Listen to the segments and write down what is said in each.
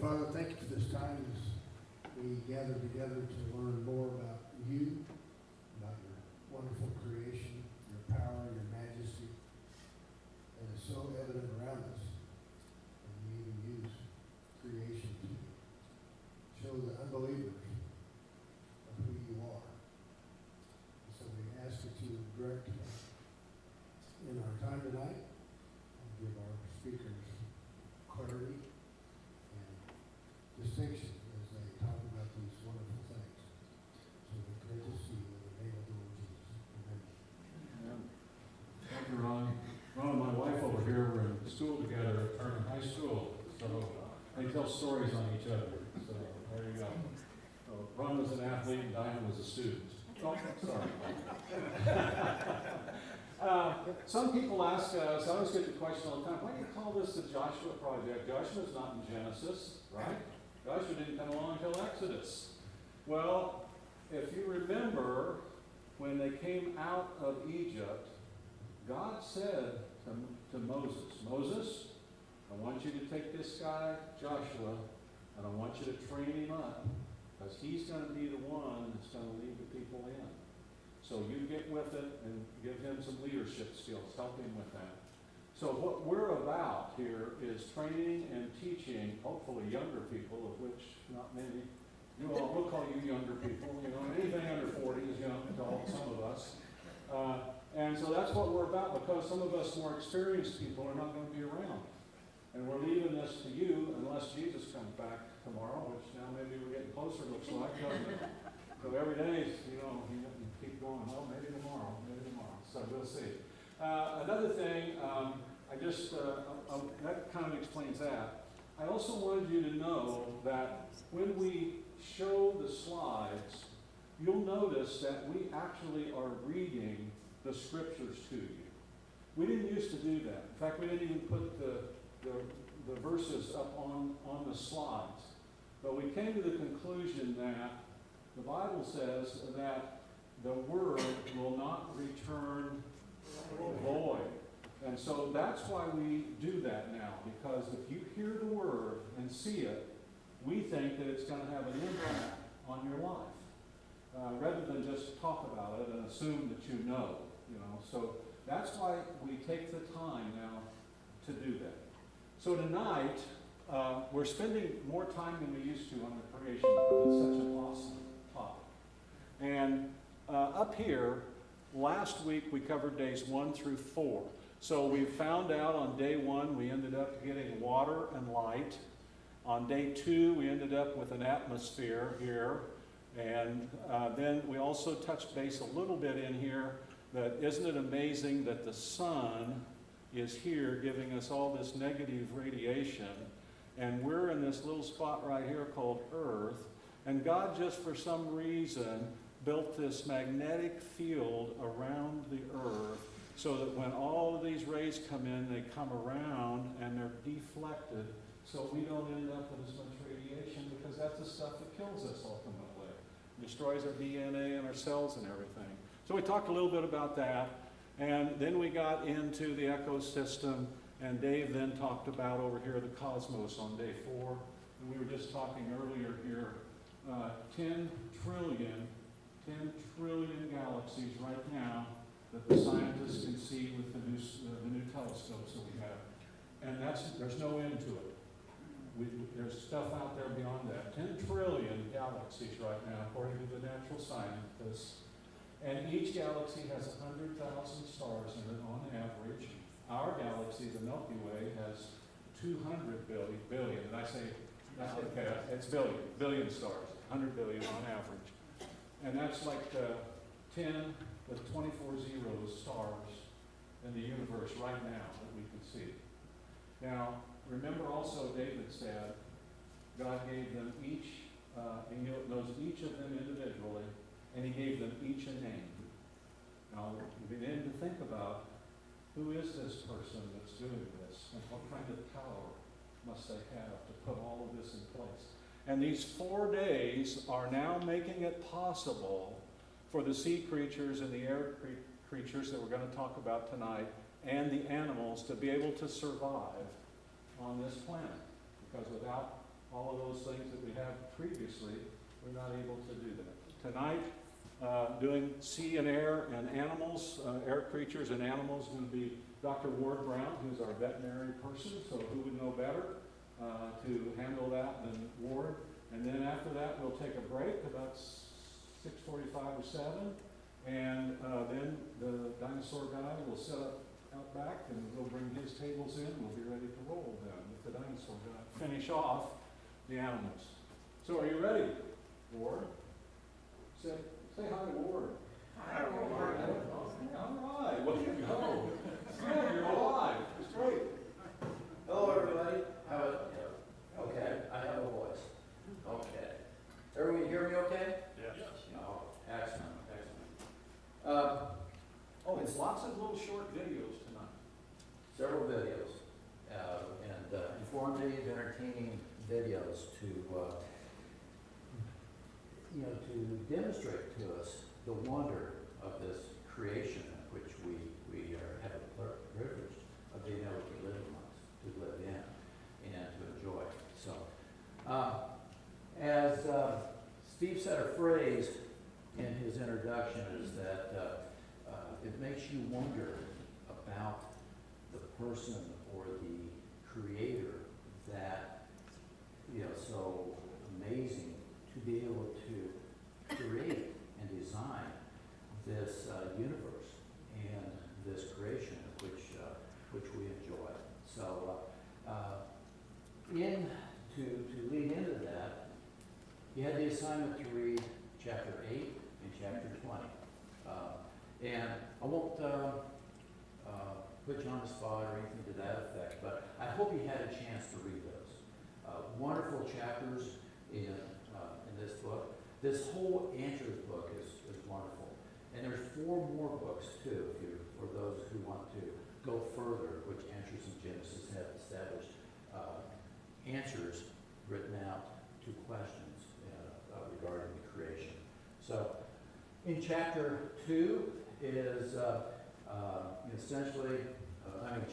Father, thank you for this time as we gather together to learn more about you, about your wonderful creation, your power, your majesty, that is so evident around us. And you even use creation to show the unbelievers of who you are. And so we ask that you would direct in our time tonight and give our speakers clarity and distinction as they talk about these wonderful things. So we pray to see you in the name of the Lord Jesus. Amen. Thank you, Ron. Ron and my wife over here were in school together at Turner High School, so they tell stories on each other. So there you go. So Ron was an athlete and Diana was a student. Oh, sorry. Some people ask us, I always get the question all the time, why do you call this the Joshua Project? Joshua's not in Genesis, right? Joshua didn't come along until Exodus. Well, if you remember, when they came out of Egypt, God said to Moses, Moses, I want you to take this guy, Joshua, and I want you to train him up, because he's going to be the one that's going to lead the people in. So you get with it and give him some leadership skills, help him with that. So what we're about here is training and teaching, hopefully younger people, of which not many, you all, we'll call you younger people, you know, anything under 40 is young to all, some of us. And so that's what we're about, because some of us more experienced people are not going to be around. And we're leaving this to you unless Jesus comes back tomorrow, which now maybe we're getting closer, looks like, doesn't it? So every day, you know, you keep going, well, maybe tomorrow. So we'll see. Another thing, that kind of explains that. I also wanted you to know that when we show the slides, you'll notice that we actually are reading the scriptures to you. We didn't used to do that. In fact, we didn't even put the verses up on the slides. But we came to the conclusion that the Bible says that the word will not return void. And so that's why we do that now, because if you hear the word and see it, we think that it's going to have an impact on your life, rather than just talk about it and assume that you know. So that's why we take the time now to do that. So tonight, we're spending more time than we used to on the creation because it's such an awesome topic. And up here, last week we covered days 1 through 4. So we found out on day 1 we ended up getting water and light. On day 2 we ended up with an atmosphere here. And then we also touched base a little bit in here that isn't it amazing that the sun is here giving us all this negative radiation, and we're in this little spot right here called Earth, and God just for some reason built this magnetic field around the Earth so that when all of these rays come in, they come around and they're deflected so we don't end up with as much radiation, because that's the stuff that kills us ultimately. It destroys our DNA and our cells and everything. So we talked a little bit about that. And then we got into the ecosystem, and Dave then talked about over here the cosmos on day 4. And we were just talking earlier here, 10 trillion galaxies right now that the scientists can see with the new telescopes that we have. And there's no end to it. There's stuff out there beyond that. 10 trillion galaxies right now, according to the natural scientists. And each galaxy has 100,000 stars in it on average. Our galaxy, the Milky Way, has 200 billion. And I say, okay, it's billion stars, 100 billion on average. And that's like 10 with 24 zeros stars in the universe right now that we can see. Now, remember also David said, God gave them each, he knows each of them individually, and he gave them each a name. Now, we begin to think about who is this person that's doing this, and what kind of power must they have to put all of this in place. And these 4 days are now making it possible for the sea creatures and the air creatures that we're going to talk about tonight, and the animals to be able to survive on this planet. Because without all of those things that we have previously, we're not able to do that. Tonight, doing sea and air and animals, air creatures and animals, going to be Dr. Ward Brown, who's our veterinary person, so who would know better to handle that than Ward. And then after that, we'll take a break, about 6:45 or 7, and then the dinosaur guy will set up out back, and we'll bring his tables in. We'll be ready to roll then with the dinosaur guy. Finish off the animals. So are you ready, Ward? Say hi to Ward. Hi, Ward. All right, well, you go. Good, you're alive. It's great. Hello, everybody. Okay, I have a voice. Okay. Everyone hear me okay? Yes. Oh, excellent, excellent. Oh, it's lots of little short videos tonight. Several videos, and informative, entertaining videos to demonstrate to us the wonder of this creation which we have the privilege of being able to live amongst, to live in, and to enjoy. So, as Steve said, a phrase in his introduction is that it makes you wonder about the person or the creator that, so amazing to be able to create and design this universe and this creation which we enjoy. So, to lead into that, you had the assignment to read chapter 8 and chapter 20. And I won't put you on the spot or anything to that effect, but I hope you had a chance to read those. Wonderful chapters in this book. This whole Answers book is wonderful. And there's 4 more books too, for those who want to go further, which Answers in Genesis have established answers written out to questions regarding the creation. So in chapter 2 is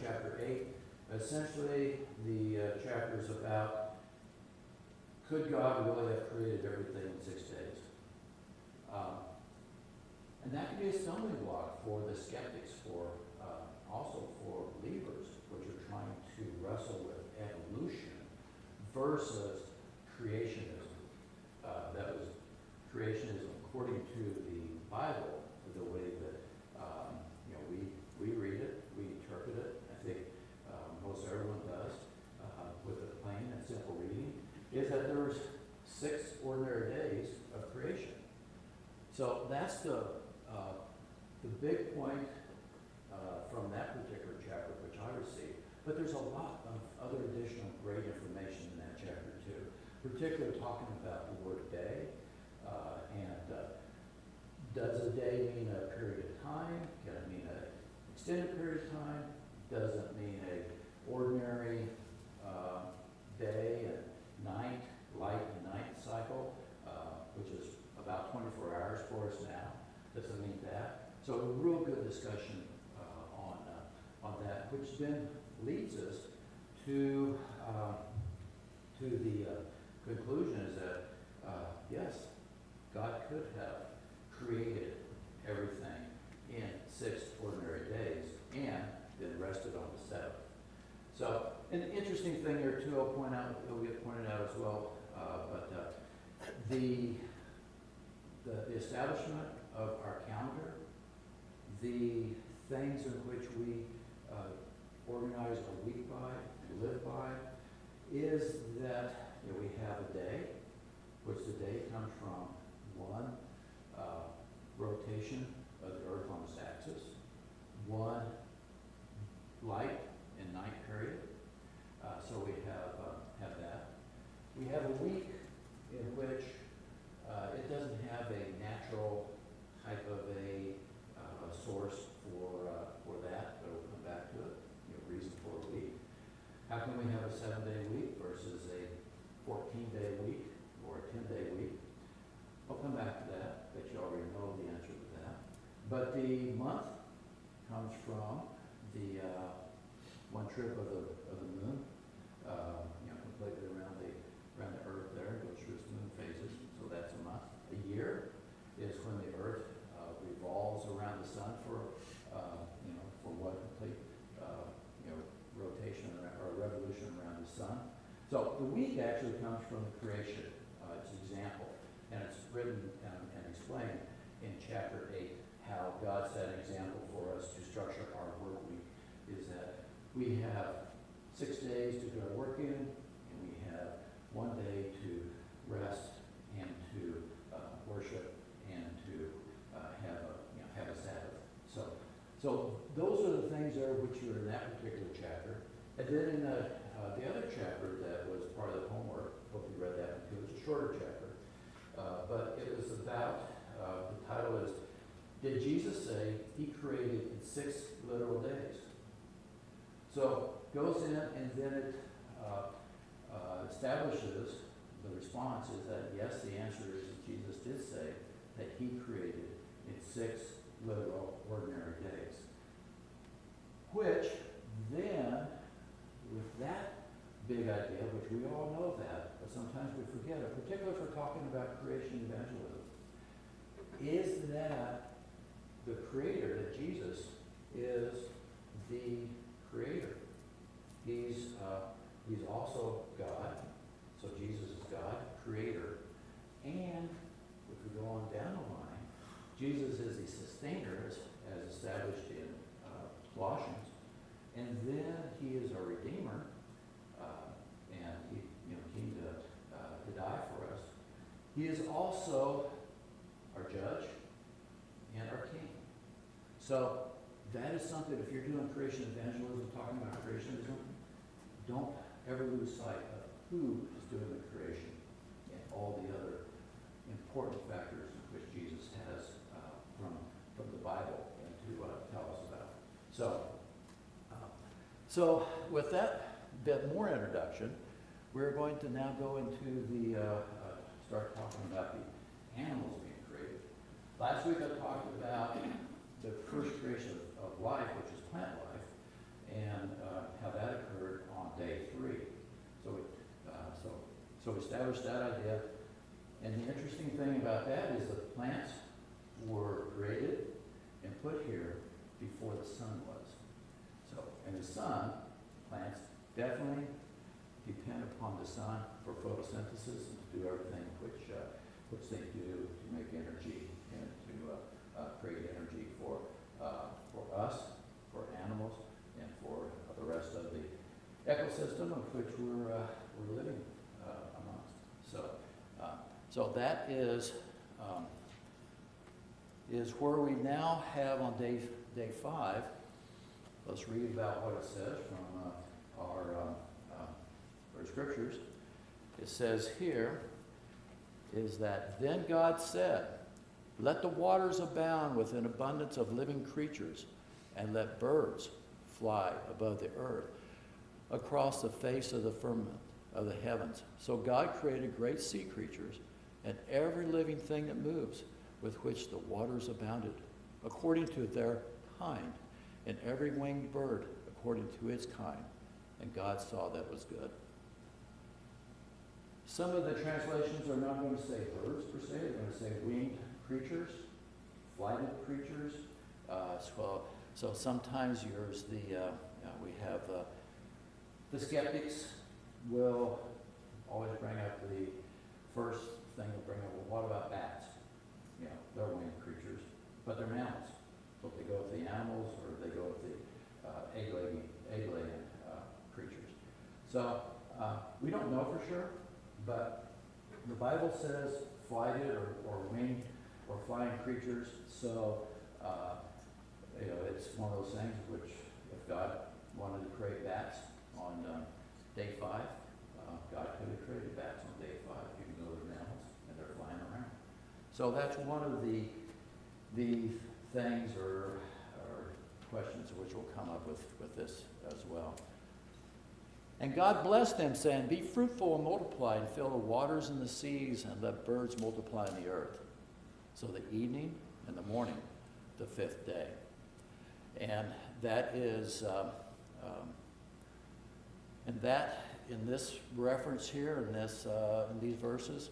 chapter 8, essentially the chapter is about, could God really have created everything in 6 days? And that can be a stumbling block for the skeptics, also for believers, which are trying to wrestle with evolution versus creationism. That was creationism according to the Bible, the way that we read it, we interpret it. I think most everyone does with a plain and simple reading, is that there's 6 ordinary days of creation. So that's the big point from that particular chapter which I received. But there's a lot of other additional great information in that chapter too, particularly talking about the word day, and does a day mean a period of time? Can it mean an extended period of time? Does it mean a ordinary day and night, light and night cycle, which is about 24 hours for us now? Does it mean that? So a real good discussion on that, which then leads us to the conclusion is that yes, God could have created everything in 6 ordinary days and then rested on the 7th. So an interesting thing here too, it'll get pointed out as well, but the establishment of our calendar, the things in which we organize our week by and live by, is that we have a day, which the day comes from one rotation of the Earth on its axis, one light and night period. So we have that. We have a week in which it doesn't have a natural type of a source for that, but we'll come back to it. Reason for a week. How can we have a 7-day week versus a 14-day week or a 10-day week? I'll come back to that, but you already know the answer to that. But the month comes from the one trip of the moon, completely around the So the week actually comes from the creation. It's an example, and it's written and explained in chapter 8 how God set an example for us to structure our work week. Is that we have 6 days to do our work in, and we have 1 day to rest and to worship and to have a Sabbath. So those are the things there which are in that particular chapter. And then in the other chapter that was part of the homework, hope you read that one too. It's a shorter chapter, but it was about the title is, "Did Jesus say he created in 6 literal days?" So goes in and then it establishes, the response is that yes, the answer is that Jesus did say that he created in 6 literal ordinary days. Which then, with that big idea, which we all know that, but sometimes we forget it, particularly if we're talking about creation evangelism, is that the creator, that Jesus is the creator. He's also God, so Jesus is God, creator, and if we go on down the line, Jesus is the sustainer, as established in Colossians, and then he is our redeemer, and he came to die for us. He is also our judge and our king. So that is something, if you're doing creation evangelism, talking about creationism, don't ever lose sight of who is doing the creation and all the other important factors which Jesus has from the Bible and to tell us about. So with that bit more introduction, we're going to now go into the start talking about the animals being created. Last week I talked about the first creation of life, which is plant life, and how that occurred on day 3. So we established that idea. And the interesting thing about that is that plants were created and put here before the sun was. So, and the sun, plants definitely depend upon the sun for photosynthesis and to do everything which they do to make energy and to create energy for us, for animals, and for the rest of the ecosystem of which we're living amongst. So that is where we now have on day 5. Let's read about what it says from our scriptures. It says here is that, "Then God said, let the waters abound with an abundance of living creatures, and let birds fly above the earth across the face of the firmament of the heavens. So God created great sea creatures and every living thing that moves, with which the waters abounded, according to their kind, and every winged bird according to its kind. And God saw that was good." Some of the translations are not going to say birds per se, they're going to say winged creatures, flighted creatures. So sometimes yours, we have the skeptics will always bring up the first thing they'll bring up, well, what about bats? They're winged creatures, but they're mammals. So if they go with the animals or they go with the egg-laying creatures. So we don't know for sure, but the Bible says flighted or winged or flying creatures. So it's one of those things which, if God wanted to create bats on day 5, God could have created bats on day 5, even though they're mammals and they're flying around. So that's one of the things or questions which will come up with this as well. "And God blessed them, saying, Be fruitful and multiply, and fill the waters and the seas, and let birds multiply in the earth. So the evening and the morning, the 5th day." And that is, and that in this reference here, in these verses,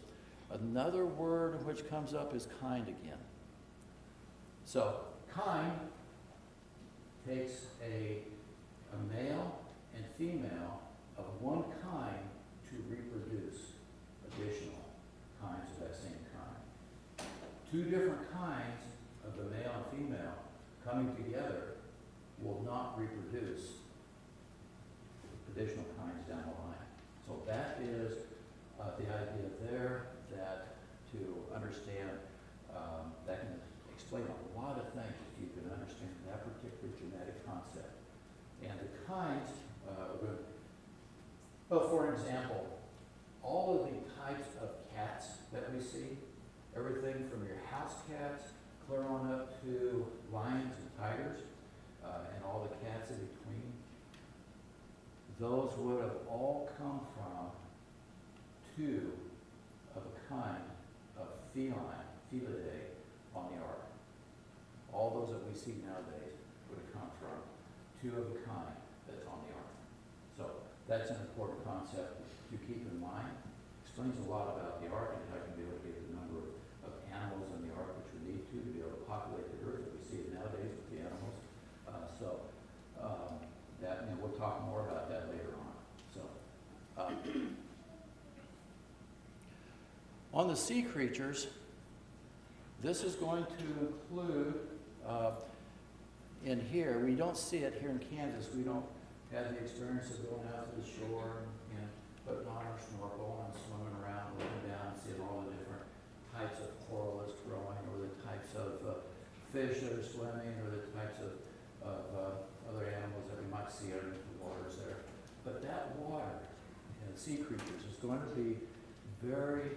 another word which comes up is kind again. So kind takes a male and female of one kind to two different kinds of the male and female coming together will not reproduce additional kinds down the line. So that is the idea there, that to understand, that can explain a lot of things if you can understand that particular genetic concept. And the kinds, well, for example, all of the types of cats that we see, everything from your house cats clear on up to lions and tigers, and all the cats in between, those would have all come from two of a kind of felidae on the ark. All those that we see nowadays would have come from two of a kind that's on the ark. So that's an important concept to keep in mind. Explains a lot about the ark and how you can be able to get the number of animals in the ark, which we need to be able to populate the earth that we see it nowadays with the animals. That, and we'll talk more about that later on. So, on the sea creatures, this is going to include, in here, we don't see it here in Kansas. We don't have the experience of going out to the shore and putting on our snorkel and swimming around, looking down, seeing all the different types of coral that's growing, or the types of fish that are swimming, or the types of other animals that we might see underneath the waters there. But that water and sea creatures is going to be very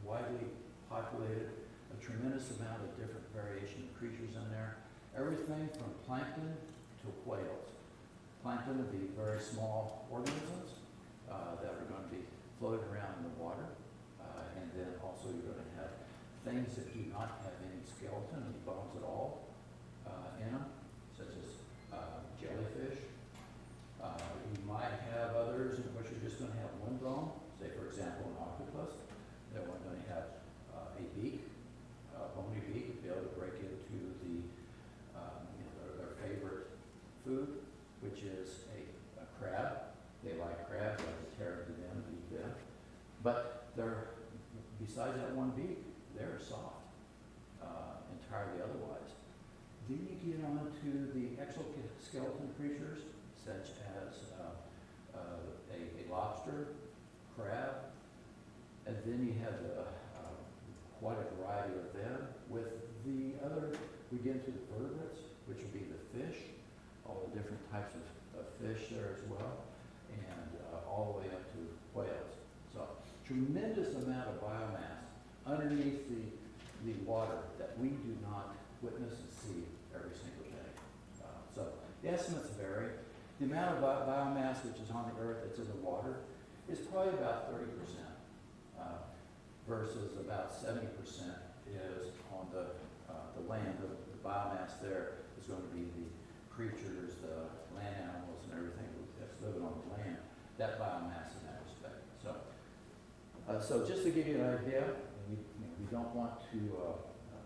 widely populated, a tremendous amount of different variation of creatures in there. Everything from plankton to whales. Plankton would be very small organisms that are going to be floating around in the water. And then also you're going to have things that do not have any skeleton, any bones at all in them, such as jellyfish. You might have others in which you're just going to have one bone, say for example an octopus. They're going to have a beak, a bony beak, to be able to break into the their favorite food, which is a crab. They like crabs, like to tear into them and eat them. But they're, besides that one beak, they're soft, entirely otherwise. Then you get on to the exoskeleton creatures, such as a lobster, crab, and then you have quite a variety of them. With the other, we get into the vertebrates, which would be the fish, all the different types of fish there as well, and all the way up to whales. So, tremendous amount of biomass underneath the water that we do not witness and see every single day. So the estimates vary. The amount of biomass which is on the earth that's in the water is probably about 30%, versus about 70% is on the land. The biomass there is going to be the creatures, the land animals, and everything that's living on the land. That biomass in that respect. So just to give you an idea, we don't want to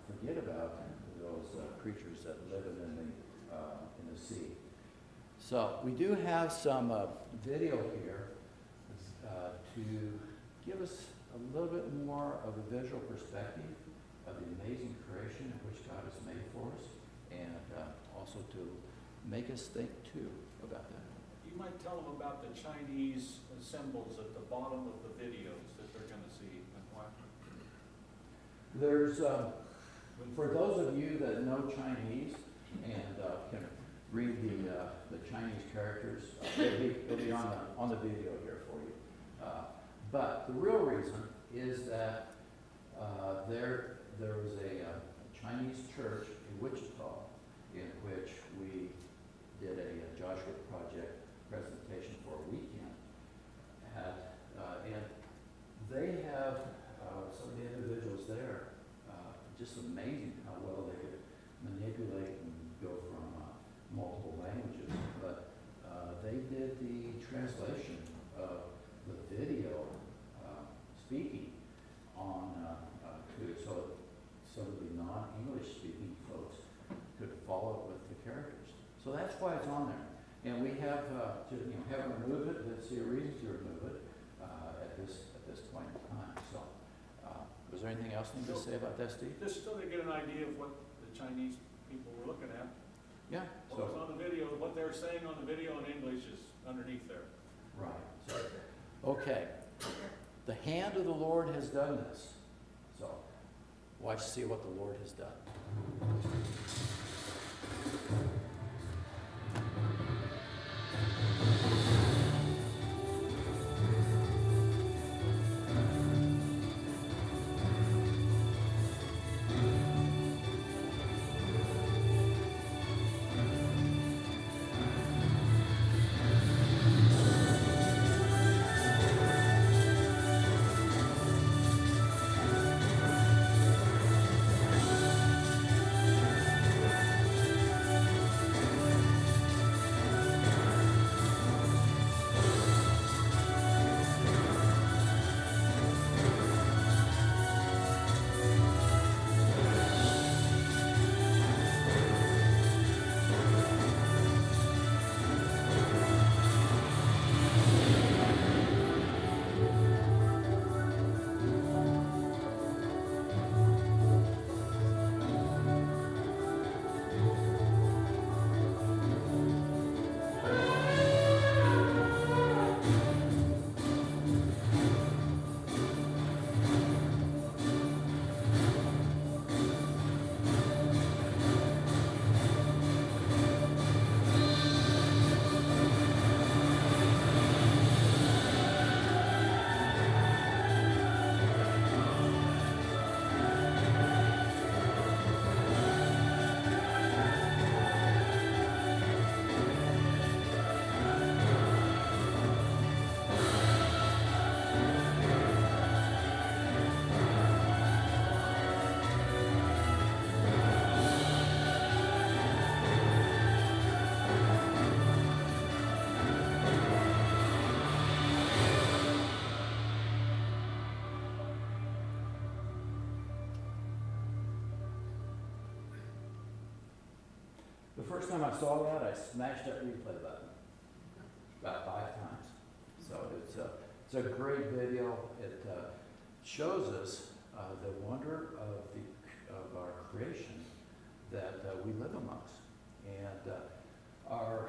forget about those creatures that live in the sea. So we do have some video here to give us a little bit more of a visual perspective of the amazing creation in which God has made for us, and also to make us think too about that. You might tell them about the Chinese symbols at the bottom of the videos that they're going to see and why. There's, for those of you that know Chinese and can read the Chinese characters, it'll be on the video here for you. But the real reason is that there was a Chinese church in Wichita in which we did a Joshua Project presentation for a weekend. And they have some of the individuals there, just amazing how well they could manipulate and go from multiple languages. But they did the translation of the video speaking on so some of the non-English speaking folks could follow with the characters. So that's why it's on there. And we have haven't removed it. Let's see a reason to remove it at this point in time. So, was there anything else need to say about that, Steve? Just so they get an idea of what the Chinese people were looking at. Yeah. What was on the video, what they were saying on the video in English is underneath there. Right. So, okay. The hand of the Lord has done this. So, watch, see what the Lord has done. The first time I saw that, I smashed that replay button about 5 times. So it's a great video. It shows us the wonder of our creation that we live amongst, and our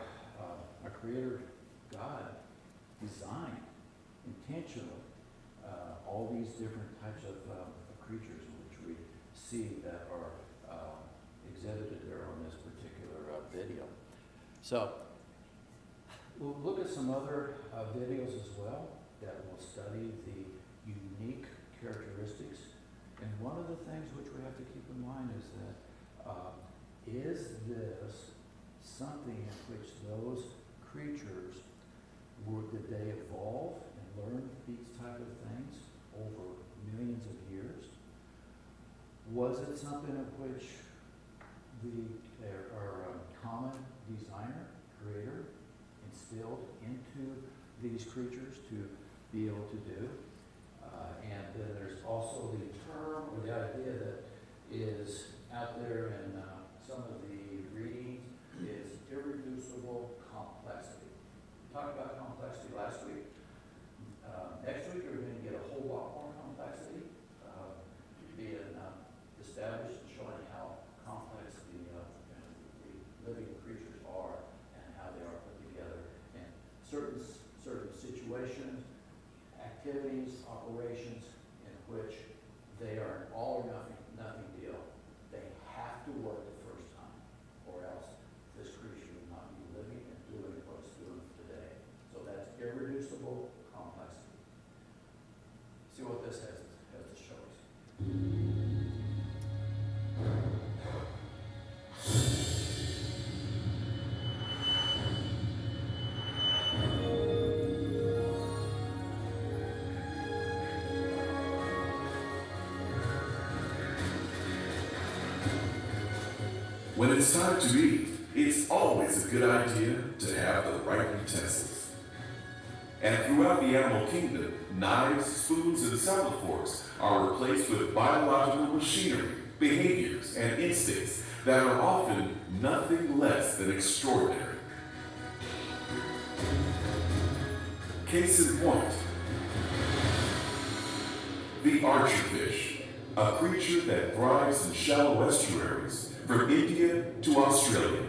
Creator God designed intentionally all these different types of creatures which we see that are exhibited there on this particular video. So we'll look at some other videos as well that will study the unique characteristics. And one of the things which we have to keep in mind is that is this something in which those creatures did they evolve and learn these type of things over millions of years? Was it something of which our common designer, creator, instilled into these creatures to be able to do? And then there's also the term or the idea that is out there in some of the readings is irreducible complexity. We talked about complexity last week. Next week we're going to get a whole lot more complexity being established and showing how complex the living creatures are and how they are put together in certain situations, activities, operations in which they are an all or nothing deal. They have to work the first time, or else this creature would not be living and doing what it's doing today. So that's irreducible complexity. See what this has to show us. When it's time to eat, it's always a good idea to have the right utensils. And throughout the animal kingdom, knives, spoons, and salad forks are replaced with biological machinery, behaviors, and instincts that are often nothing less than extraordinary. Case in point, the archerfish. a creature that thrives in shallow estuaries from India to Australia.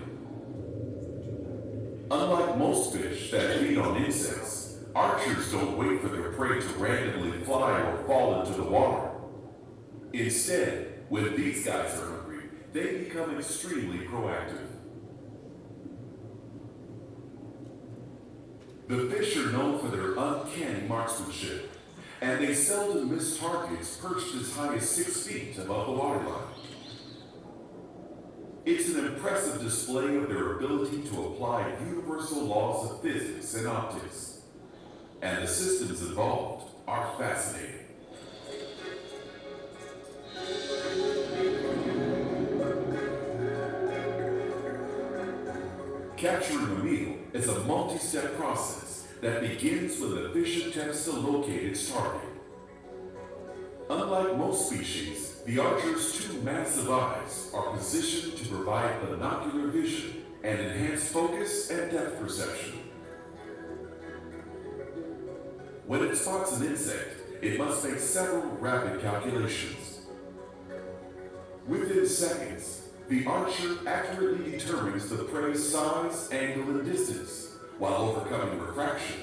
Unlike most fish that feed on insects, archers don't wait for their prey to randomly fly or fall into the water. Instead, when these guys are hungry, they become extremely proactive. The fish are known for their uncanny marksmanship, and they seldom miss targets perched as high as 6 feet above the waterline. It's an impressive display of their ability to apply universal laws of physics and optics, and the systems involved are fascinating. Capturing a meal is a multi-step process that begins when the fish attempts to locate its target. Unlike most species, the archer's two massive eyes are positioned to provide binocular vision and enhance focus and depth perception. When it spots an insect, it must make several rapid calculations. Within seconds, the archer accurately determines the prey's size, angle, and distance, while overcoming refraction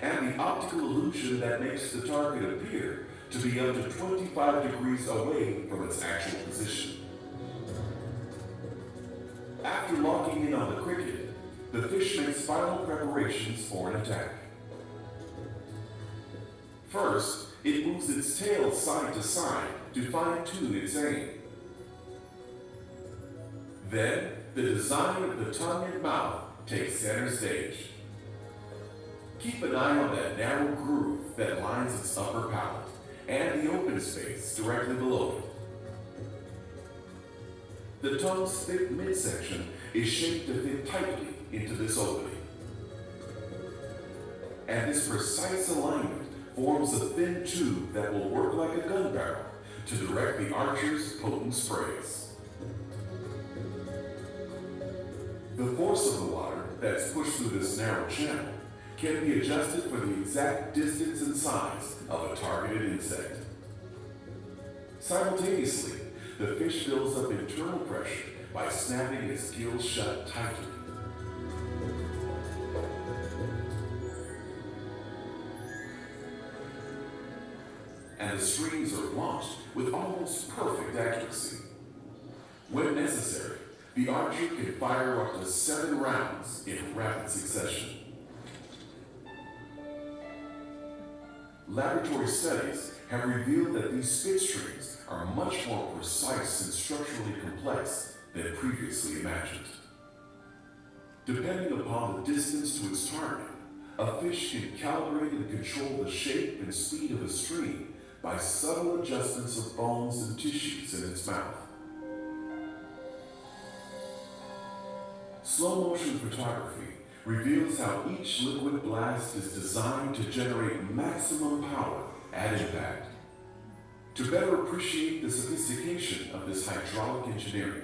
and the optical illusion that makes the target appear to be up to 25 degrees away from its actual position. After locking in on the cricket, the fish makes final preparations for an attack. First, it moves its tail side to side to fine-tune its aim. Then, the design of the tongue and mouth takes center stage. Keep an eye on that narrow groove that lines its upper palate and the open space directly below it. The tongue's thick midsection is shaped to fit tightly into this opening. And this precise alignment forms a thin tube that will work like a gun barrel to direct the archer's potent sprays. The force of the water that's pushed through this narrow channel can be adjusted for the exact distance and size of a targeted insect. Simultaneously, the fish builds up internal pressure by snapping its gills shut tightly. And the streams are launched with almost perfect accuracy. When necessary, the archer can fire up to 7 rounds in rapid succession. Laboratory studies have revealed that these spit streams are much more precise and structurally complex than previously imagined. Depending upon the distance to its target, a fish can calibrate and control the shape and speed of a stream by subtle adjustments of bones and tissues in its mouth. Slow motion photography reveals how each liquid blast is designed to generate maximum power at impact. To better appreciate the sophistication of this hydraulic engineering,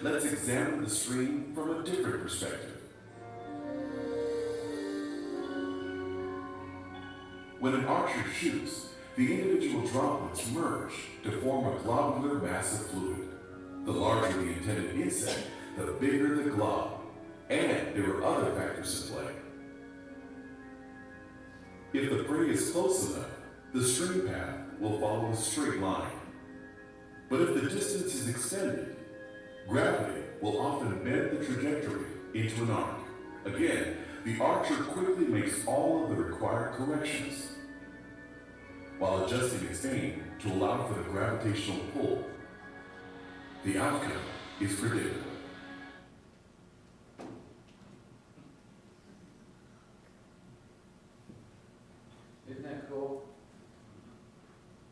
let's examine the stream from a different perspective. When an archer shoots, the individual droplets merge to form a globular mass of fluid. The larger the intended insect, the bigger the glob. And there are other factors in play. If the prey is close enough, the stream path will follow a straight line. But if the distance is extended, gravity will often bend the trajectory into an arc. Again, the archer quickly makes all of the required corrections while adjusting its aim to allow for the gravitational pull. The outcome is predictable. Isn't that cool?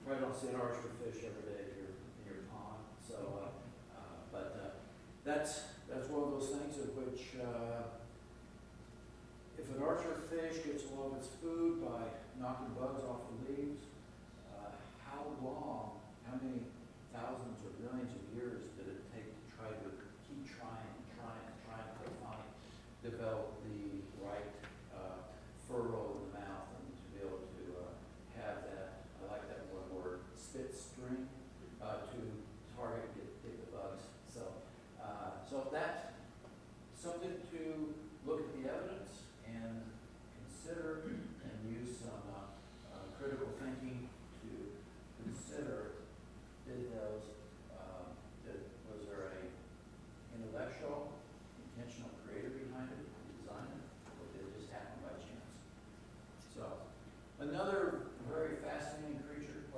I don't see an archer fish every day in your pond, so, that's one of those things in which, if an archer fish gets a lot of its food by knocking bugs off the leaves, how many thousands or millions of years did it take to try to keep trying to finally develop the right furrow in the mouth and to be able to have that, I like that one word, spit string, to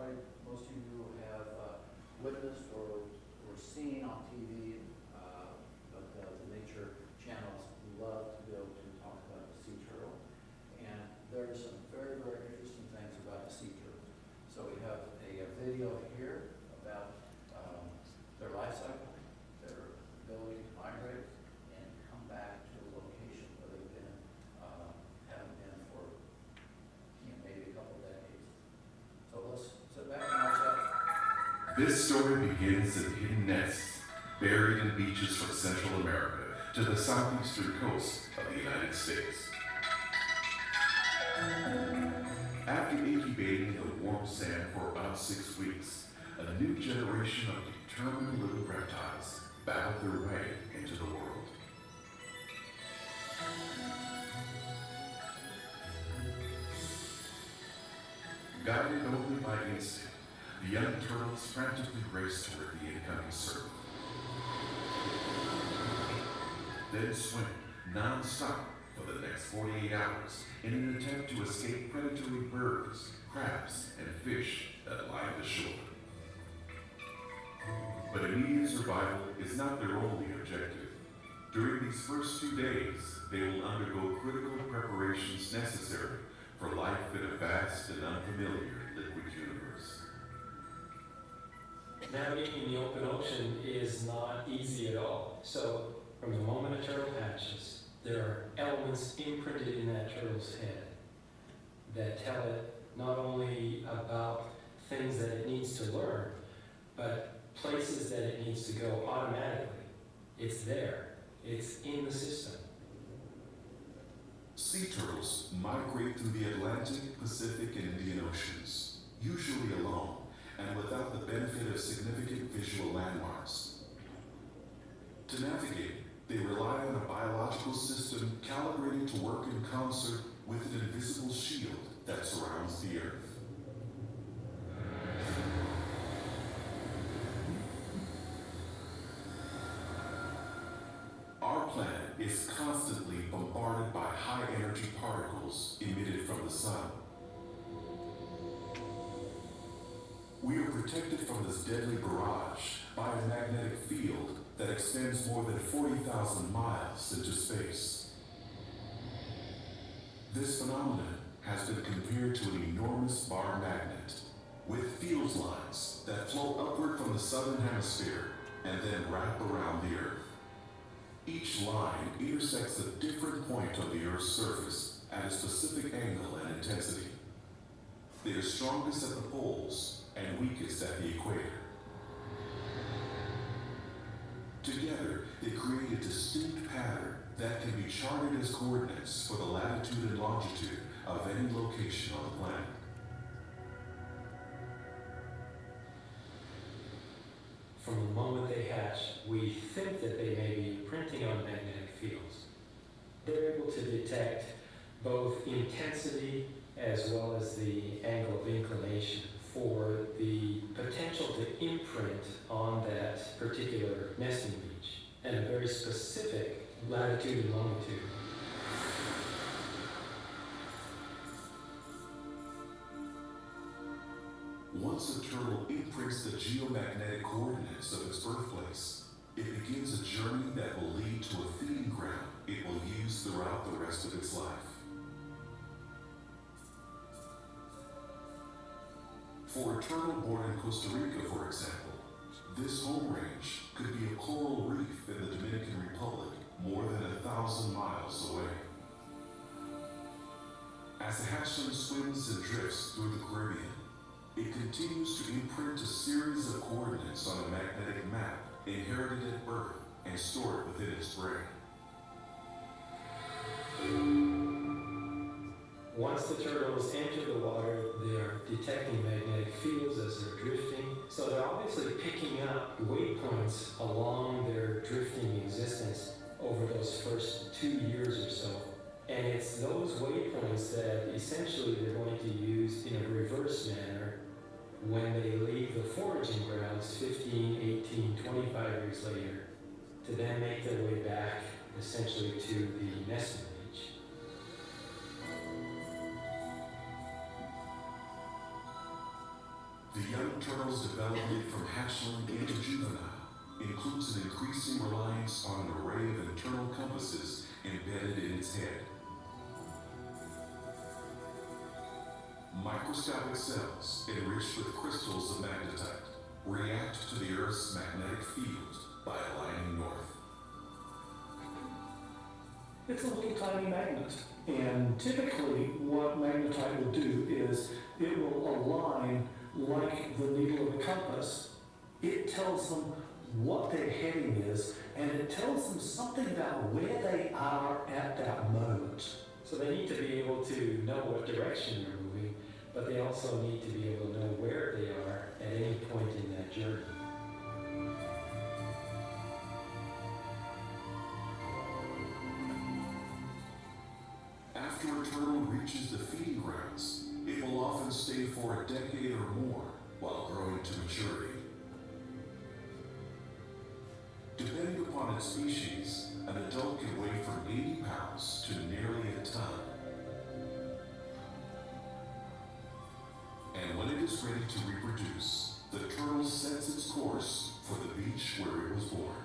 probably most of you have witnessed or seen on TV, but the nature channels love to go to talk about the sea turtle. And there are some very, very interesting things about the sea turtle. So we have a video here about their life cycle, their ability to migrate, and come back to a location where they've been, haven't been for maybe a couple decades. So let's sit back and watch that. This story begins in hidden nests, buried in beaches from Central America to the southeastern coast of the United States. After incubating in the warm sand for about 6 weeks, a new generation of determined little reptiles battled their way into the world. Guided only by instinct, the young turtles frantically raced toward the incoming surf. Then swim non-stop for the next 48 hours in an attempt to escape predatory birds, crabs, and fish that line the shore. But immediate survival is not their only objective. During these first 2 days, they will undergo critical preparations necessary for life in a vast and unfamiliar liquid universe. Navigating the open ocean is not easy at all. So, from the moment a turtle hatches, there are elements imprinted in that turtle's head that tell it not only about things that it needs to learn, but places that it needs to go automatically. It's there. It's in the system. Sea turtles migrate through the Atlantic, Pacific, and Indian Oceans, usually alone and without the benefit of significant visual landmarks. To navigate, they rely on a biological system calibrated to work in concert with an invisible shield that surrounds the Earth. Our planet is constantly bombarded by high-energy particles emitted from the sun. We are protected from this deadly barrage by a magnetic field that extends more than 40,000 miles into space. This phenomenon has been compared to an enormous bar magnet with field lines that flow upward from the southern hemisphere and then wrap around the Earth. Each line intersects a different point on the Earth's surface at a specific angle and intensity. They are strongest at the poles and weakest at the equator. Together, they create a distinct pattern that can be charted as coordinates for the latitude and longitude of any location on the planet. From the moment they hatch, we think that they may be printing on magnetic fields. They're able to detect both intensity as well as the angle of inclination for the potential to imprint on that particular nesting beach and a very specific latitude and longitude. Once a turtle imprints the geomagnetic coordinates of its birthplace, it begins a journey that will lead to a feeding ground it will use throughout the rest of its life. For a turtle born in Costa Rica, for example, this home range could be a coral reef in the Dominican Republic more than 1,000 miles away. As the hatchling swims and drifts through the Caribbean, it continues to imprint a series of coordinates on a magnetic map inherited at birth and stored within its brain. Once the turtles enter the water, they're detecting magnetic fields as they're drifting. So they're obviously picking up waypoints along their drifting existence over those first 2 years or so. And it's those waypoints that essentially they're going to use in a reverse manner when they leave the foraging grounds 15, 18, 25 years later to then make their way back essentially to the nesting beach. The young turtle's development from hatchling into juvenile includes an increasing reliance on an array of internal compasses embedded in its head. Microscopic cells enriched with crystals of magnetite react to the Earth's magnetic field by aligning north. It's a little tiny magnet, and typically what magnetite will do is it will align like the needle of a compass. It tells them what their heading is, and it tells them something about where they are at that moment. So they need to be able to know what direction they're moving, but they also need to be able to know where they are at any point in that journey. After a turtle reaches the feeding grounds, it will often stay for a decade or more while growing to maturity. Depending upon its species, an adult can weigh from 80 pounds to nearly a ton. And when it is ready to reproduce, the turtle sets its course for the beach where it was born.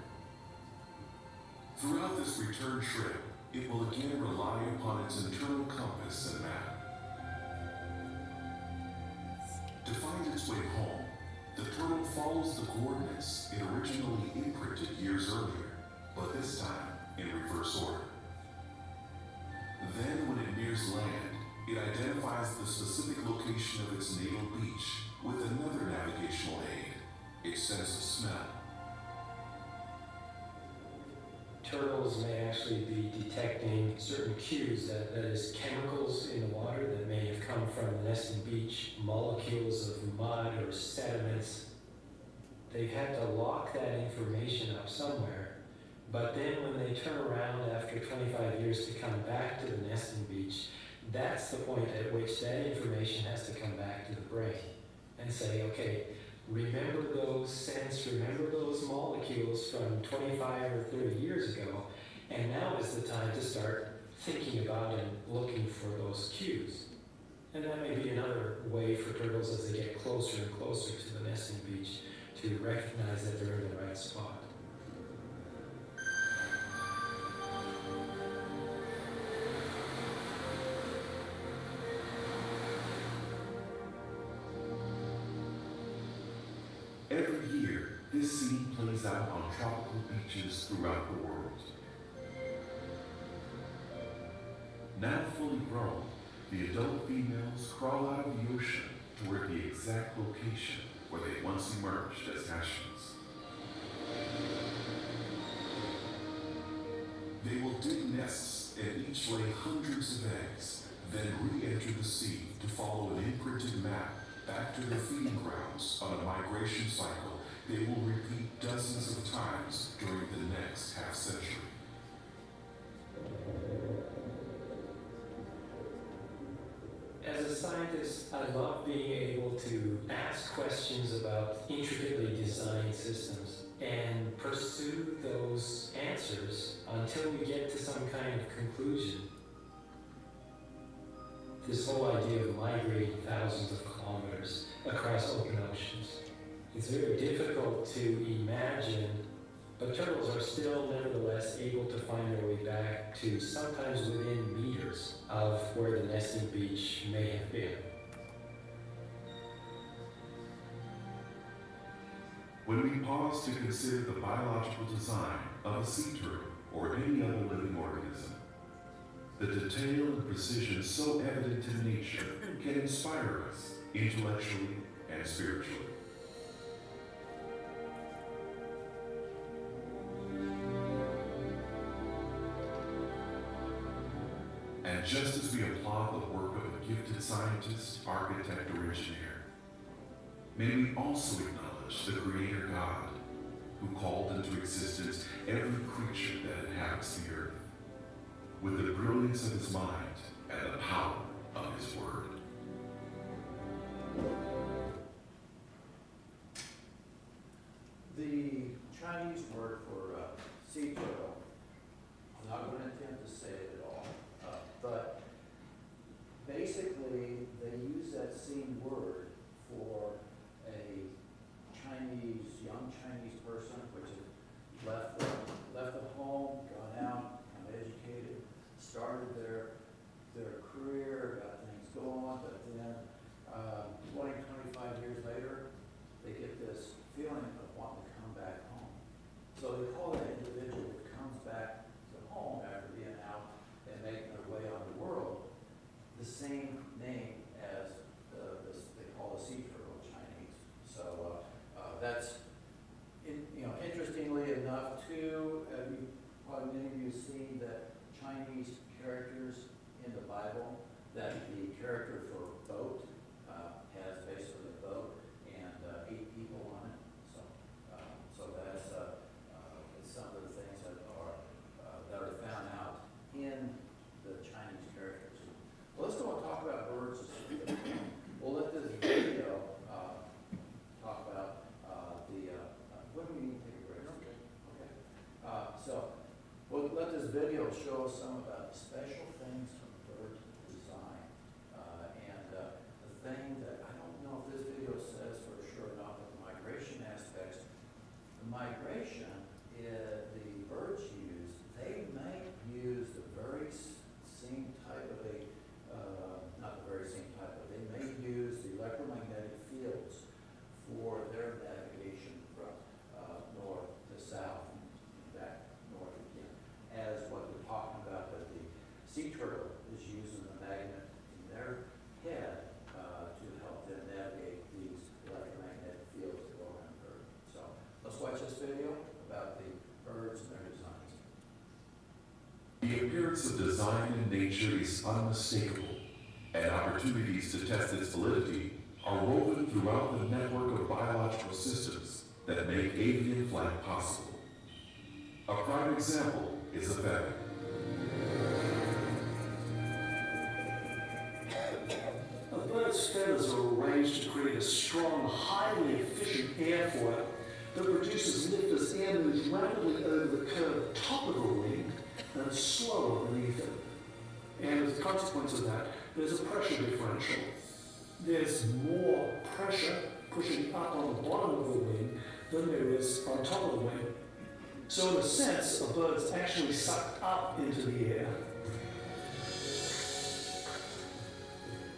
Throughout this return trip, it will again rely upon its internal compass and map. To find its way home, the turtle follows the coordinates it originally imprinted years earlier, but this time in reverse order. Then, when it nears land, it identifies the specific location of its natal beach with another navigational aid, its sense of smell. Turtles may actually be detecting certain cues, that is chemicals in the water that may have come from the nesting beach, molecules of mud or sediments. They've had to lock that information up somewhere, but then when they turn around after 25 years to come back to the nesting beach, that's the point at which that information has to come back to the brain and say, okay, remember those scents, remember those molecules from 25 or 30 years ago, and now is the time to start thinking about and looking for those cues. And that may be another way for turtles as they get closer and closer to the nesting beach to recognize that they're in the right spot. Every year, this scene plays out on tropical beaches throughout the world. Now fully grown, the adult females crawl out of the ocean toward the exact location where they once emerged as hatchlings. They will dig nests and each lay hundreds of eggs, then re-enter the sea to follow an imprinted map back to their feeding grounds on a migration cycle they will repeat dozens of times during the next half-century. As a scientist, I love being able to ask questions about intricately designed systems and pursue those answers until we get to some kind of conclusion. This whole idea of migrating thousands of kilometers across open oceans. It's very difficult to imagine, but turtles are still nevertheless able to find their way back to sometimes within meters of where the nesting beach may have been. When we pause to consider the biological design of a sea turtle or any other living organism, the detail and precision so evident in nature can inspire us intellectually and spiritually. And just as we applaud the work of a gifted scientist, architect, or engineer, may we also acknowledge the Creator God who called into existence every creature that inhabits the earth with the brilliance of his mind and the power of his word. The Chinese word for sea turtle, I'm not going to attempt to say it at all, but basically they use that same word for will show us some about special things from bird design. The thing that, I don't know if this video says for sure or not, but the migration aspects, the migration, the birds use, they may use the very same type of not the very same type, but they may use the electromagnetic fields for their navigation from north to south and back north again, as what we're talking about that the sea turtle is using the magnet in their head to help them navigate these electromagnetic fields that go around Earth. So let's watch this video about the birds and their designs. The appearance of design in nature is unmistakable, and opportunities to test its validity are woven throughout the network of biological systems that make avian flight possible. A prime example is a feather. A bird's feathers are arranged to create a strong, highly efficient airfoil that produces lift as air moves rapidly over the curved top of the wing and slower beneath it. And as a consequence of that, there's a pressure differential. There's more pressure pushing up on the bottom of the wing than there is on top of the wing. So in a sense, a bird's actually sucked up into the air.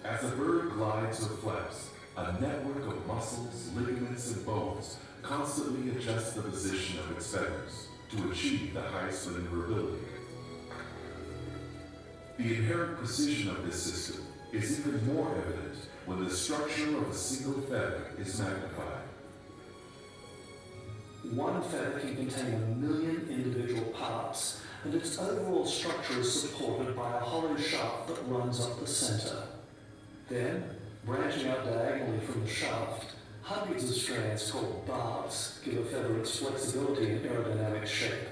As a bird glides or flaps, a network of muscles, ligaments, and bones constantly adjusts the position of its feathers to achieve the highest maneuverability. The inherent precision of this system is even more evident when the structure of a single feather is magnified. One feather can contain 1 million individual parts, and its overall structure is supported by a hollow shaft that runs up the center. Then, branching out diagonally from the shaft, hundreds of strands called barbs give a feather its flexibility and aerodynamic shape.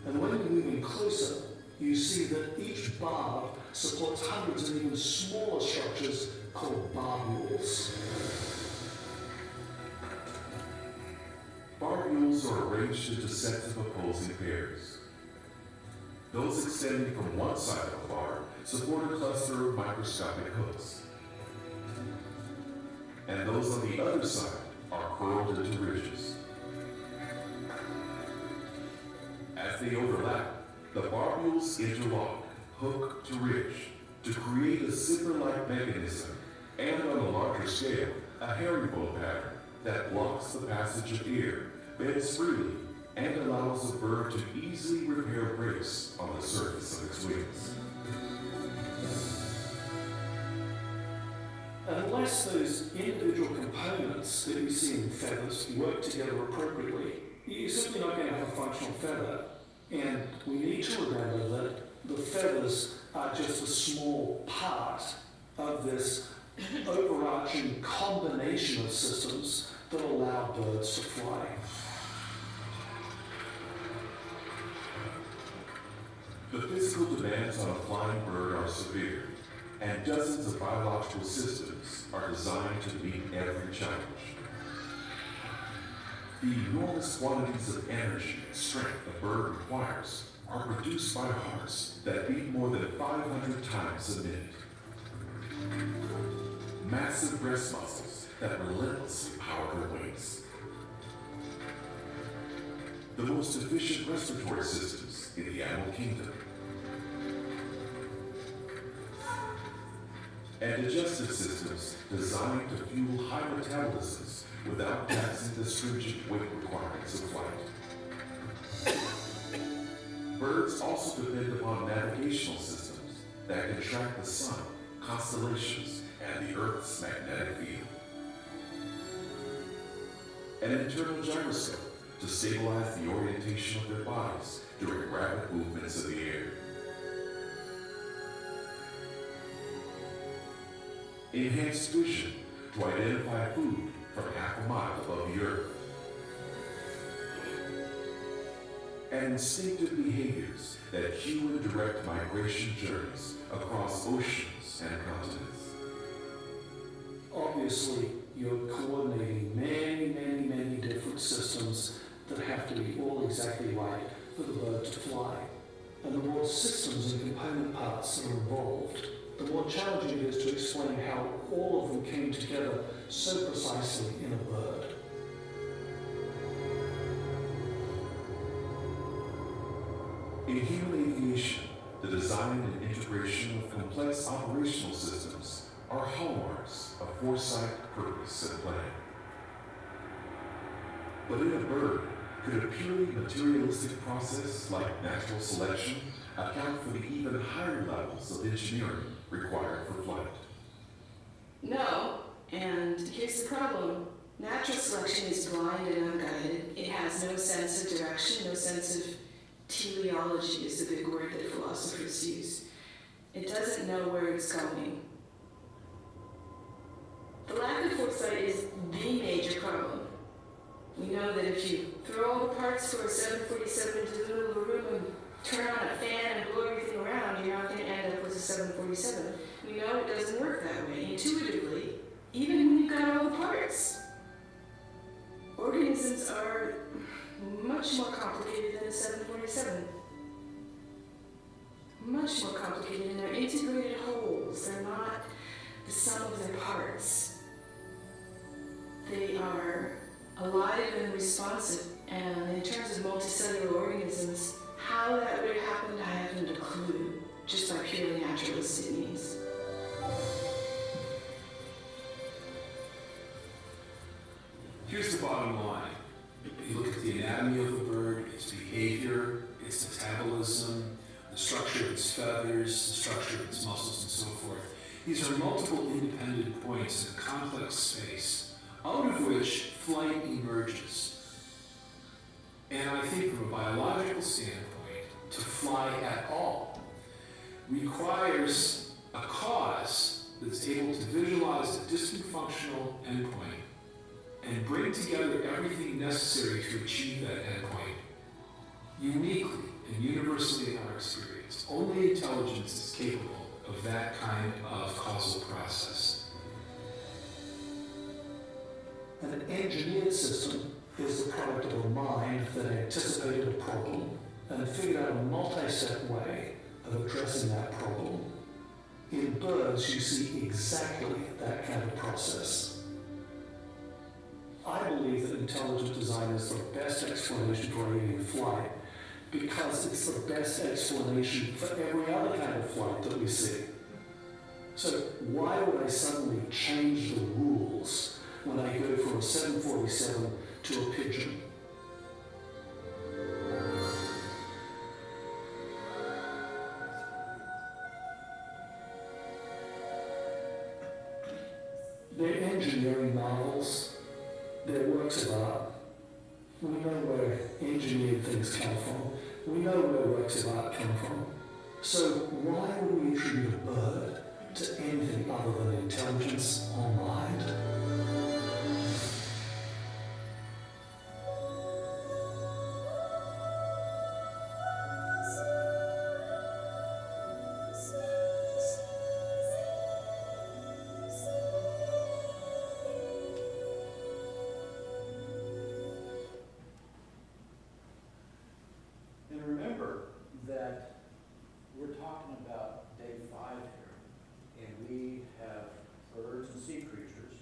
And when you move in closer, you see that each barb supports hundreds of even smaller structures called barbules. Barbules are arranged into sets of opposing pairs. Those extending from one side of a barb support a cluster of microscopic hooks, and those on the other side are curled into ridges. As they overlap, the barbules interlock, hook to ridge, to create a zipper-like mechanism, and on a larger scale, a herringbone pattern that blocks the passage of air, bends freely, and allows the bird to easily repair breaks on the surface of its wings. Unless those individual components that you see in feathers work together appropriately, you're simply not going to have a functional feather. And we need to remember that the feathers are just a small part of this overarching combination of systems that allow birds to fly. The physical demands on a flying bird are severe, and dozens of biological systems are designed to meet every challenge. The enormous quantities of energy and strength a bird requires are produced by hearts that beat more than 500 times a minute. Massive breast muscles that relentlessly power their wings. The most efficient respiratory systems in the animal kingdom. And digestive systems designed to fuel high metabolisms without taxing the stringent weight requirements of flight. Birds also depend upon navigational systems that can track the sun, constellations, and the Earth's magnetic field. An internal gyroscope to stabilize the orientation of their bodies during rapid movements of the air. Enhanced vision to identify food from half a mile above the Earth. And instinctive behaviors that cue and direct migration journeys across oceans and continents. Obviously, you're coordinating many different systems that have to be all exactly right for the bird to fly. and the more systems and component parts that are involved, the more challenging it is to explain how all of them came together so precisely in a bird. In human aviation, the design and integration of complex operational systems are hallmarks of foresight, purpose, and plan. But in a bird, could a purely materialistic process like natural selection account for the even higher levels of engineering required for flight? No, and here's the problem. Natural selection is blind and unguided. It has no sense of direction, no sense of teleology is the big word that philosophers use. It doesn't know where it's going. The lack of foresight is the major problem. We know that if you throw all the parts for a 747 into the middle of a room and turn on a fan and blow everything around, you're not going to end up with a 747. We know it doesn't work that way intuitively, even when you've got all the parts. Organisms are much more complicated than a 747. Much more complicated, and they're integrated wholes. They're not the sum of their parts. They are alive and responsive, and in terms of multicellular organisms, how that would have happened, I haven't a clue, just by purely naturalistic means. Here's the bottom line. You look at the anatomy of a bird, its behavior, its metabolism, the structure of its feathers, the structure of its muscles, and so forth. These are multiple independent points in a complex space, out of which flight emerges. And I think from a biological standpoint, to fly at all requires a cause that's able to visualize a distant functional endpoint and bring together everything necessary to achieve that endpoint. Uniquely and universally in our experience, only intelligence is capable of that kind of causal process. An engineered system is the product of a mind that anticipated a problem and figured out a multi-step way of addressing that problem. In birds, you see exactly that kind of process. I believe that intelligent design is the best explanation for alien flight because it's the best explanation for every other kind of flight that we see. So why would I suddenly change the rules when I go from a 747 to a pigeon? They're engineering marvels. They're works of art. We know where engineered things come from. We know where works of art come from. So why would we attribute a bird to anything other than intelligence or mind? And remember that we're talking about day 5 here, and we have birds and sea creatures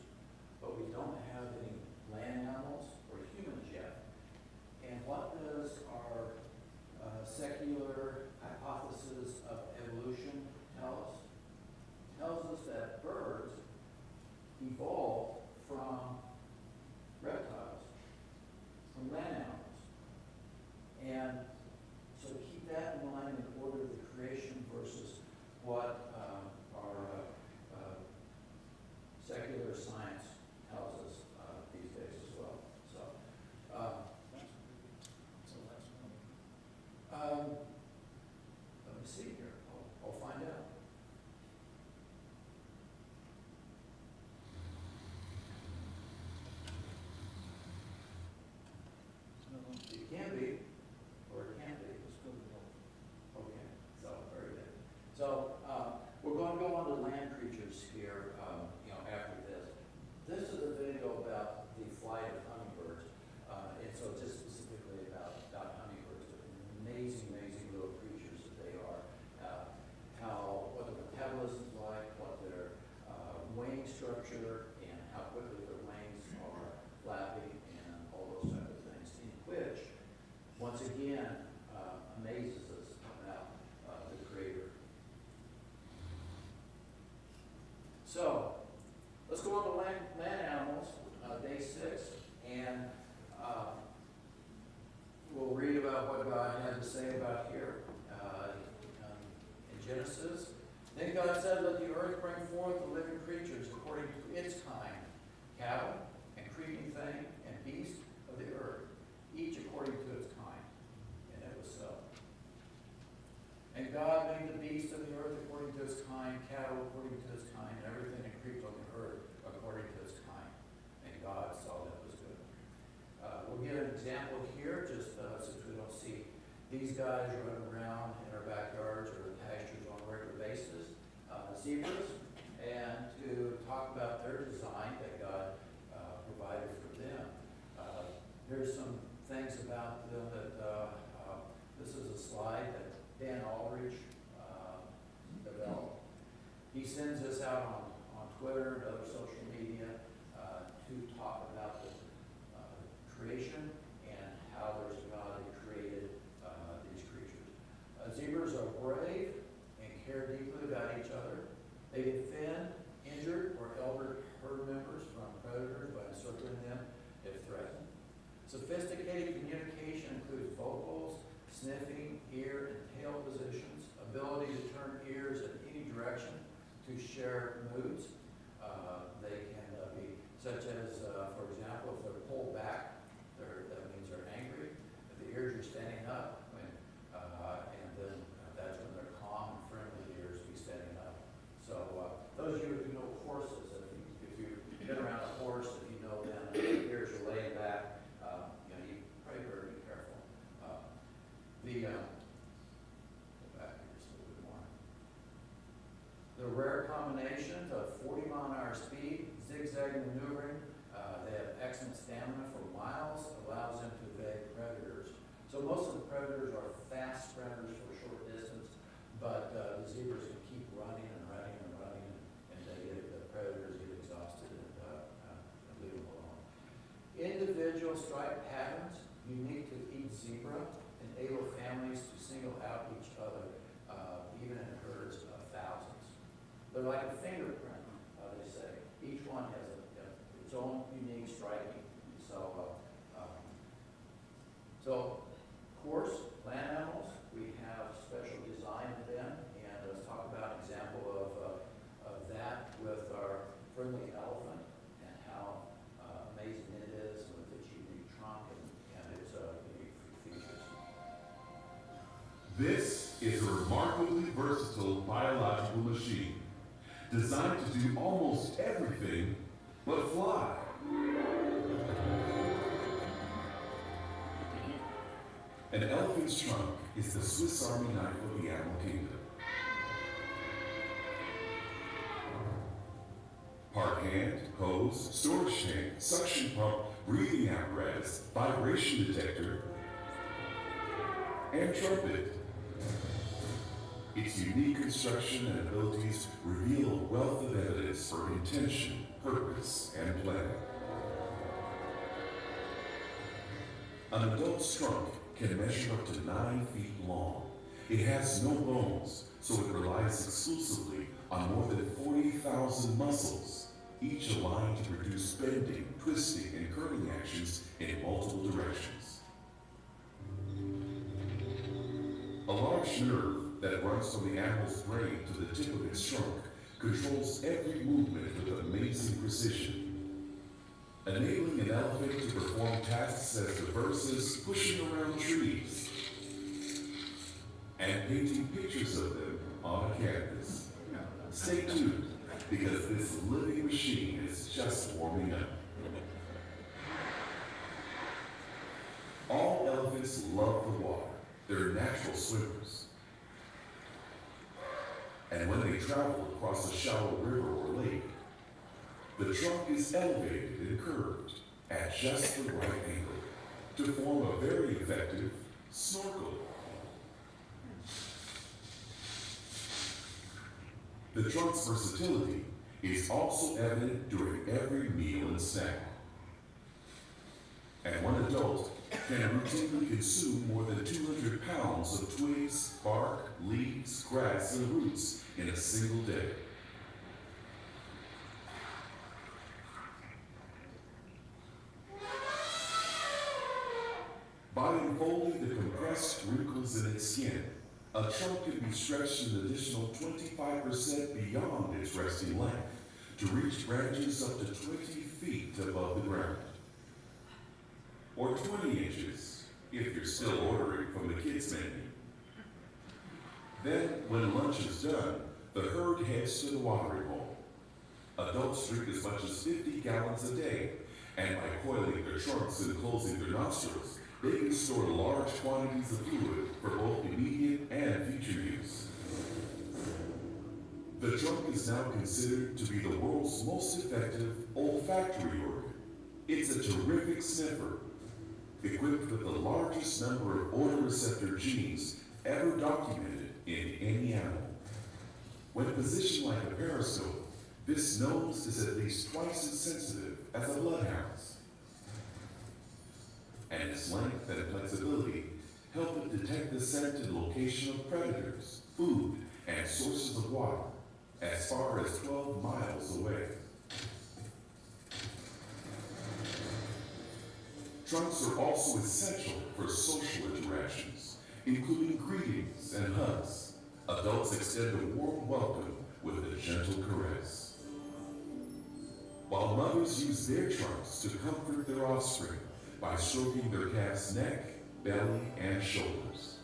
land animals, day 6, and we'll read about what God had to say about here in Genesis. Then God said, "Let the earth bring forth the living creatures according to its kind, cattle and creeping thing and beast of the earth, each according to its kind." And it was so. And God made the beast of the earth according to its kind, cattle according to its kind, and everything that creeps on the earth according to its kind. And God saw that it was good. We'll get an example here, just since we don't see these guys running around in our backyards or pastures on a regular basis. Zebras, and to talk about their design that God provided for them. There's some things about them that, this is a slide that Dan Aldridge developed. He sends this out on Twitter and other social media to talk about the creation and how there's God that created these creatures. Zebras are brave and care deeply about each other. They defend injured or elder herd members from predators by encircling them if threatened. Sophisticated communication includes vocals, sniffing, ear and tail positions, ability to turn ears in any direction to share moods. They can be such as, for example, if they're pulled back, that means they're angry. If the ears are standing up, and then that's when they're calm and friendly, the ears be standing up. So those of you who know horses, if you've been around a horse, if you know them, and the ears are laying back, you probably better be careful. Go back here just a little bit more. The rare combinations of 40-mile-an-hour speed, zigzag maneuvering, they have excellent stamina for miles, allows them to evade predators. So most of the predators are fast sprinters for a short distance, but the zebras can keep running and running and running, and the predators get exhausted and leave them alone. Individual stripe patterns, unique to each zebra, enable families to single out each other, even in herds of thousands. They're like a fingerprint, they say. Each one has its own unique striking. So, of course, land animals, we have special design in them, and let's talk about an example of that with our friendly elephant and how amazing it is with its unique trunk and its unique features. This is a remarkably versatile biological machine designed to do almost everything but fly. An elephant's trunk is the Swiss Army knife of the animal kingdom. Part hand, hose, storage tank, suction pump, breathing apparatus, vibration detector, and trumpet. Its unique construction and abilities reveal a wealth of evidence for intention, purpose, and planning. An adult's trunk can measure up to 9 feet long. It has no bones, so it relies exclusively on more than 40,000 muscles, each aligned to produce bending, twisting, and curving actions in multiple directions. A large nerve that runs from the animal's brain to the tip of its trunk controls every movement with amazing precision, enabling an elephant to perform tasks as diverse as pushing around trees and painting pictures of them on a canvas. Stay tuned, because this living machine is just warming up. All elephants love the water. They're natural swimmers. And when they travel across a shallow river or lake, the trunk is elevated and curved at just the right angle to form a very effective snorkel. The trunk's versatility is also evident during every meal and snack. And one adult can routinely consume more than 200 pounds of twigs, bark, leaves, grass, and roots in a single day. muscles in its skin, a trunk can be stretched an additional 25% beyond its resting length to reach branches up to 20 feet above the ground. Or 20 inches, if you're still ordering from the kids' menu. Then, when lunch is done, the herd heads to the watering hole. Adults drink as much as 50 gallons a day, and by coiling their trunks and closing their nostrils, they can store large quantities of fluid for both immediate and future use. The trunk is now considered to be the world's most effective olfactory organ. It's a terrific sniffer, equipped with the largest number of odor receptor genes ever documented in any animal. When positioned like a periscope, this nose is at least twice as sensitive as a bloodhound's. And its length and flexibility help it detect the scent and location of predators, food, and sources of water as far as 12 miles away. Trunks are also essential for social interactions, including greetings and hugs. Adults extend a warm welcome with a gentle caress, while mothers use their trunks to comfort their offspring by stroking their calf's neck, belly, and shoulders.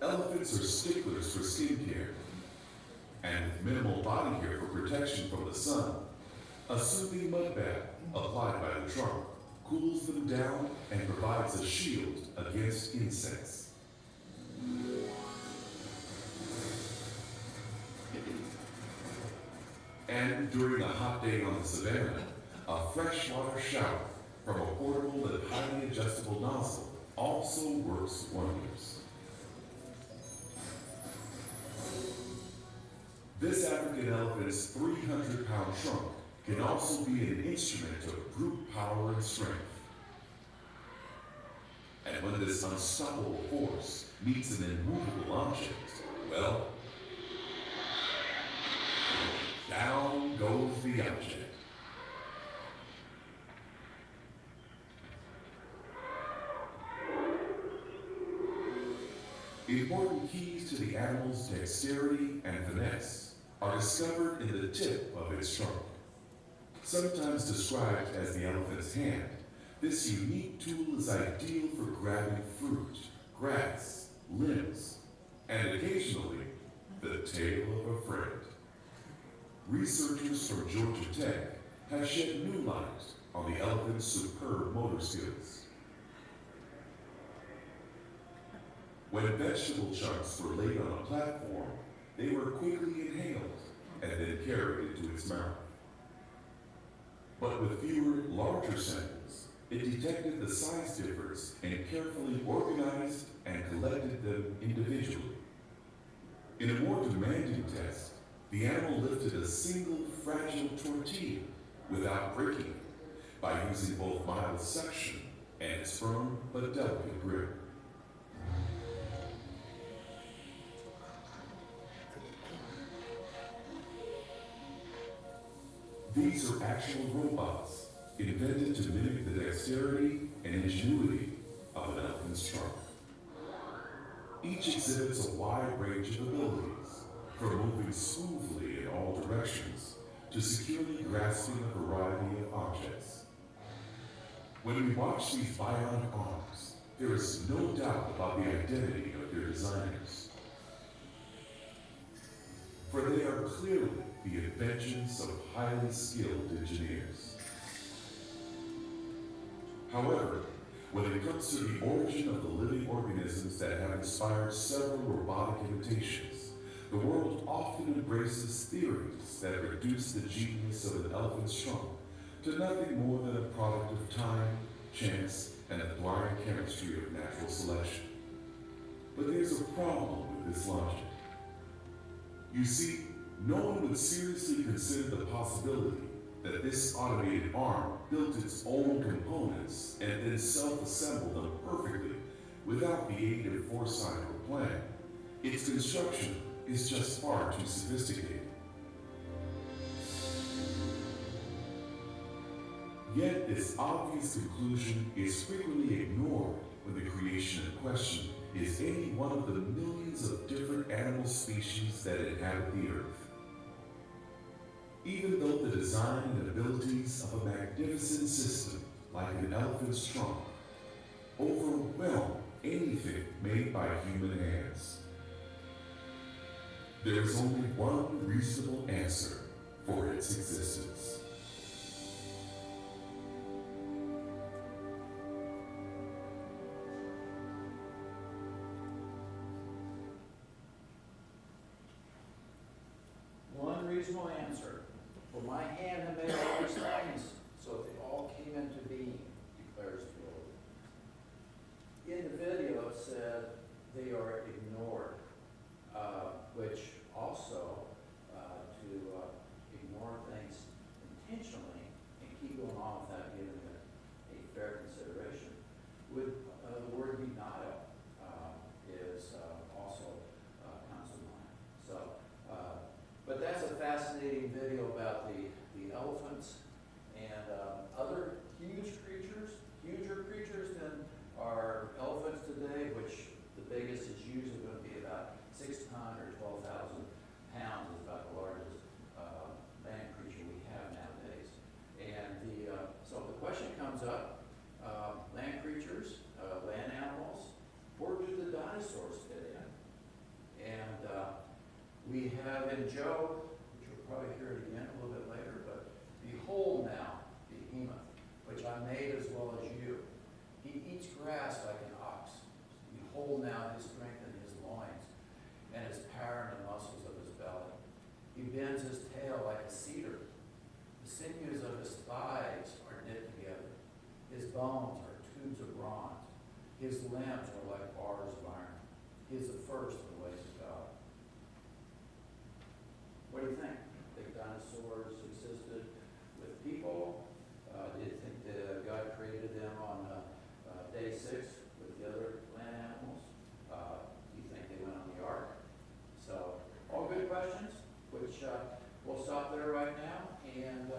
Elephants are sticklers for skincare, and with minimal body hair for protection from the sun, a soothing mud bath applied by the trunk cools them down and provides a shield against insects. And during a hot day on the savannah, a freshwater shower from a portable and highly adjustable nozzle also works wonders. This African elephant's 300-pound trunk can also be an instrument of brute power and strength. And when this unstoppable force meets an immovable object, well, down goes the object. Important keys to the animal's dexterity and finesse are discovered in the tip of its trunk. Sometimes described as the elephant's hand, this unique tool is ideal for grabbing fruit, grass, limbs, and occasionally the tail of a friend. Researchers from Georgia Tech have shed new light on the elephant's superb motor skills. When vegetable chunks were laid on a platform, they were quickly inhaled and then carried into its mouth. But with fewer, larger samples, it detected the size difference and carefully organized and collected them individually. In a more demanding test, the animal lifted a single fragile tortilla without breaking it by using both mild suction and its firm but delicate grip. These are actual robots invented to mimic the dexterity and ingenuity of an elephant's trunk. Each exhibits a wide range of abilities, from moving smoothly in all directions to securely grasping a variety of objects. When we watch these bionic arms, there is no doubt about the identity of their designers, for they are clearly the inventions of highly skilled engineers. However, when it comes to the origin of the living organisms that have inspired several robotic imitations, the world often embraces theories that reduce the genius of an elephant's trunk to nothing more than a product of time, chance, and the blind chemistry of natural selection. But there's a problem with this logic. You see, no one would seriously consider the possibility that this automated arm built its own components and then self-assembled them perfectly without the aid of foresight or plan. Its construction is just far too sophisticated. Yet this obvious conclusion is frequently ignored when the creation in question is any one of the millions of different animal species that inhabit the earth. Even though the design and abilities of a magnificent system like an elephant's trunk overwhelm anything made by human hands, there is only one reasonable answer for its existence. One reasonable answer. For my hand have made all these things, so they all came into being, declares the Lord. In the video, it said they are ignored, which also to ignore things intentionally and keep going on without giving it a fair consideration. With the word denial is also comes to mind. So, but that's a fascinating video about the elephants and other huge creatures, huger creatures than our elephants today, which the biggest is usually going to be about 6 tons or 12,000 pounds, is about the largest land creature we have nowadays. And so the question comes up, land creatures, land animals, where do the dinosaurs fit in? And we have in Job, which we'll probably hear it again a little bit later, but behold now, behemoth, which I made as well as you. He eats grass like an ox. Behold now his strength in his loins, and his power in the muscles of his belly. He bends his tail like a cedar. The sinews of his thighs are knit together. His bones are tubes of bronze. His limbs are like bars of iron. He is the first in the ways of God. What do you think? Think dinosaurs existed with people? Do you think that God created them on day 6 with the other land animals? Do you think they went on the ark? So, all good questions, which we'll stop there right now and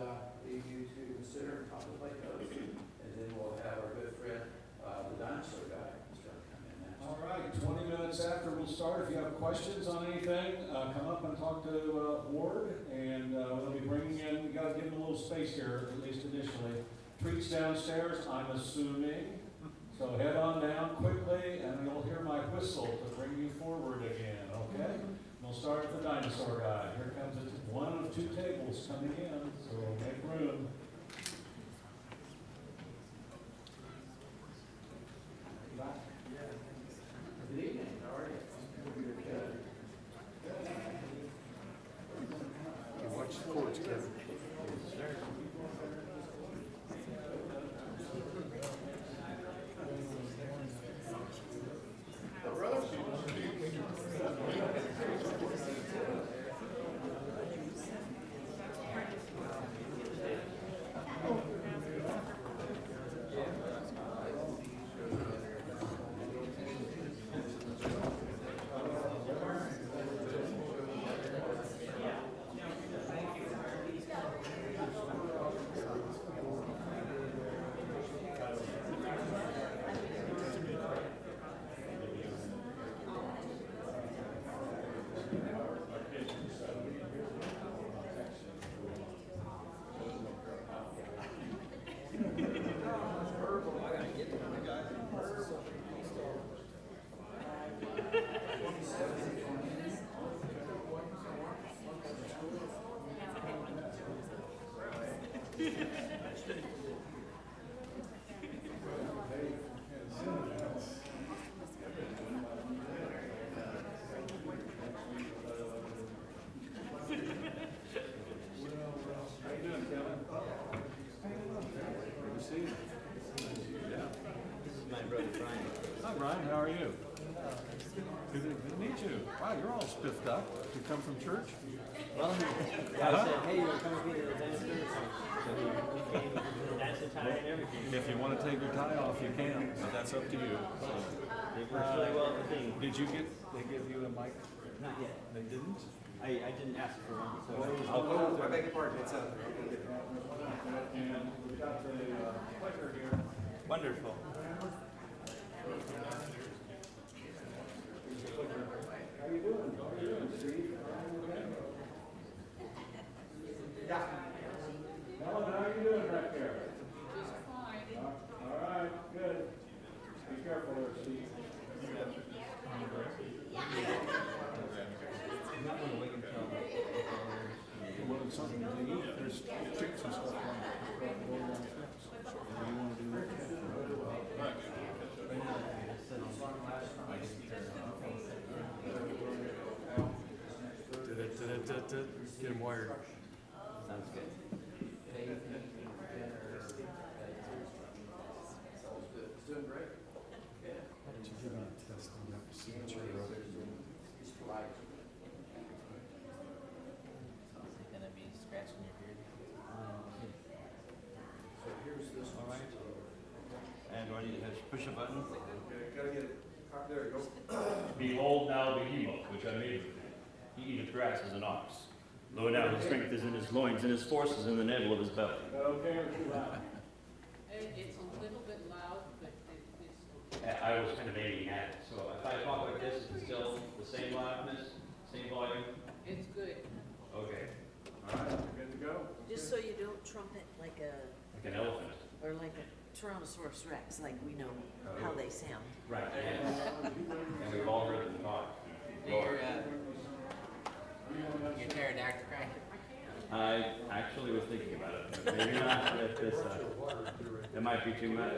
leave you to consider and contemplate those. And then we'll have our good friend, the dinosaur guy, who's going to come in next. All right, 20 minutes after we'll start. If you have questions on anything, come up and talk to Ward, and we'll be bringing in, we got to give him a little space here, at least initially. Treats downstairs, I'm assuming. So head on down quickly, and you'll hear my whistle to bring you forward again, okay? We'll start with the dinosaur guy. Here comes one of 2 tables coming in, so make room. Good evening, how are you? Good. You watch the courts, Kevin. Hi, Brian. How are you? Good to meet you. Wow, you're all spiffed up. You come from church? Well, I said, hey, you're coming to the dance so he came, that's the tie and everything. If you want to take your tie off, you can, but that's up to you. It works really well at the thing. Did you get, they give you a mic? Not yet. They didn't? I didn't ask for one, so. I'll put it there. I beg your pardon, it's And got the clicker here. Wonderful. How you doing? Steve? Yeah. Helen, how are you doing back there? Just fine. All right, good. Be careful there, Steve. Well, it's something to eat. There's chicks and stuff like that. Going down steps. So what do you want to do? Get them wired. Sounds good. It's doing great. Why don't you give me a test on that signature? Gonna be scratching your beard. So here's this. All right. And do I need to push a button? Gotta get it. There you go. Behold now Behemoth, which I made with him. He eateth grass as an ox. Lo now his strength is in his loins, and his force is in the navel of his belly. Okay, or too loud? It's a little bit loud, but it's okay. I was kind of aiming at it, so if I talk like this, it's still the same loudness, same volume? It's good. Okay. All right, good to go. Just so you don't trumpet like Like an elephant. or like a Tyrannosaurus Rex, like we know how they sound. Right, yes. And we've all heard them talk. Your pterodactyl crack? I actually was thinking about it, but maybe not at this, it might be too much.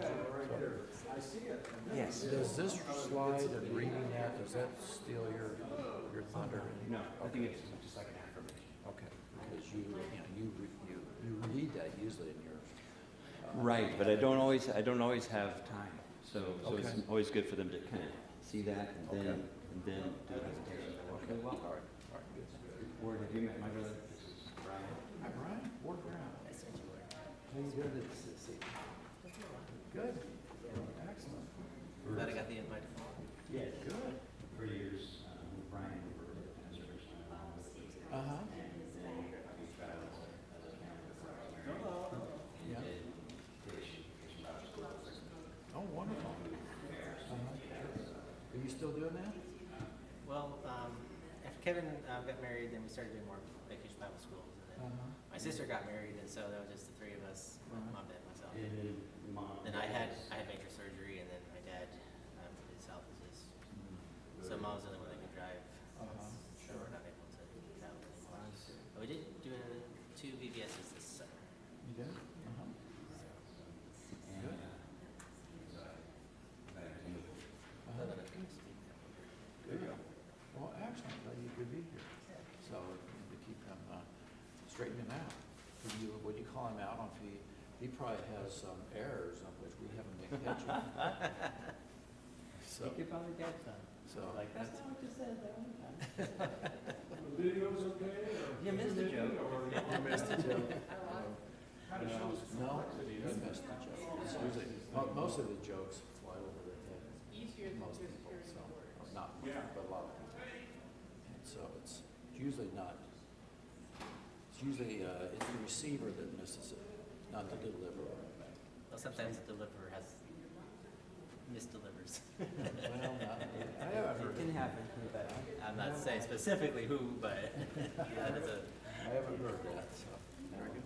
I see it. Yes. Does this slide and reading that, does that steal your thunder? No, I think it's just like an affirmation. Okay, because you read that usually in your. Right, but I don't always have time. So it's Okay. always good for them to kind of see that and then, Okay. do the presentation. Okay, well, all right, good. Ward, have you met my brother? This is Brian. Hi, Brian, Ward Brown. I said you were. How you doing this evening? Good. Excellent. Glad I got the invite. Yes. Good. For years, Brian worked at Conservation Alliance. Uh-huh. And then we traveled as a family for our Yeah. did Fish Bible schools. Oh, wonderful. Are you still doing that? Well, after Kevin got married, then we started doing more Vacation Bible schools. And then my sister got married, and so that was just the three of us, mom, dad, and myself. Then I had major surgery, and then my dad, his health is just, so mom's the only one that can drive. So we're not able to travel anymore. But we did do 2 VBSs this summer. You did? Good. Well, excellent, glad you could be here. So, to keep him, straighten him out. Would you call him out on if he probably has some errors on which we haven't been catching. So, Take your father dad's son. so. Like, that's not what you said that one time. The video's okay? Or You missed the joke. You missed the joke. kind of shows No, complexity, you doesn't it? missed the joke. It's usually, most of the jokes fly over the head. Easier than Most just people, hearing so, the words. not most, Yeah. but a lot of people. And so it's usually not, it's usually, it's the receiver that misses it, not the deliverer. Well, sometimes the deliverer misdelivers. Well, I haven't heard, It can happen, but I'm not saying specifically who, but that is a. I haven't heard that, so. Very good.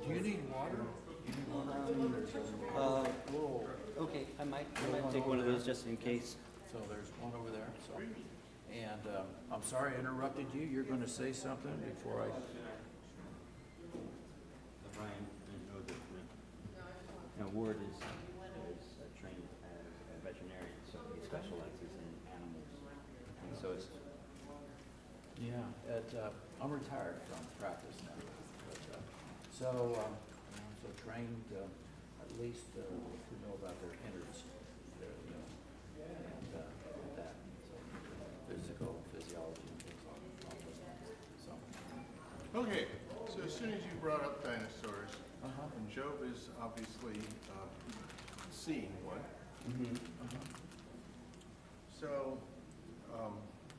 Do you need water? Do you need water? Little, Okay, I might take one of those just in case. so there's one over there, so. And, I'm sorry I interrupted you. You're gonna say something before I, Brian, I know that, Ward is trained as a veterinarian, so he specializes in animals. And so it's, yeah, I'm retired from practice now. But, so trained, at least, to know about their innards, and that, so physical, physiology, and things like that. So, Okay, so as soon as you brought up dinosaurs, uh-huh. and Job is obviously seeing one. So,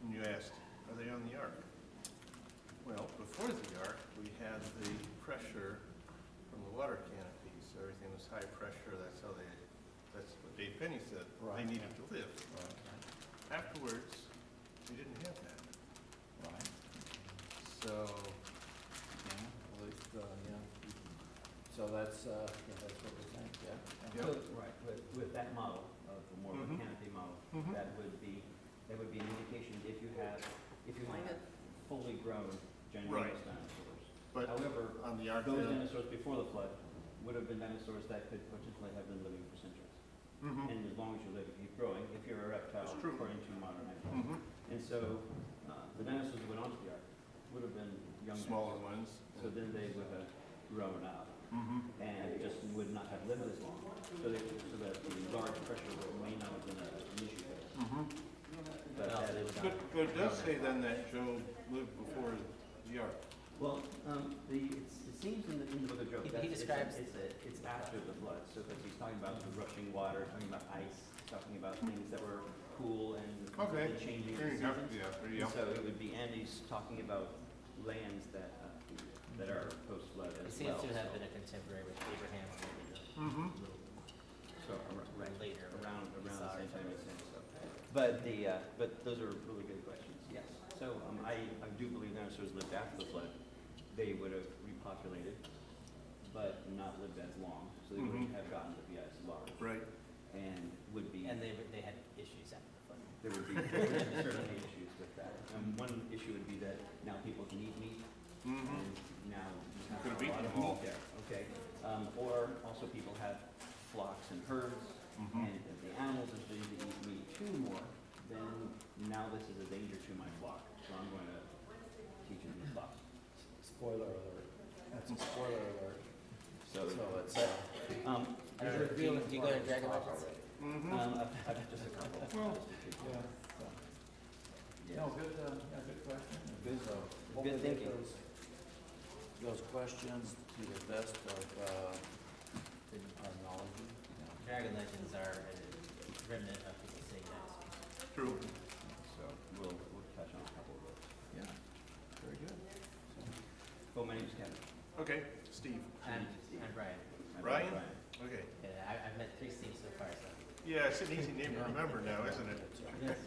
and you asked, are they on the ark? Well, before the ark, we had the pressure from the water canopy, so everything was high pressure, that's what Dave Penny said, they Right. needed to live. Afterwards, we didn't have that. Right. So, Yeah, at least, yeah. So that's what we're saying, yeah. Yep. So, right, with that model, of more of a Mhm. canopy model, Mhm. that would be an indication if you have fully grown Right. ginormous dinosaurs. but However, on the ark, those dinosaurs before the flood would have been dinosaurs that could potentially have been living for centuries. Mhm. And as long as you live, you keep growing, if you're a reptile, That's true. according to modern ecology. Mhm. And so, the dinosaurs that went onto the ark would have been young Smaller dinosaurs. ones. So then they would have grown up Mhm. and just would not have lived as long. So that the large pressure may not have been an issue there. Mhm. But that is not. But it does say then that Job lived before the ark. Well, it seems in the book of Job, He that's, describes- it's after the flood. So because he's talking about the rushing water, talking about ice, talking about things that were cool and Okay. the changing There you go. seasons. Yeah, there you And go. so it would be, and he's talking about lands that are post-flood He as seems well. to have so- been a contemporary with Abraham, Mhm. So right later. around the Sorry. same time as him. So. But those are really good questions. Yes. So I do believe dinosaurs lived after the flood. They would have repopulated, but not lived as long. So they wouldn't Mhm. have gotten to be as large. Right. And would be. And they had issues after the flood. There would be certainly issues with that. One issue would be that now people can eat meat. Mhm. And now you have Could have a eaten lot of them all. meat there, okay? Or also people have flocks and herds, Mhm. and if the animals are starting to eat meat too more, then now this is a danger to my flock, so I'm going to teach them to stop. Spoiler alert. That's a spoiler alert. So, it's, Do you go to Dragon Legends? Mhm. I've just a couple. Well, yeah. No, good, good question. Good, So, good hopefully thinking. Those questions to the best of, our knowledge. Dragon Legends are a remnant of people saying that. True. So we'll touch on a couple of those. Yeah, very good. Well, my name's Kevin. Okay, Steve. I'm Brian. I'm Brian? Brian. Okay. Yeah, I've met 3 Steves so far, so. Yeah, it's an easy name to remember now, isn't it? Yes,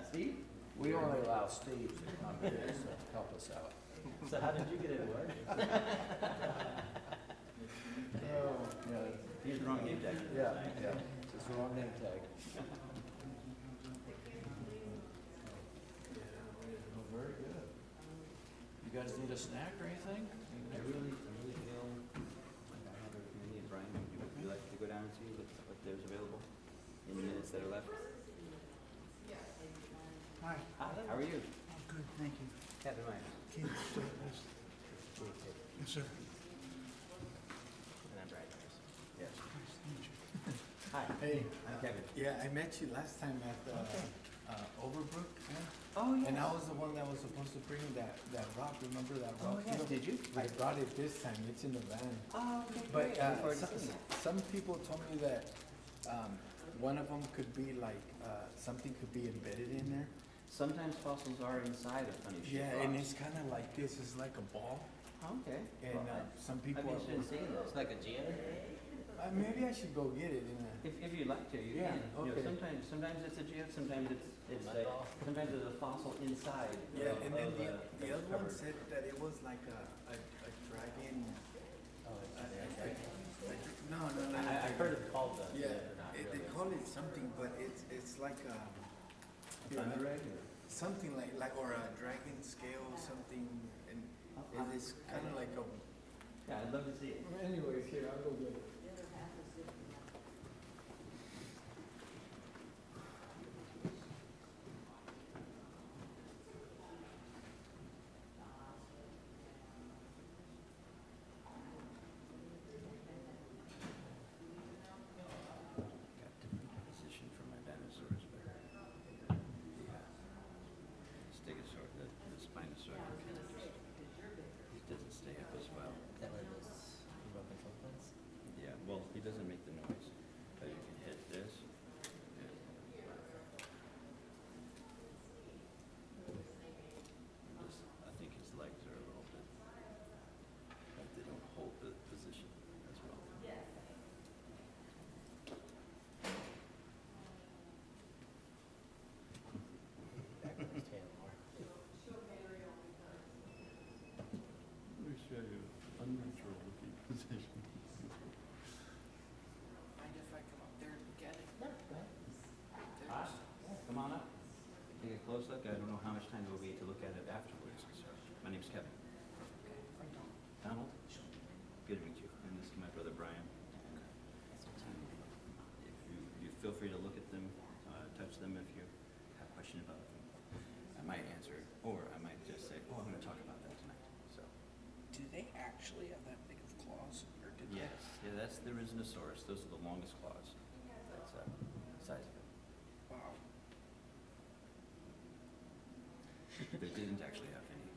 Steve? We only allow Steve to come here to help us out. So how did you get into work? Oh, yeah. He's the wrong name tag. Yeah, yeah, it's the wrong name tag. Oh, very good. You guys need a snack or anything? I really feel like I have everything I need. Brian, would you like to go down and see what there's available in the minutes that are left? Hi. Hi, how are you? Oh, good, thank you. Captain Myers. Keith, yes, sir. And I'm Brian Myers. Yes. Nice to meet you. Hi. Hey. I'm Kevin. Yeah, I met you last time at Overbrook. Oh, yes. And I was the one that was supposed to bring that rock, remember that rock? Oh, yes, did you? I brought it this time, it's in the van. Oh, okay, But great. I look forward to seeing it. some people told me that one of them could be like, something could be embedded in there. Sometimes fossils are inside of funny shaped Yeah, rocks. and it's kind of like this, it's like a ball. Okay. And Well, some I'd people. be interested in seeing this. It's like a geo. Maybe I should go get it in a. If you'd like to, you Yeah, can. You know, okay. sometimes it's a geode, sometimes sometimes it's a fossil inside. Yeah, of- and then of, the other one covered. said that it was like a dragon. No. I've heard it called the. Yeah, but not they really. call it something, but it's like Thunder egg or? something like or a dragon scale something, and it's kind of like a. Yeah, I'd love to see it. Anyways, here I'll go get it. Got different position for my dinosaurs, but Stegosaurus, the Spinosaurus kind of just doesn't stay up as well. Is that one of those remote control ones? Yeah. Unnatural looking position. Mind if I come up there and look at it? Hi, come on up. Take a close look. I don't know how much time there will be to look at it afterwards. My name's Kevin. Donald? Good to meet you. And this is my brother Brian. If you feel free to look at them, touch them if you have a question about them. I might answer, or I might just say, oh, I'm going to talk about that tonight. So. Do they actually have that big of claws, or did Yes, yeah, that's the Rhizinosaurus. Those are the longest claws. That's size of it. Wow. They didn't actually have any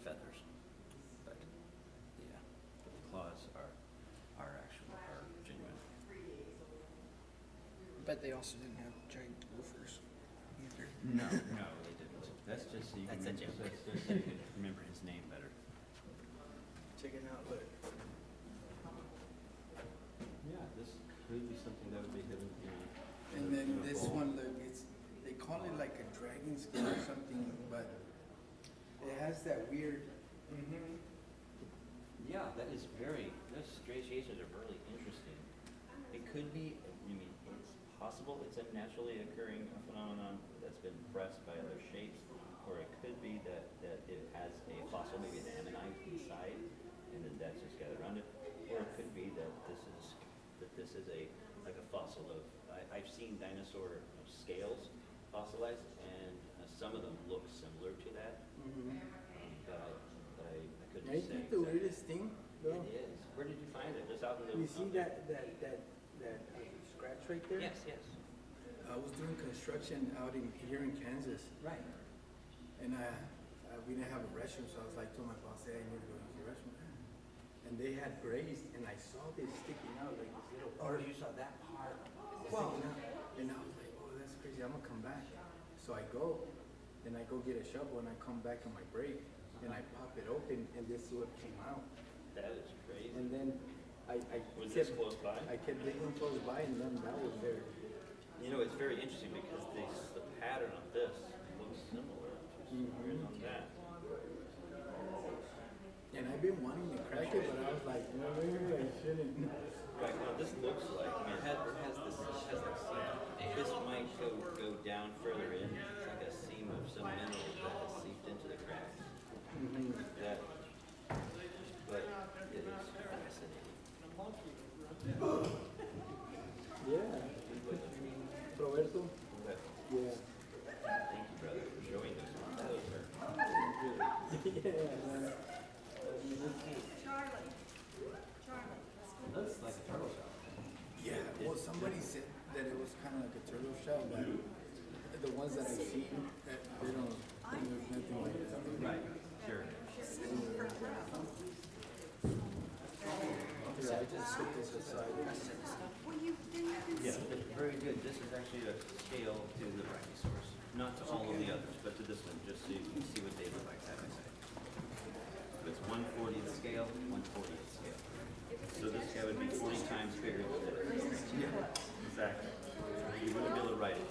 feathers, but yeah, but the claws are genuine. But they also didn't have giant gophers either. No, they didn't. That's just so you can That's a remember, joke. that's just so you can remember his name better. Check it out, look. Yeah, this could be something that would be hidden in. And then this one, look, they call it like a dragon skin or something, but it has that weird. Yeah, that's striations are really interesting. It could be, it's possible it's a naturally occurring phenomenon that's been pressed by other shapes, or it could be that it has a fossil, maybe an ammonite inside, and then that's just gathered around it, or it could be that this is like a fossil of, I've seen dinosaur scales fossilized, and some of them look similar to that, but I couldn't say. I think the weirdest thing, though. It is. Where did you find it? Just out in the. You see that scratch right there? Yes. I was doing construction out here in Kansas. Right. And we didn't have a restroom, so I was like, told my boss, hey, I need to go use the restroom. And they had grazed, and I saw this sticking out like this little part. you saw that part. Sticking out. And I was like, oh, that's crazy, I'm gonna come back. So I go, and I go get a shovel, and I come back on my break, and I pop it open, and this is what came out. That is crazy. And then I Was kept, this close by? I kept digging close by, and then that was there. You know, it's very interesting because the pattern of this looks similar to some years on that. And I've been wanting to crack it, but I was like, no, maybe I shouldn't. Right, now this looks like, it has that seam. This might go down further in. It's like a seam of some mineral that has seeped into the cracks. That, but it is fascinating. Yeah. Roberto? But Yeah. thank you, brother, for showing us. Those are Yeah, man. looks like a turtle shell. Yeah, well, somebody said that it was kind of like a turtle shell, but the ones that I've seen, they don't, there's nothing like that. Right, sure. Here, I just put this aside. Yeah, very good. This is actually a scale to the Brachiosaurus. Not to all of the others, but to this one, just so you can see what they look like side by side. So it's 1/40th scale, 1/40th scale. So this guy would be 40 times bigger than this. Yeah, exactly. You wouldn't be able to write it.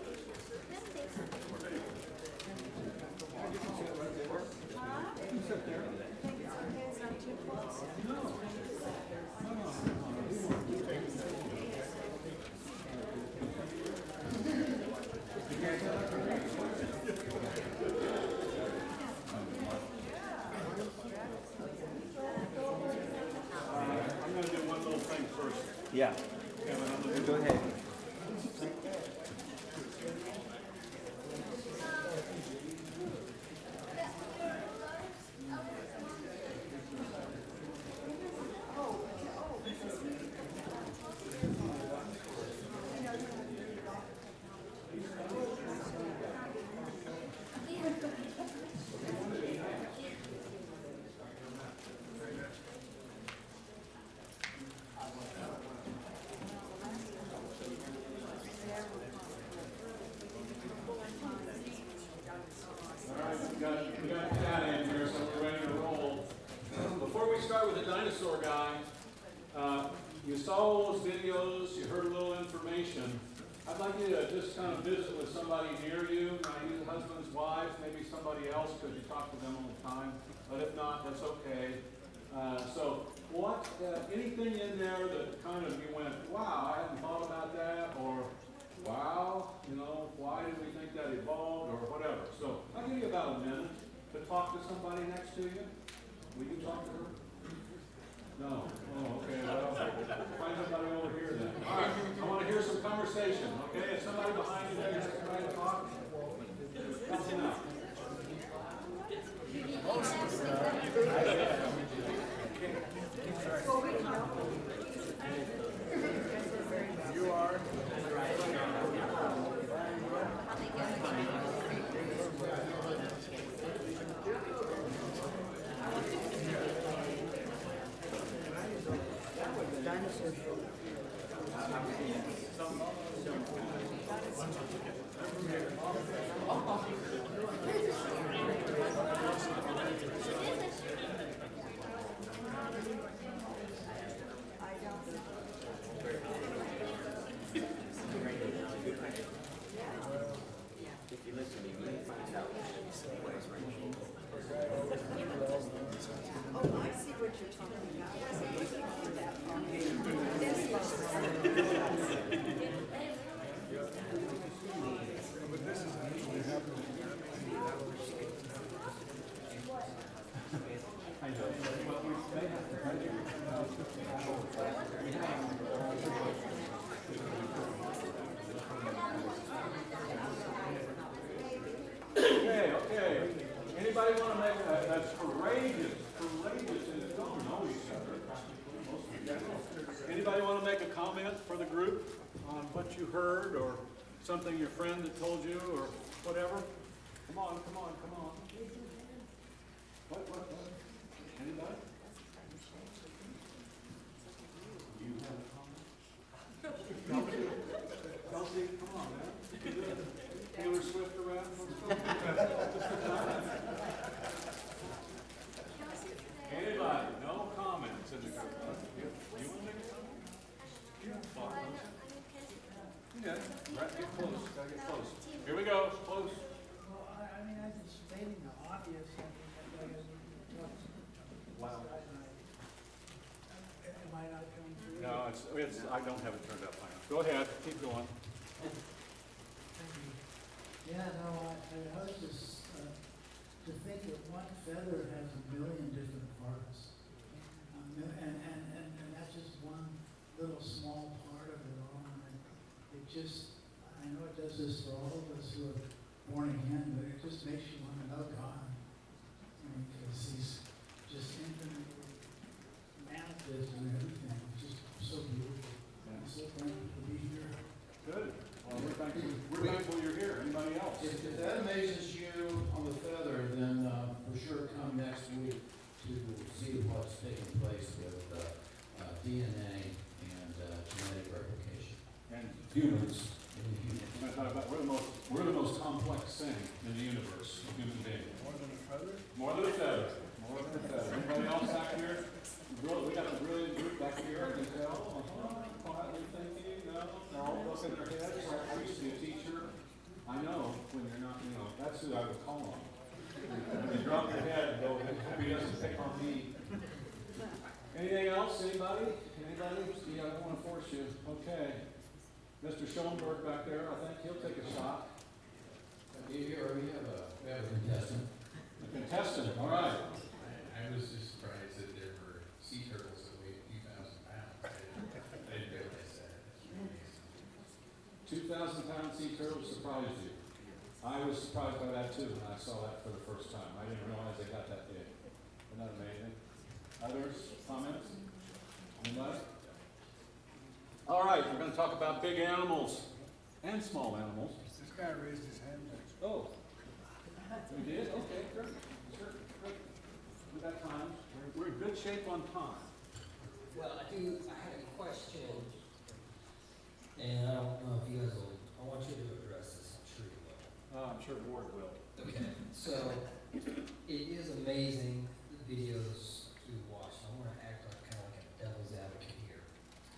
I'm gonna do one little thing first. Yeah. Kevin, I'm gonna Go ahead. We got data in here, so we're ready to roll. Before we start with the dinosaur guy, you saw those videos, you heard a little information. I'd like you to just kind of visit with somebody near you, maybe husbands, wives, maybe somebody else, because you talk to them all the time. But if not, that's okay. So what, anything in there that kind of you went, wow, I hadn't thought about that, or wow, you know, why did we think that evolved, or whatever. So I'll give you about a minute to talk to somebody next to you. Will you talk to her? No? Oh, okay, well, find somebody over here then. All right, I want to hear some conversation, okay? If somebody behind you there is trying to talk, help them out. You are. If you listen to me, you find out ways, right? Oh, I see what you're talking about. Okay. Anybody want to make that's courageous, and don't know each other. Anybody want to make a comment for the group on what you heard, or something your friend had told you, or whatever? Come on. What? Anybody? You have a comment? Kelsey, come on, man. Taylor Swift around? Anybody? No comments in the group? You want to make a comment? Yeah. Right, get close. Gotta get close. Here we go. Close. Well, I mean, I just stating the obvious. Wow. It might not come through. No, it's, I don't have it turned up high enough. Go ahead, keep going. Yeah, no, I was just, to think that one feather has a million different parts. And that's just one little small part of it all. And it just, I know it does this for all of us who are born again, but it just makes you want to know God. I mean, because He's just infinitely manifest in everything. It's just so beautiful. I'm so thankful to be here. Good. Well, we're thankful you're here. Anybody else? If that amazes you on the feather, then for sure come next week to see what's taking place with DNA and genetic replication. And humans. We're the most complex thing in the universe, human being. More than a feather? More than a feather. More than a feather. Anybody else back here? We got a brilliant group back here. I can tell. Quietly thinking. No, they're all looking at their heads. I used to be a teacher. I know when you're not, that's who I would call on. When you drop your head, go, hope he doesn't pick on me. Anything else? Anybody? Yeah, I don't want to force you. Okay. Mr. Schoenberg back there, I think he'll take a shot. Here we have a contestant. A contestant, all right. I was just surprised that there were sea turtles that weighed 2,000 pounds. I didn't realize that. 2,000-pound sea turtles surprised you. I was surprised by that too when I saw that for the first time. I didn't realize they got that big. Isn't that amazing? Others? Comments? Anybody? All right, we're going to talk about big animals and small animals. This guy raised his hand. Oh, we did? Okay, great. Sure, great. We got time. We're in good shape on time. Well, I had a question, and I don't know if you guys will, I want you to address this, I'm sure you will. I'm sure Ward will. Okay, so it is amazing the videos you watch. I want to act like kind of like a devil's advocate here.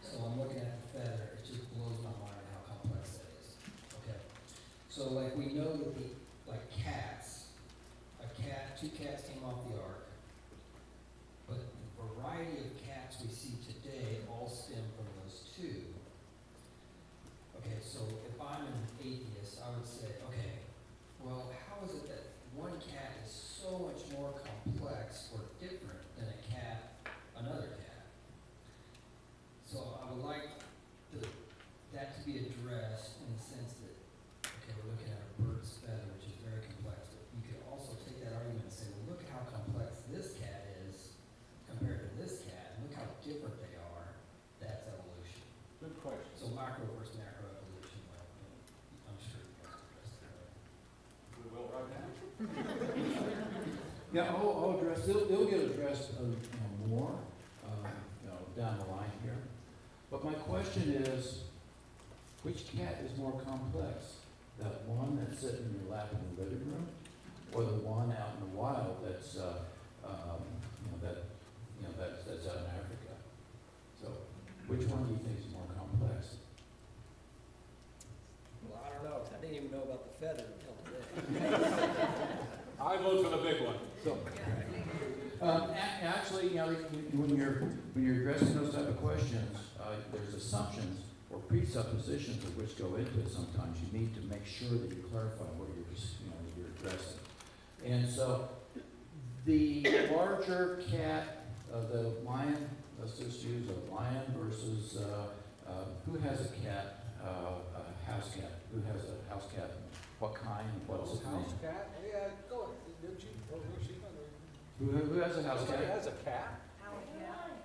So I'm looking at the feather, it just blows my mind how complex that is. Okay, so like we know that cats, two cats came off the ark, but the variety of cat Yeah, I'll address, it'll get addressed, more, down the line here. But my question is, which cat is more complex? That one that's sitting in your lap in the living room, or the one out in the wild that's, that's out in Africa? So, which one do you think is more complex? Well, I don't know, 'cause I didn't even know about the feather until today. I vote for the big one. So, actually, when you're addressing those type of questions, there's assumptions or presuppositions of which go into it. Sometimes you need to make sure that you clarify what you're addressing. And so, the larger cat, the lion, let's just use a lion versus who has a cat, a house cat? Who has a house cat? What kind? What's its name? cat? Yeah, go ahead. Did you? Who has a house Somebody cat? has a cat?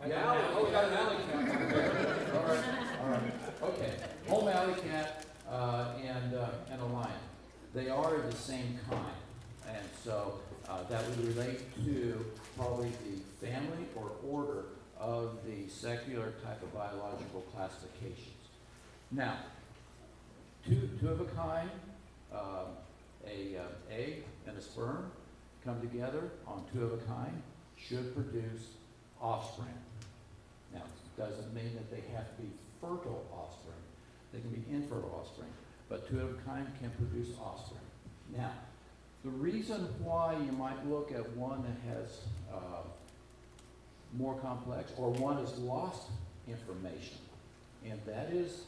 An Yeah, alley. an Oh, we got an alley cat. All right. Okay. Home alley cat and a lion. They are the same kind, and so that would relate to probably the family or order of the secular type of biological classifications. Now, two of a kind, a egg and a sperm come together on two of a kind should produce offspring. Now, it doesn't mean that they have to be fertile offspring. They can be infertile offspring, but two of a kind can produce offspring. Now, the reason why you might look at one that has more complex, or one has lost information, and that is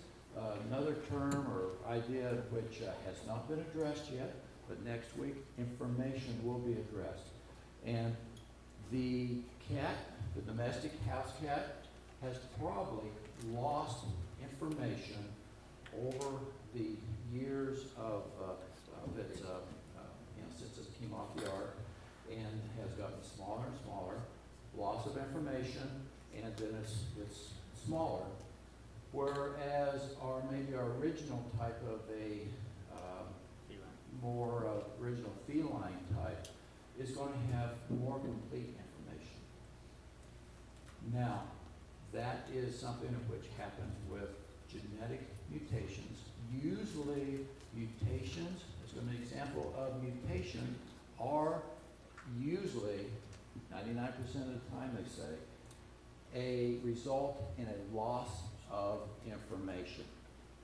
another term or idea which has not been addressed yet, but next week information will be addressed. And the cat, the domestic house cat, has probably lost information over the years of its, since it came off the ark, and has gotten smaller and smaller, loss of information, and then it's smaller. Whereas maybe our original type of a more original feline type is going to have more complete information. Now, that is something which happens with genetic mutations. Usually mutations, as an example of mutation, are usually, 99% of the time they say, a result in a loss of information.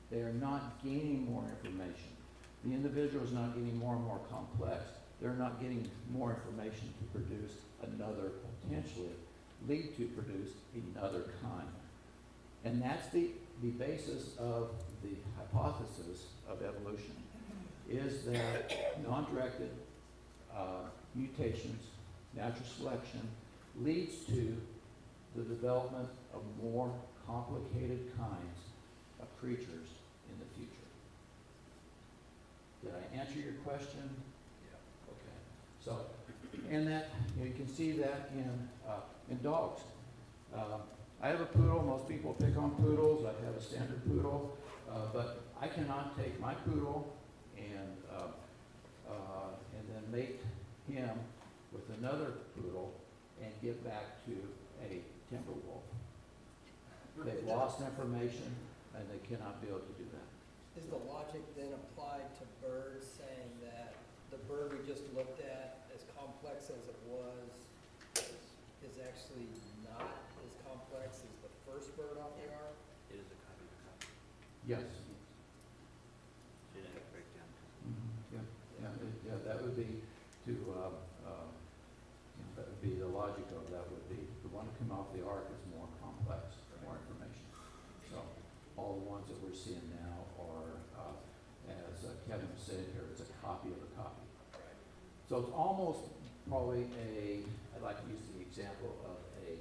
They are not gaining more information. The individual is not getting more and more complex. They're not getting more information to produce another, potentially lead to produce another kind. And that's the basis of the hypothesis of evolution, is that non-directed mutations, natural selection, leads to the development of more complicated kinds of creatures in the future. Did I answer your question? Yeah. Okay. So, and that, you can see that in dogs. I have a poodle. Most people pick on poodles. I have a standard poodle, but I cannot take my poodle and then mate him with another poodle and get back to a timber wolf. They've lost information, and they cannot be able to do that. Is the logic then applied to birds, saying that the bird we just looked at, as complex as it was, is actually not as complex as the first bird off the ark? It is a copy of a copy. Yes. Genetic breakdown. Yeah, that would be that would be the logic of that would be the one that came off the ark is more complex, more information. So all the ones that we're seeing now are, as Kevin said here, it's a copy of a copy. So it's almost probably I'd like to use the example of a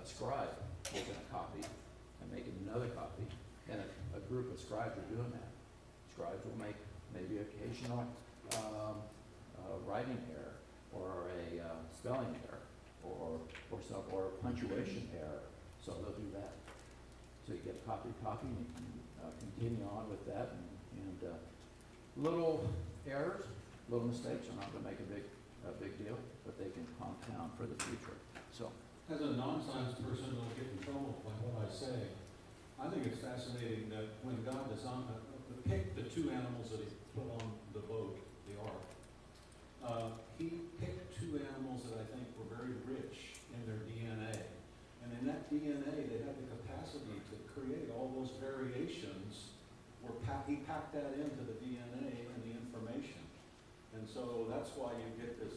scribe taking a copy and making another copy, and a group of scribes are doing that. Scribes will make maybe occasional writing error, or a spelling error, or a punctuation error. So they'll do that. So you get copy, and you can continue on with that, and little errors, little mistakes are not going to make a a big deal, but they can compound for the future. So, As a non-science person, I'll get in trouble by what I say. I think it's fascinating that when God designed, picked the two animals that he put on the boat, the ark, he picked two animals that I think were very rich in their DNA. And in that DNA, they had the capacity to create all those variations. He packed that into the DNA and the information. And so that's why you get this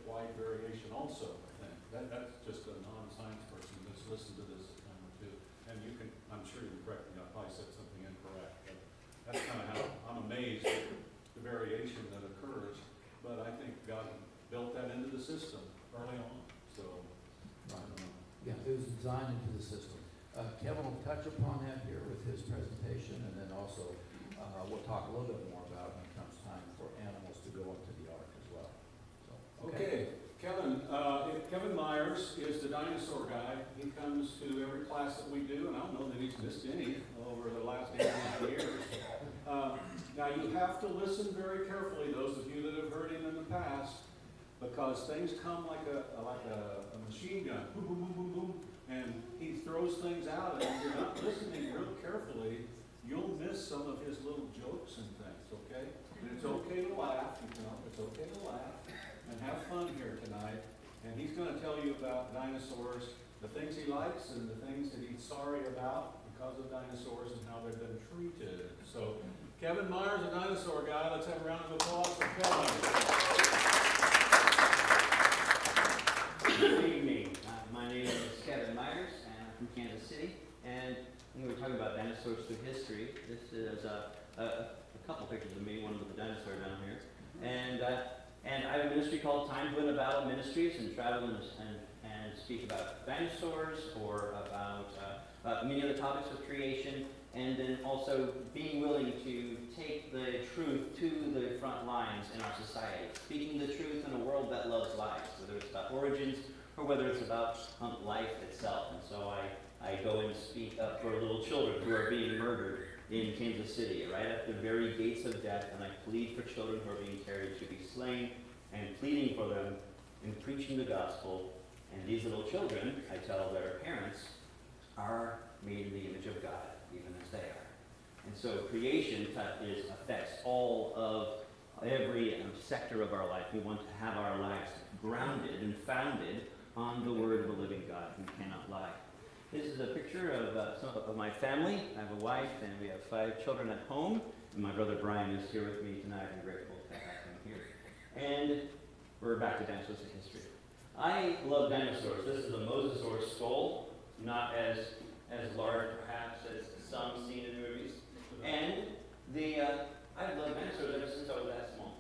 wide variation also, I think. That's just a non-science person that's listened to this a time or two. And you can, I'm sure you can correct me, I probably said something incorrect, but that's kind of how I'm amazed at the variation that occurs. But I think God built that into the system early on, so I don't know. yeah, it was designed into the system. Kevin will touch upon that here with his presentation, and then also we'll talk a little bit more about when it comes time for animals to go into the ark as well. So, Okay, Kevin Myers is the dinosaur guy. He comes to every class that we do, and I don't know that he's missed any over the last 8 years. Now you have to listen very carefully, those of you that have heard him in the past, because things come like a machine gun, boom, boom, boom, boom, boom, and he throws things out, and if you're not listening real carefully, you'll miss some of his little jokes and things, okay? And it's okay to laugh, it's okay to laugh and have fun here tonight. And he's going to tell you about dinosaurs, the things he likes and the things that he's sorry about because of dinosaurs and how they've been treated. So, Kevin Myers, a dinosaur guy. Let's have a round of applause for Kevin. Good evening. My name is Kevin Myers, and I'm from Kansas City. And we were talking about dinosaurs through history. This is a couple pictures of me, one with the dinosaur down here. And I have a ministry called Time to Win a Battle Ministries, and travel and speak about dinosaurs or about many other topics of creation, and then also being willing to take the truth to the front lines in our society, speaking the truth in a world that loves lives, whether it's about origins or whether it's about life itself. And so I go and speak up for little children who are being murdered in Kansas City, right at the very gates of death, and I plead for children who are being carried to be slain, and pleading for them and preaching the gospel. And these little children, I tell their parents, are made in the image of God, even as they are. And so creation affects all of every every sector of our life. We want to have our lives grounded and founded on the word of the living God who cannot lie. This is a picture of my family. I have a wife and we have 5 children at home. And my brother Brian is here with me tonight. I'm grateful to have him here. And we're back to dinosaurs in history. I love dinosaurs. This is a mosasaur skull, not as large perhaps as some seen in movies. And I've loved dinosaurs ever since I was that small.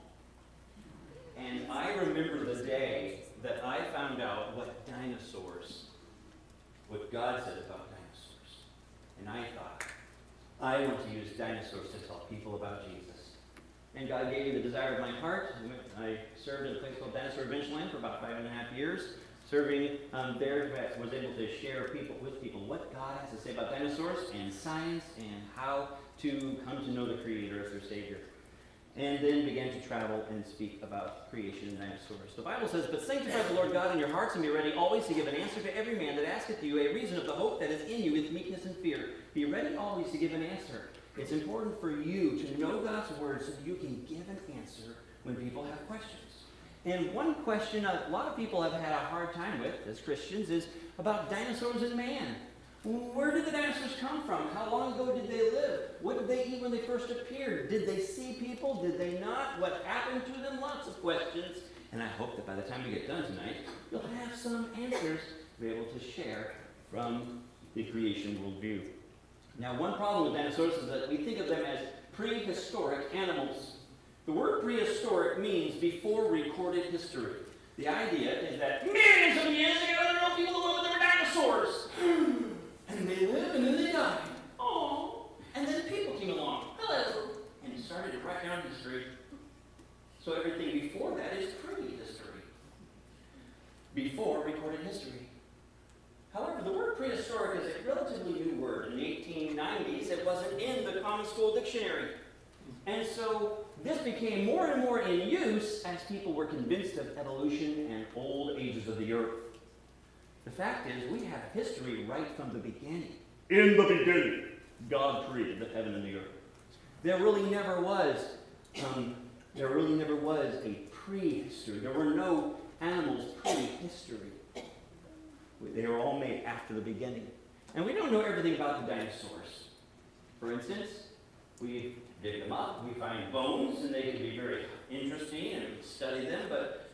And I remember the day that I found out what God said about dinosaurs. And I thought, I want to use dinosaurs to tell people about Jesus. And God gave me the desire of my heart. I served in a place called Dinosaur Adventureland for about 5.5 years. Serving there, I was able to share with people what God has to say about dinosaurs and science and how to come to know the Creator as their Savior. And then began to travel and speak about creation and dinosaurs. The Bible says, "But sanctify the Lord God in your hearts, and be ready always to give an answer to every man that asketh you a reason of the hope that is in you with meekness and fear." Be ready always to give an answer. It's important for you to know God's word so that you can give an answer when people have questions. And one question a lot of people have had a hard time with as Christians is about dinosaurs and man. Where did the dinosaurs come from? How long ago did they live? What did they eat when they first appeared? Did they see people? Did they not? What happened to them? Lots of questions. And I hope that by the time we get done tonight, you'll have some answers to be able to share from the creation worldview. Now, one problem with dinosaurs is that we think of them as prehistoric animals. The word prehistoric means before recorded history. The idea is that millions of years ago, there were people who lived with dinosaurs. And they lived and then they died. Oh. And then people came along. Hello. And started to write down history. So everything before that is prehistory. Before recorded history. However, the word prehistoric is a relatively new word. In the 1890s, it wasn't in the Common School Dictionary. And so this became more and more in use as people were convinced of evolution and old ages of the earth. The fact is, we have history right from the beginning. In the beginning, God created the heaven and the earth. There really never was a prehistory. There were no animals pre-history. They were all made after the beginning. And we don't know everything about the dinosaurs. For instance, we dig them up, we find bones, and they can be very interesting, and we study them, but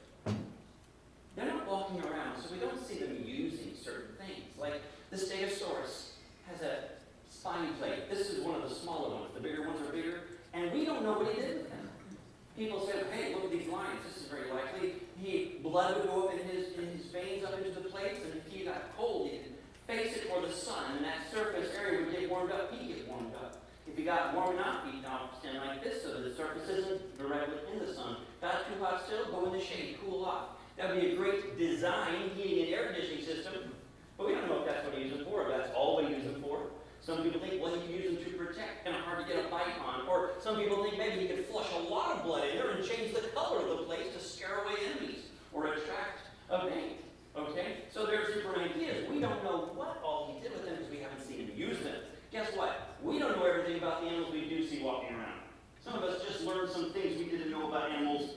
they're not walking around, so we don't see them using certain things. Like the Stegosaurus has a spine plate. This is one of the smaller ones. The bigger ones are bigger, and we don't know what he did with them. People say, hey, look at these lines. This is very likely. Blood would go up in his veins up into the plates, and if he got cold, he could face it toward the sun, and that surface area would get warmed up. He'd get warmed up. If he got warm enough, he'd now stand like this so that the surface isn't directly in the sun. Got too hot still, go in the shade, cool off. That would be a great design, heating and air conditioning system, but we don't know if that's what he used it for, or that's all we use it for. Some people think, well, he can use them to protect, kind of hard to get a bite on. Or some people think maybe he could flush a lot of blood in there and change the color of the place to scare away enemies or attract a mate. Okay? So there's different ideas. We don't know what all he did with them because we haven't seen him use them. Guess what? We don't know everything about the animals we do see walking around. Some of us just learned some things we didn't know about animals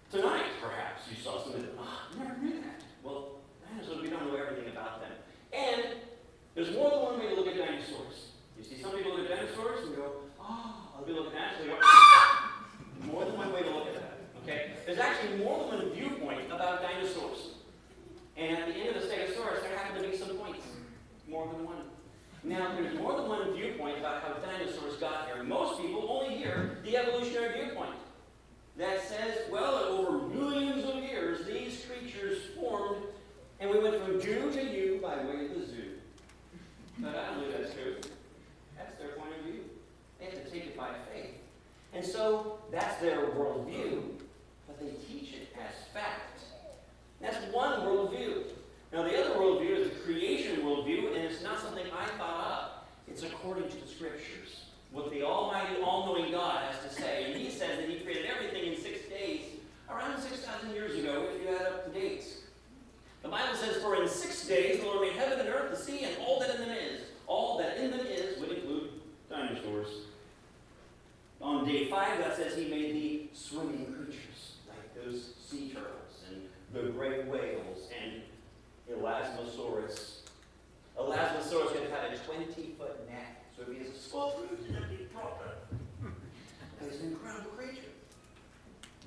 tonight, perhaps. You saw something that, I never knew that. Well, dinosaurs, we don't know everything about them. And there's more than one way to look at dinosaurs. You see, some people look at dinosaurs and go, other people look at dinosaurs and go, more than one way to look at that. Okay? There's actually more than one viewpoint about dinosaurs. And at the end of the Stegosaurus, there happen to be some points. More than one. Now, there's more than one viewpoint about how dinosaurs got here. Most people only hear the evolutionary viewpoint that says, well, over millions of years, these creatures formed, and we went from Jew to you by way of the zoo. But I don't believe that's true. That's their point of view. They have to take it by faith. And so, that's their worldview, but they teach it as fact. That's one worldview. Now, the other worldview is the creation worldview, and it's not something I thought up. It's according to the Scriptures. What the Almighty, all-knowing God has to say. And he says that he created everything in 6 days, around 6,000 years ago, if you add up the dates. The Bible says, for in 6 days the Lord made heaven and earth, the sea, and all that in them is. All that in them is would include dinosaurs. On day 5, God says he made the swimming creatures, like those sea turtles, and the great whales, and Elasmosaurus. Elasmosaurus could have a 20-foot neck, so if he has a small fruit, and it'd be proper. It's an incredible creature.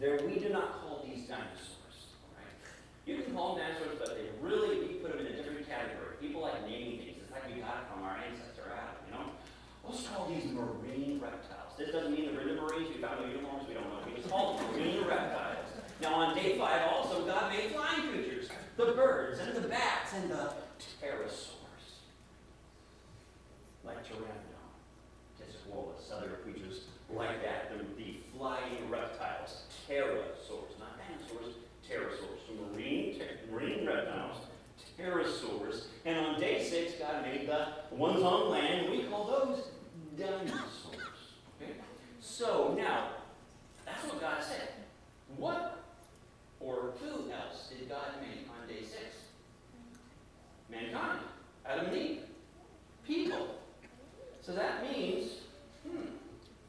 We do not call these dinosaurs. Right? You can call them dinosaurs, but we put them in a different category. People like naming things. It's like we got it from our ancestor Adam, you know? Let's call these marine reptiles. This doesn't mean they're in the Marines. We found no uniforms. We don't know. We just call them marine reptiles. Now on day 5 also, God made flying creatures. The birds and the bats and the pterosaurs. Like Pteranodon, Tisquolus, other creatures like that. The flying reptiles. Pterosaurs, not dinosaurs, pterosaurs. So marine reptiles, pterosaurs. And on day 6, God made the ones on land, and we call those dinosaurs. Okay? So now, that's what God said. What or who else did God make on day 6? Mankind. Adam and Eve. People. So that means,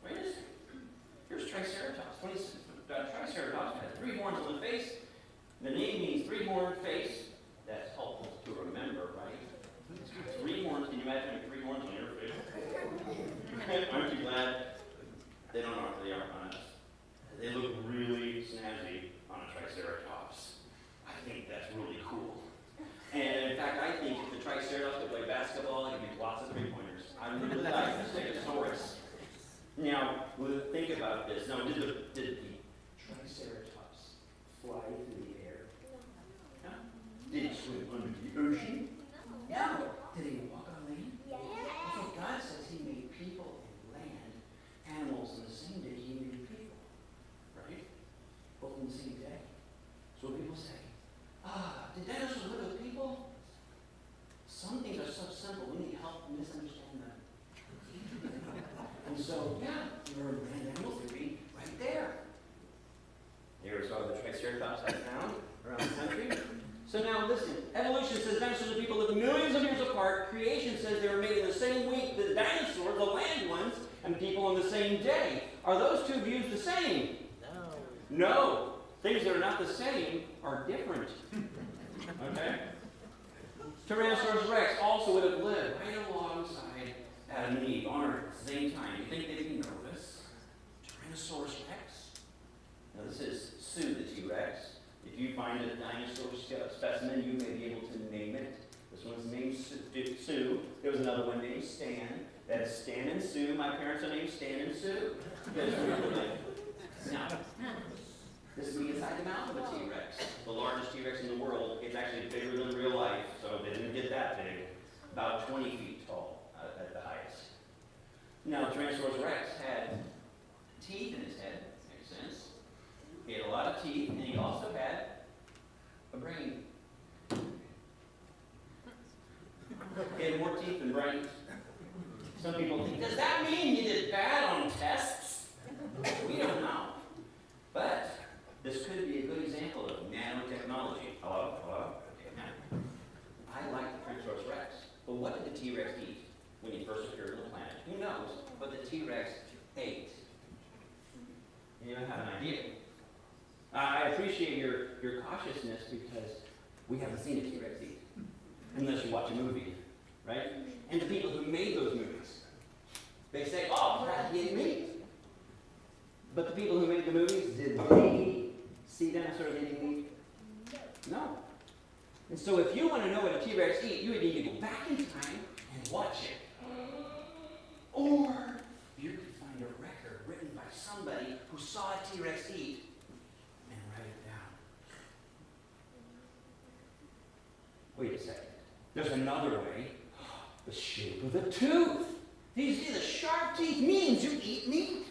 wait a second. Here's Triceratops. Triceratops has 3 horns on the face. The name means 3-horned face. That's helpful to remember, right? 3 horns. Can you imagine 3 horns on your face? Aren't you glad they don't know what they are on us? They look really snazzy on a Triceratops. I think that's really cool. And in fact, I think if the Triceratops could play basketball, he could make lots of 3-pointers. I really like the Stegosaurus. Now, think about this. Now, did the Triceratops fly through the air? No. Did he swim under the ocean? No. Did he walk on land? Okay, God says he made people and land, animals on the same day he made people. Right? Both on the same day. So people say, did dinosaurs live with people? Some things are so simple, we need help to misunderstand them. And so, yeah, there are land animals, So now listen, evolution says dinosaurs and people live millions of years apart. Creation says they were made in the same week, the dinosaurs, the land ones, and people on the same day. Are those two views the same? No. No. Things that are not the same are different. Okay? Tyrannosaurus rex also would have lived right alongside Adam and Eve on Earth at the same time. You think they'd be nervous? Tyrannosaurus rex? Now this is Sue the T-Rex. If you find a dinosaur specimen, you may be able to name it. This one's named Sue. There was another one named Stan. That's Stan and Sue. My parents are named Stan and Sue. Now, this is inside the mouth of a T-Rex. The largest T-Rex in the world. It's actually bigger than real life, so they didn't get that big. About 20 feet tall at the highest. Now, Tyrannosaurus rex had teeth in his head. Makes sense. He had a lot of teeth, and he also had a brain. He had more teeth than brains. Some people think, does that mean you did bad on tests? We don't know. But this could be a good example of nanotechnology. Hello? Hello? Okay, now. I like the Tyrannosaurus rex. But what did the T-Rex eat when he first appeared on the planet? Who knows what the T-Rex ate? You don't have an idea. I appreciate your cautiousness because we haven't seen a T-Rex eat. Unless you watch a movie, right? And the people who made those movies, they say, oh, he ate meat. But the people who made the movies, did they see dinosaurs eating meat? No. And so if you want to know what a T-Rex eats, you would need to go back in time and watch it. Or you could find a record written by somebody who saw a T-Rex eat and write it down. Wait a second. There's another way. The shape of the tooth. These the sharp teeth means you eat meat.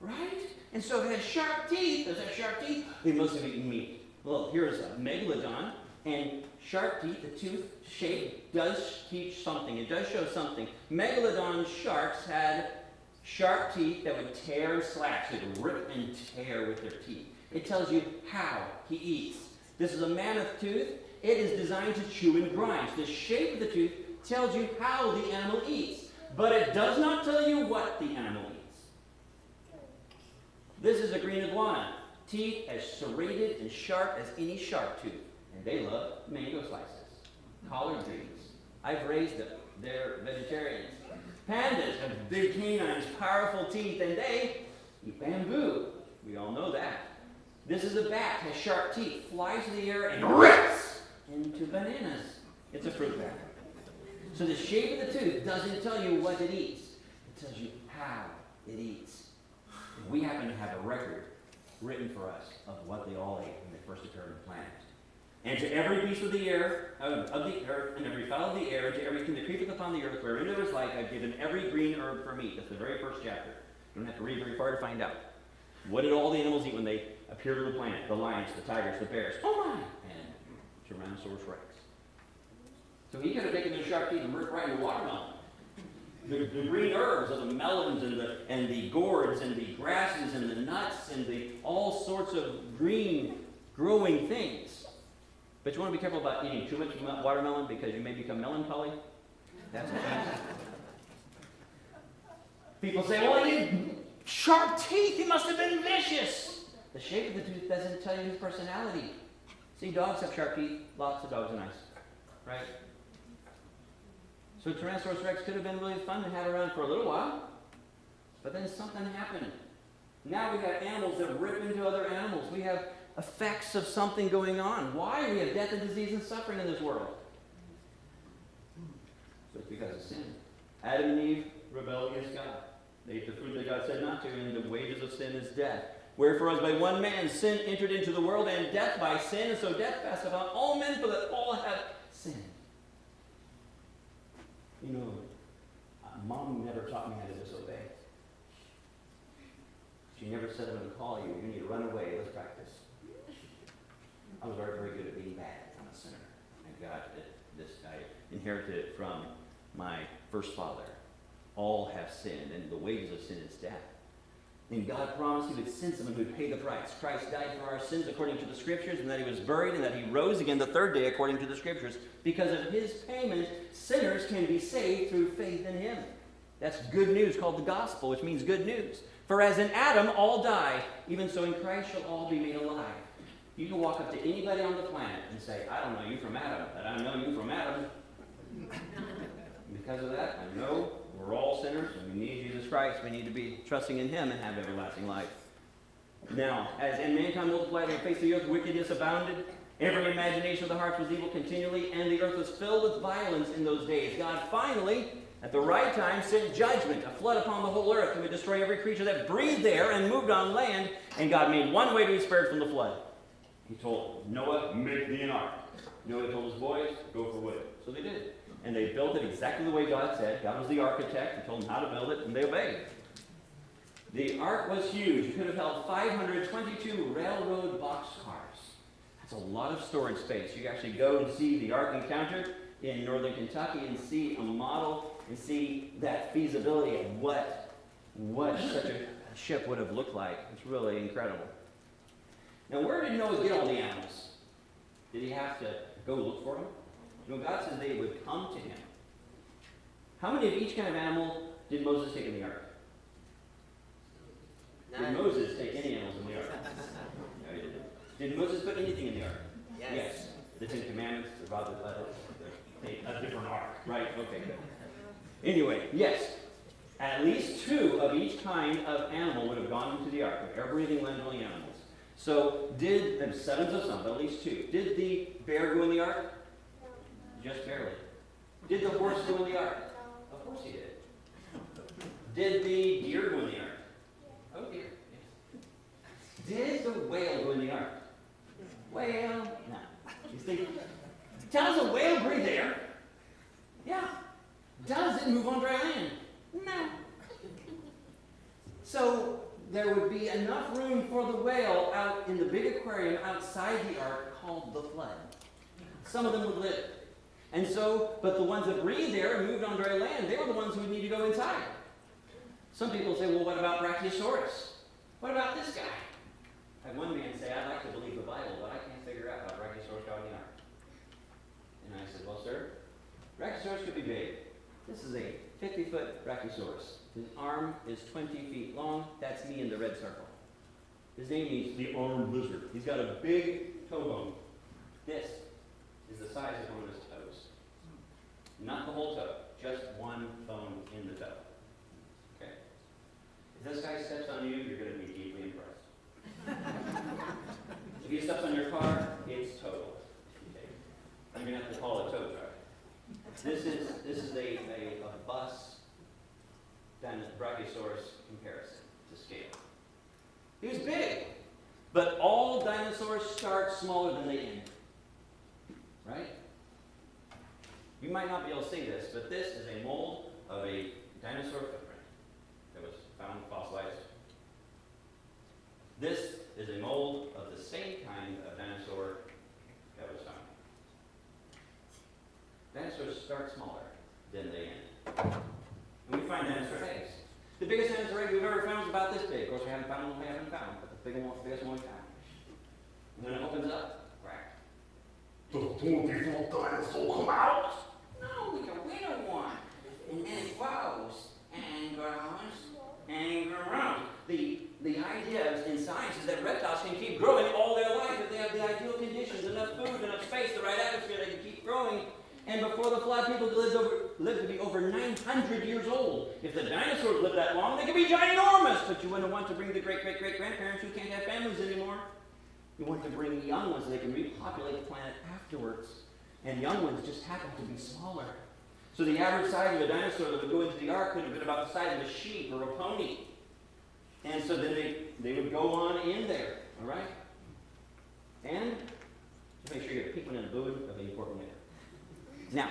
Right? And so if it has sharp teeth, does it have sharp teeth? They must have eaten meat. Well, here's a megalodon, and sharp teeth, the tooth shape, does teach something. It does show something. Megalodon sharks had sharp teeth that would tear and slash. They would rip and tear with their teeth. It tells you how he eats. This is a mammoth tooth. It is designed to chew and grind. The shape of the tooth tells you how the animal eats, but it does not tell you what the animal eats. This is a green iguana. Teeth as serrated and sharp as any shark tooth. And they love mango slices. Collard greens. I've raised them. They're vegetarians. Pandas have big canines, powerful teeth, and they eat bamboo. We all know that. This is a bat, has sharp teeth, flies in the air and rips into bananas. It's a fruit bat. So the shape of the tooth doesn't tell you what it eats. It tells you how it eats. And we happen to have a record written for us of what they all ate when they first appeared on the planet. And to every beast of the air, of the earth, and every fowl of the air, and to everything that creepeth upon the earth, wherein there is life, I've given every green herb for meat. That's the very first chapter. You don't have to read very far to find out. What did all the animals eat when they appeared on the planet? The lions, the tigers, the bears. Oh my! And Tyrannosaurus rex. So he could have taken those sharp teeth and ripped right into watermelon. The green herbs of the melons and the gourds and the grasses and the nuts and the all sorts of green growing things. But you want to be careful about eating too much watermelon because you may become melancholy. That's what happens. People say, well, he had sharp teeth. He must have been vicious. The shape of the tooth doesn't tell you his personality. See, dogs have sharp teeth. Lots of dogs are nice. Right? So Tyrannosaurus rex could have been really fun to have around for a little while. But then something happened. Now we have animals that rip into other animals. We have effects of something going on. Why? We have death and disease and suffering in this world. So it's because of sin. Adam and Eve rebelled against God. They ate the fruit that God said not to, and the wages of sin is death. Wherefore, as by one man sin entered into the world, and death by sin, and so death passed upon all men, for that all have sinned. You know, Mom never taught me how to disobey. She never said, I'm going to call you. You need to run away. Let's practice. I was very, very good at being bad. I'm a sinner. And God did this. I inherited it from my first father. All have sinned, and the wages of sin is death. And God promised he would send someone who would pay the price. Christ died for our sins according to the Scriptures, and that he was buried, and that he rose again the third day according to the Scriptures. Because of his payment, sinners can be saved through faith in him. That's good news called the gospel, which means good news. For as in Adam all die, even so in Christ shall all be made alive. You can walk up to anybody on the planet and say, I don't know you from Adam, but I know you from Adam. Because of that, I know we're all sinners, and we need Jesus Christ. We need to be trusting in him and have everlasting life. Now, as in mankind multiplied on the face of the earth, wickedness abounded. Every imagination of the heart was evil continually, and the earth was filled with violence in those days. God finally, at the right time, sent judgment, a flood upon the whole earth, and would destroy every creature that breathed there and moved on land. And God made one way to be spared from the flood. He told Noah, make thee an ark. Noah told his boys, go for wood. So they did. And they built it exactly the way God said. God was the architect. He told them how to build it, and they obeyed. The ark was huge. It could have held 522 railroad boxcars. That's a lot of storage space. You can actually go and see the Ark Encounter in northern Kentucky and see a model and see that feasibility of what such a ship would have looked like. It's really incredible. Now, where did Noah get all the animals? Did he have to go look for them? You know, God says they would come to him. How many of each kind of animal did Moses take in the ark? Did Moses take any animals in the ark? No, he didn't. Did Moses put anything in the ark? Yes. The Ten Commandments, a different ark, right? Okay, good. Anyway, yes. At least 2 of each kind of animal would have gone into the ark, of air-breathing, land-dwelling animals. So, there's 7 of some, but at least 2. Did the bear go in the ark? Just barely. Did the horse go in the ark? Of course he did. Did the deer go in the ark? Oh dear. Yes. Did the whale go in the ark? Whale? No. You think, does a whale breathe air? Yeah. Does it move on dry land? No. So there would be enough room for the whale out in the big aquarium outside the ark called the flood. Some of them would live. And so, but the ones that breathed there and moved on dry land, they were the ones who would need to go inside. Some people say, well, what about Brachiosaurus? What about this guy? I had one man say, I'd like to believe the Bible, but I can't figure out how Brachiosaurus got in the ark. And I said, well, sir, Brachiosaurus could be big. This is a 50-foot Brachiosaurus. His arm is 20 feet long. That's me in the red circle. His name means the armed lizard. He's got a big toe bone. This is the size of one of his toes. Not the whole toe, just one bone in the toe. Okay? If this guy steps on you, you're going to be deeply impressed. If he steps on your car, it's total. Okay? You're going to have to call it a tow truck. This is a bus Brachiosaurus comparison to scale. He was big, but all dinosaurs start smaller than they end. Right? You might not be able to see this, but this is a mold of a dinosaur footprint that was found fossilized. This is a mold of the same kind of dinosaur that was found. Dinosaurs start smaller than they end. And we find dinosaur eggs. The biggest dinosaur egg we've ever found is about this big. Of course, we haven't found one, but the biggest one we found. And then it opens up, crack. Does a 20-foot dinosaur come out? No, we don't want. And then it grows and grows and grows. The idea in science is that reptiles can keep growing all their life if they have the ideal conditions, enough food, enough space, the right atmosphere, they can keep growing. And before the flood, people lived to be over 900 years old. If the dinosaurs lived that long, they could be ginormous, but you wouldn't want to bring the great-great-great-grandparents who can't have families anymore. You want to bring young ones so they can repopulate the planet afterwards. And young ones just happen to be smaller. So the average size of a dinosaur that would go into the ark could have been about the size of a sheep or a pony. And so then they would go on in there, all right? And just make sure you get a peek one in the boot of the important later. Now,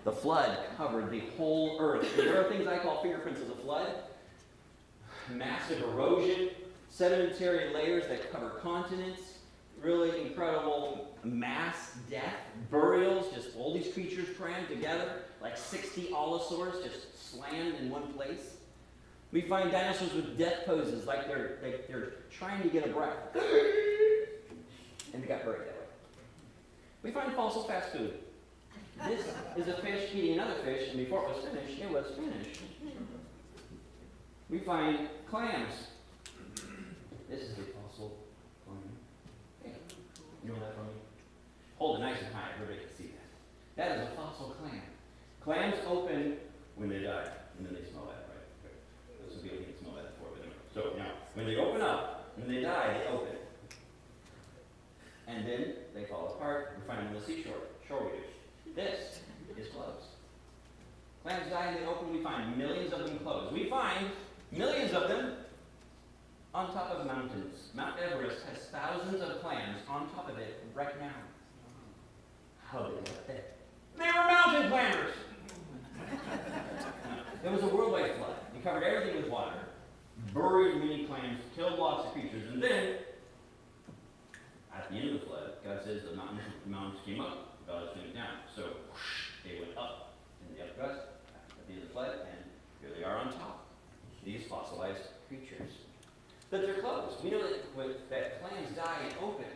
the flood covered the whole earth. And there are things I call fingerprints of the flood. Massive erosion, sedimentary layers that cover continents, really incredible mass death, burials, just all these creatures crammed together, like 60 allosaurs just slammed in one place. We find dinosaurs with death poses, like they're trying to get a breath. And they got buried that way. We find fossil fast food. This is a fish eating another fish, and before it was finished, it was finished. We find clams. This is a fossil clam. Hey, you know that from me? Hold it nice and high, everybody can see that. That is a fossil clam. Clams open when they die, and then they smell that, right? Those of you who can smell that before, but anyway. So now, when they open up, when they die, they open. And then they fall apart. We find them on the seashore, shore reefs. This is closed. Clams die and they open. We find millions of them closed. We find millions of them on top of mountains. Mount Everest has thousands of clams on top of it right now. How did they get there? They were mountain clammers! There was a worldwide flood. It covered everything with water, buried many clams, killed lots of creatures, and then, at the end of the flood, God says the mountains came up, God came down. So whoosh, they went up in the upgust at the end of the flood, and here they are on top. These fossilized creatures. But they're closed. We know that clams die and open.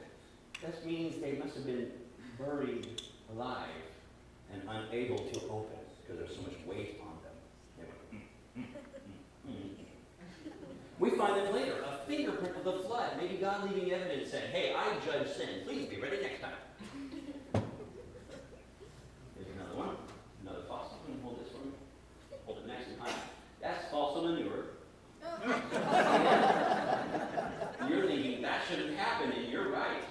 That means they must have been buried alive and unable to open because there's so much weight on them. They went, We find them later, a fingerprint of the flood. Maybe God leaving evidence saying, hey, I judge sin. Please be ready next time. Here's another one. Another fossil. Can you hold this one? Hold it nice and high. That's fossil manure. You're thinking that shouldn't happen, and you're right.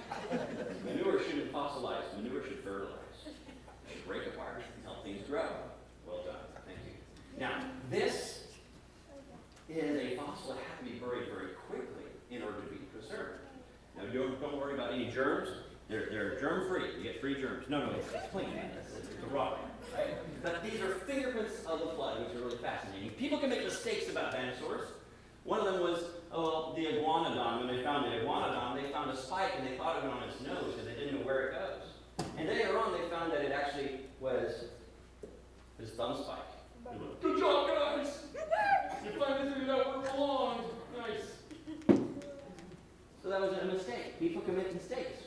Manure shouldn't fossilize. Manure should fertilize. It should break apart and help things grow. Well done. Thank you. Now, this is a fossil that had to be buried very quickly in order to be preserved. Now, don't worry about any germs. They're germ-free. You get free germs. No, it's clean. It's a rock, right? But these are fingerprints of the flood, which are really fascinating. People can make mistakes about dinosaurs. One of them was, the iguanodon. When they found the iguanodon, they found a spike and they thought it went on its nose because they didn't know where it goes. And later on, they found that it actually was his thumb spike. Good job, guys! You finally figured out where it belonged. Nice. So that was a mistake. People can make mistakes.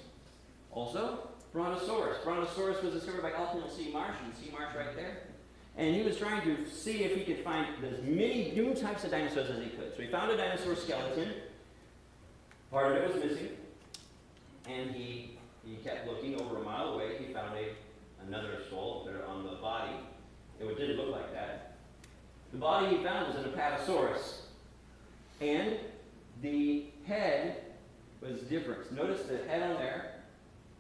Also, Brontosaurus. Brontosaurus was discovered by Othniel C. Marsh, and C. Marsh right there. And he was trying to see if he could find as many new types of dinosaurs as he could. So he found a dinosaur skeleton. Part of it was missing. And he kept looking over a mile away. He found another skull there on the body. It didn't look like that. The body he found was an Apatosaurus. And the head was different. Notice the head on there,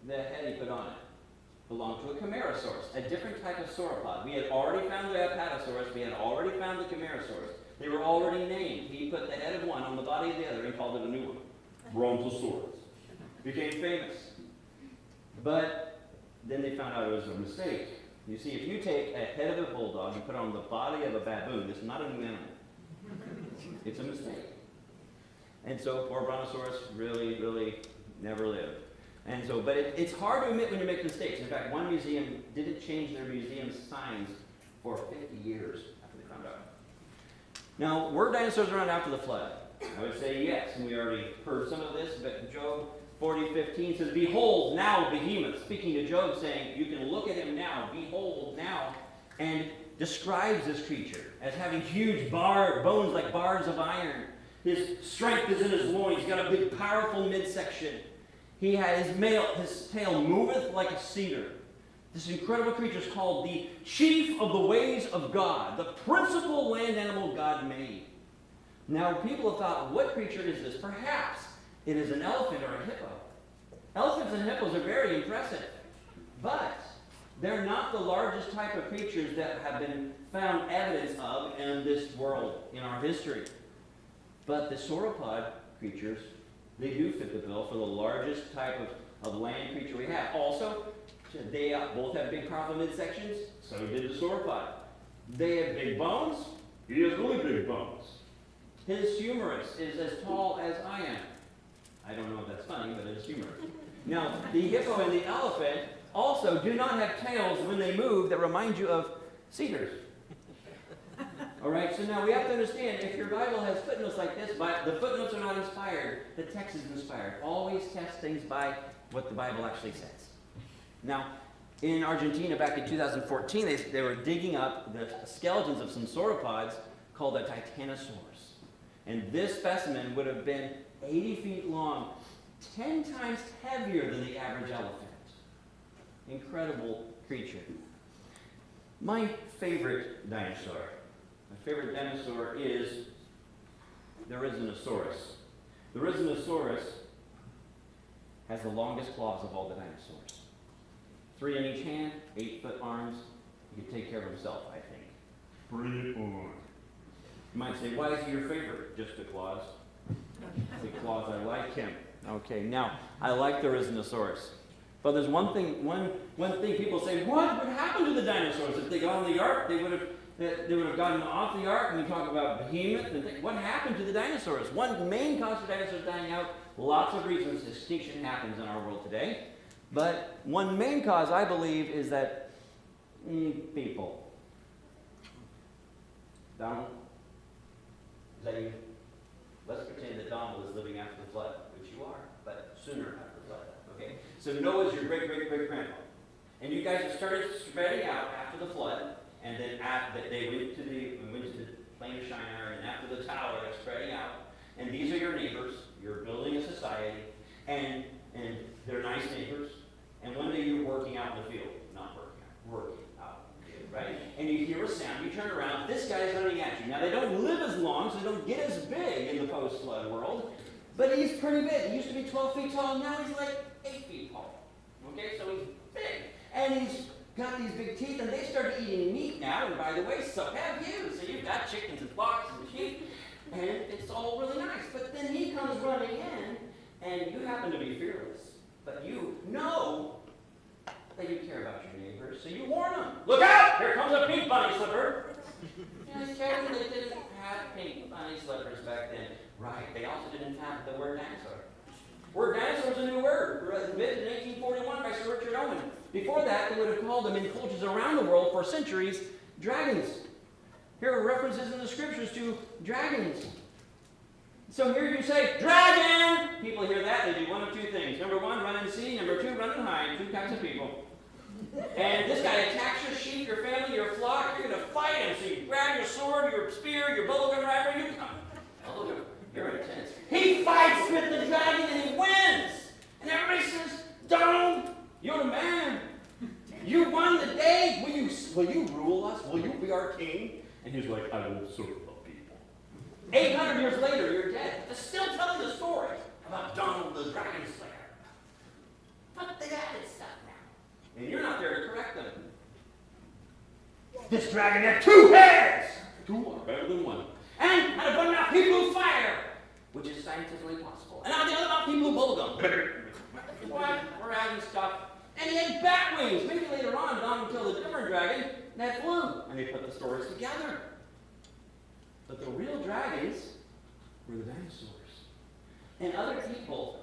the head he put on it belonged to a Camarasaurus, a different type of sauropod. We had already found the Apatosaurus, we had already found the Camarasaurus. They were already named. He put the head of one on the body of the other and called it a new one. Brontosaurus. Became famous. But then they found out it was a mistake. You see, if you take a head of a bulldog and put it on the body of a baboon, it's not a new animal. It's a mistake. And so poor Brontosaurus really, really never lived. And so, but it's hard to admit when you make mistakes. In fact, one museum didn't change their museum signs for 50 years after they found out. Now, were dinosaurs around after the flood? I would say yes, and we already heard some of this, but Job 40:15 says, behold now behemoth, speaking to Job, saying, you can look at him now, behold now, and describes this creature as having huge bones like bars of iron. His strength is in his loins. He's got a big, powerful midsection. He has his tail moveth like a cedar. This incredible creature is called the chief of the ways of God, the principal land animal God made. Now, people have thought, what creature is this? Perhaps it is an elephant or a hippo. Elephants and hippos are very impressive, but they're not the largest type of creatures that have been found evidence of in this world, in our history. But the sauropod creatures, they do fit the bill for the largest type of land creature we have. Also, they both have big, powerful midsections. So did the sauropod. They have big bones. He has really big bones. His humerus is as tall as I am. I don't know if that's funny, but it is humorous. Now, the hippo and the elephant also do not have tails when they move that remind you of cedars. All right, so now we have to understand, if your Bible has footnotes like this, but the footnotes are not inspired, the text is inspired. Always test things by what the Bible actually says. Now, in Argentina back in 2014, they were digging up the skeletons of some sauropods called a Titanosaurus. And this specimen would have been 80 feet long, 10 times heavier than the average elephant. Incredible creature. My favorite dinosaur is the Rhizinosaurus. The Rhizinosaurus has the longest claws of all the dinosaurs. 3 in each hand, 8-foot arms. He can take care of himself, I think. Bring it on. You might say, why is he your favorite? Just the claws. The claws, I like him. Okay, now, I like the Rhizinosaurus. But there's one thing people say, what would happen to the dinosaurs? If they got on the ark, they would have gotten off the ark, and we talk about behemoth, and what happened to the dinosaurs? One main cause of dinosaurs dying out, lots of reasons extinction happens in our world today. But one main cause, I believe, is that people. Donald? Is that you? Let's pretend that Donald is living after the flood, which you are, but sooner after the flood. Okay? So Noah's your great-great-great-grandpa. And you guys have started spreading out after the flood, and then they went to the plain of Shinar, and after the tower, they're spreading out. And these are your neighbors. You're building a society, and they're nice neighbors. And one day you're working out in the field. Not working out in the field, right? And you hear a sound, you turn around, this guy's running at you. Now, they don't live as long, so they don't get as big in the post-flood world, but he's pretty big. He used to be 12 feet tall, now he's like 8 feet tall. Okay, so he's big. And he's got these big teeth, and they started eating meat now, and by the way, so have you. So you've got chickens and flocks and sheep, and it's all really nice. But then he comes running in, and you happen to be fearless. But you know that you care about your neighbors, so you warn them. Look out! Here comes a pink bunny slipper. Kevin, they didn't have pink bunny slippers back then. Right, they also didn't have the word dinosaur. Word dinosaur is a new word, invented in 1841 by Sir Richard Owen. Before that, they would have called them in cultures around the world for centuries dragons. Here are references in the scriptures to dragons. So here you say, dragon! People hear that, they do one of two things. Number one, run and see. Number two, run and hide. 2 types of people. And this guy attacks your sheep, your family, your flock. You're going to fight him. So you grab your sword, your spear, your bubblegum wrapper. You come. Bubblegum. You're intense. He fights with the dragon and he wins. And everybody says, Donald, you're the man. You won the day. Will you rule us? Will you be our king? And he's like, I will serve the people. 800 years later, you're dead. They're still telling the story about Donald the Dragon Slayer. But they added stuff now. And you're not there to correct them. This dragon had 2 heads! 2 are better than 1. And had one mouth he blew fire, which is scientifically possible. And out of the other mouth he blew bubblegum. What? We're adding stuff. And he had bat wings. Maybe later on, Donald killed a different dragon that flew. And they put the stories together. But the real dragons were the dinosaurs. And other people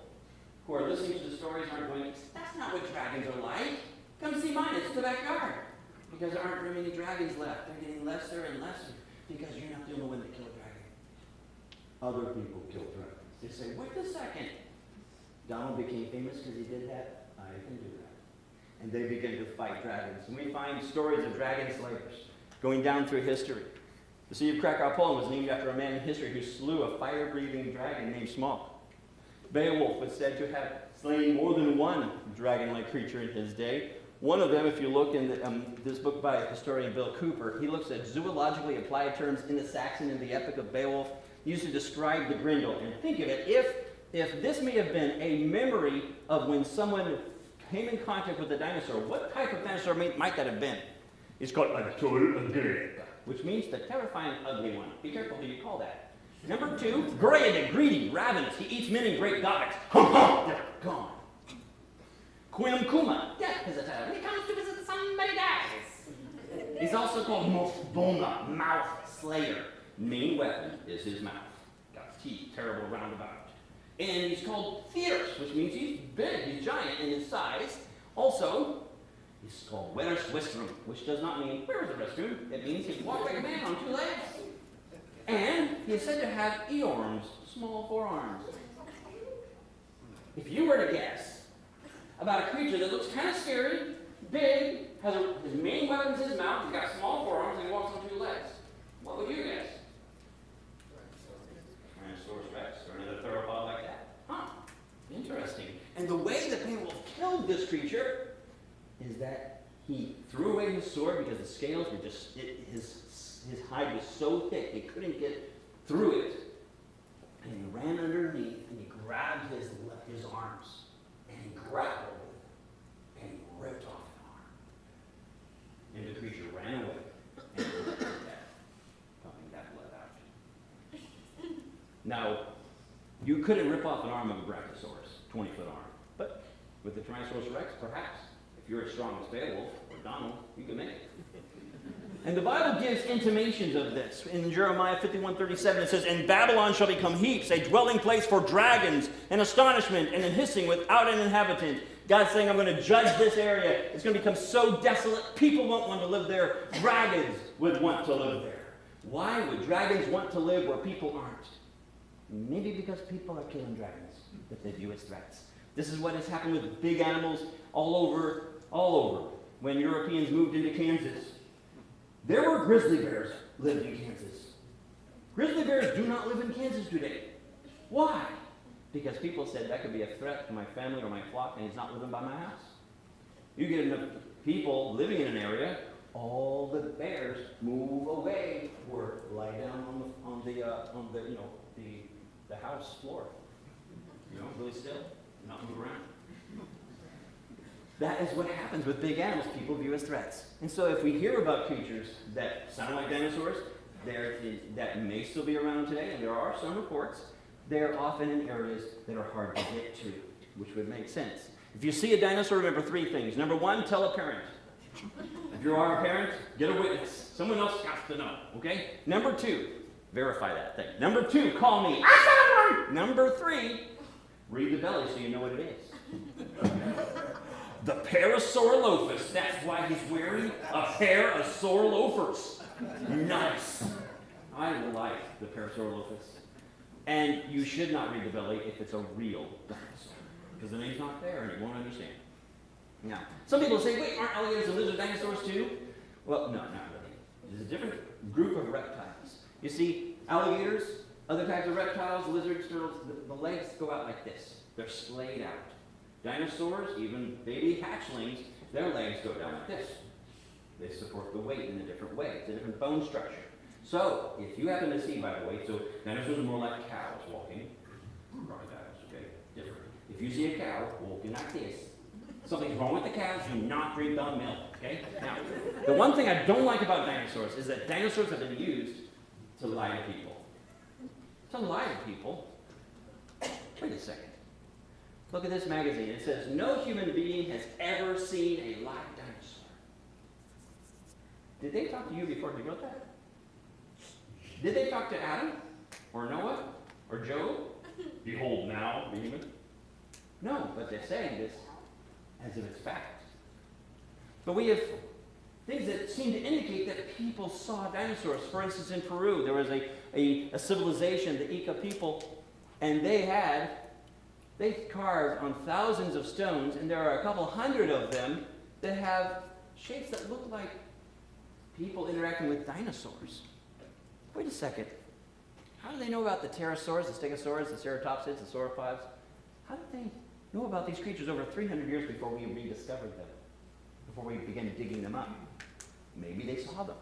who are listening to the stories aren't going, that's not what dragons are like. Come see mine, it's the backyard. Because there aren't very many dragons left. They're getting lesser and lesser. Because you're not the only one that killed a dragon. Other people killed dragons. They say, wait a second. Donald became famous because he did that. I can do that. And they begin to fight dragons. And we find stories of dragon slayers going down through history. The city of Krakow, Poland was named after a man in history who slew a fire-breathing dragon named Smock. Beowulf was said to have slain more than one dragon-like creature in his day. One of them, if you look in this book by historian Bill Cooper, he looks at zoologically applied terms in the Saxon and the Epic of Beowulf used to describe the Grendel. And think of it, if this may have been a memory of when someone came in contact with a dinosaur, what type of dinosaur might that have been? It's called a Tolgeg, which means the terrifying, ugly one. Be careful who you call that. Number 2, greedy, greedy, ravenous. He eats men in great gobs. Hum, hum, they're gone. Quim Kuma, death is a title. When he comes to visit, somebody dies. He's also called Mofbonga, mouth slayer. Main weapon is his mouth. Got teeth, terrible roundabout. And he's called fierce, which means he's big, he's giant in his size. Also, He's called Where's Westrum, which does not mean where is the restroom. It means he walked like a man on two legs. And he is said to have earms, small forearms. If you were to guess about a creature that looks kind of scary, big, his main weapon's his mouth, he's got small forearms, and he walks on two legs, what would you guess? Tyrannosaurus Rex, or another theropod like that. Huh, interesting. And the way that Beowulf killed this creature is that he threw away his sword because the scales were just, his hide was so thick they couldn't get through it. And he ran underneath and he grabbed his arms and he grappled and he ripped off an arm. And the creature ran away and he let it death, pumping that blood out. Now, you couldn't rip off an arm of a Brachiosaurus, 20-foot arm, but with the Tyrannosaurus Rex, perhaps. If you're as strong as Beowulf or Donald, you can make it. And the Bible gives intimations of this. In Jeremiah 51:37, it says, "And Babylon shall become heaps, a dwelling place for dragons, and astonishment, and an hissing without an inhabitant." God's saying, I'm going to judge this area. It's going to become so desolate, people won't want to live there. Dragons would want to live there. Why would dragons want to live where people aren't? Maybe because people are killing dragons that they view as threats. This is what has happened with big animals all over. When Europeans moved into Kansas, there were grizzly bears lived in Kansas. Grizzly bears do not live in Kansas today. Why? Because people said that could be a threat to my family or my flock, and he's not living by my house. You get enough people living in an area, all the bears move away or lie down on the house floor. Really still, not move around. That is what happens with big animals people view as threats. And so if we hear about creatures that sound like dinosaurs, that may still be around today, and there are some reports, they're often in areas that are hard to get to, which would make sense. If you see a dinosaur, remember three things. Number one, tell a parent. If you are a parent, get a witness. Someone else has to know, okay? Number two, verify that thing. Number two, call me. I found one! Number three, read the belly so you know what it is. The Parasaurolophus. That's why he's wearing a pair of sore loafers. Nice. I like the Parasaurolophus. And you should not read the belly if it's a real dinosaur, because the name's not there and you won't understand. Now, some people say, wait, aren't alligators and lizard dinosaurs too? Well, no, not really. There's a different group of reptiles. You see, alligators, other types of reptiles, lizards, turtles, the legs go out like this. They're splayed out. Dinosaurs, even baby hatchlings, their legs go down like this. They support the weight in a different way. It's a different bone structure. So, if you happen to see, by the way, so dinosaurs are more like cows walking. Crocodiles, okay? Different. If you see a cow walking like this, something's wrong with the cows, do not drink the milk, okay? Now, the one thing I don't like about dinosaurs is that dinosaurs have been used to lie to people. To lie to people? Wait a second. Look at this magazine. It says, no human being has ever seen a live dinosaur. Did they talk to you before they wrote that? Did they talk to Adam? Or Noah? Or Job? Behold now, the human? No, but they're saying this as if it's fact. But we have things that seem to indicate that people saw dinosaurs. For instance, in Peru, there was a civilization, the Inca people, and they carved on thousands of stones, and there are a couple hundred of them that have shapes that look like people interacting with dinosaurs. Wait a second. How do they know about the pterosaurs, the stegosaurs, the ceratopsids, the sauropods? How did they know about these creatures over 300 years before we rediscovered them? Before we began digging them up? Maybe they saw them.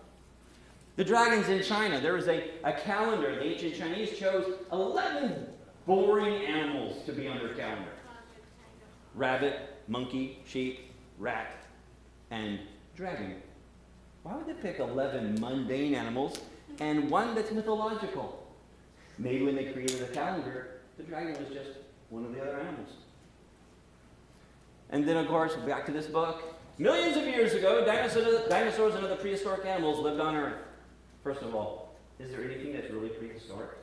The dragons in China. There was a calendar. The ancient Chinese chose 11 boring animals to be on their calendar. Rabbit, monkey, sheep, rat, and dragon. Why would they pick 11 mundane animals and one that's mythological? Maybe when they created a calendar, the dragon was just one of the other animals. And then, of course, back to this book. Millions of years ago, dinosaurs and other prehistoric animals lived on Earth. First of all, is there anything that's really prehistoric?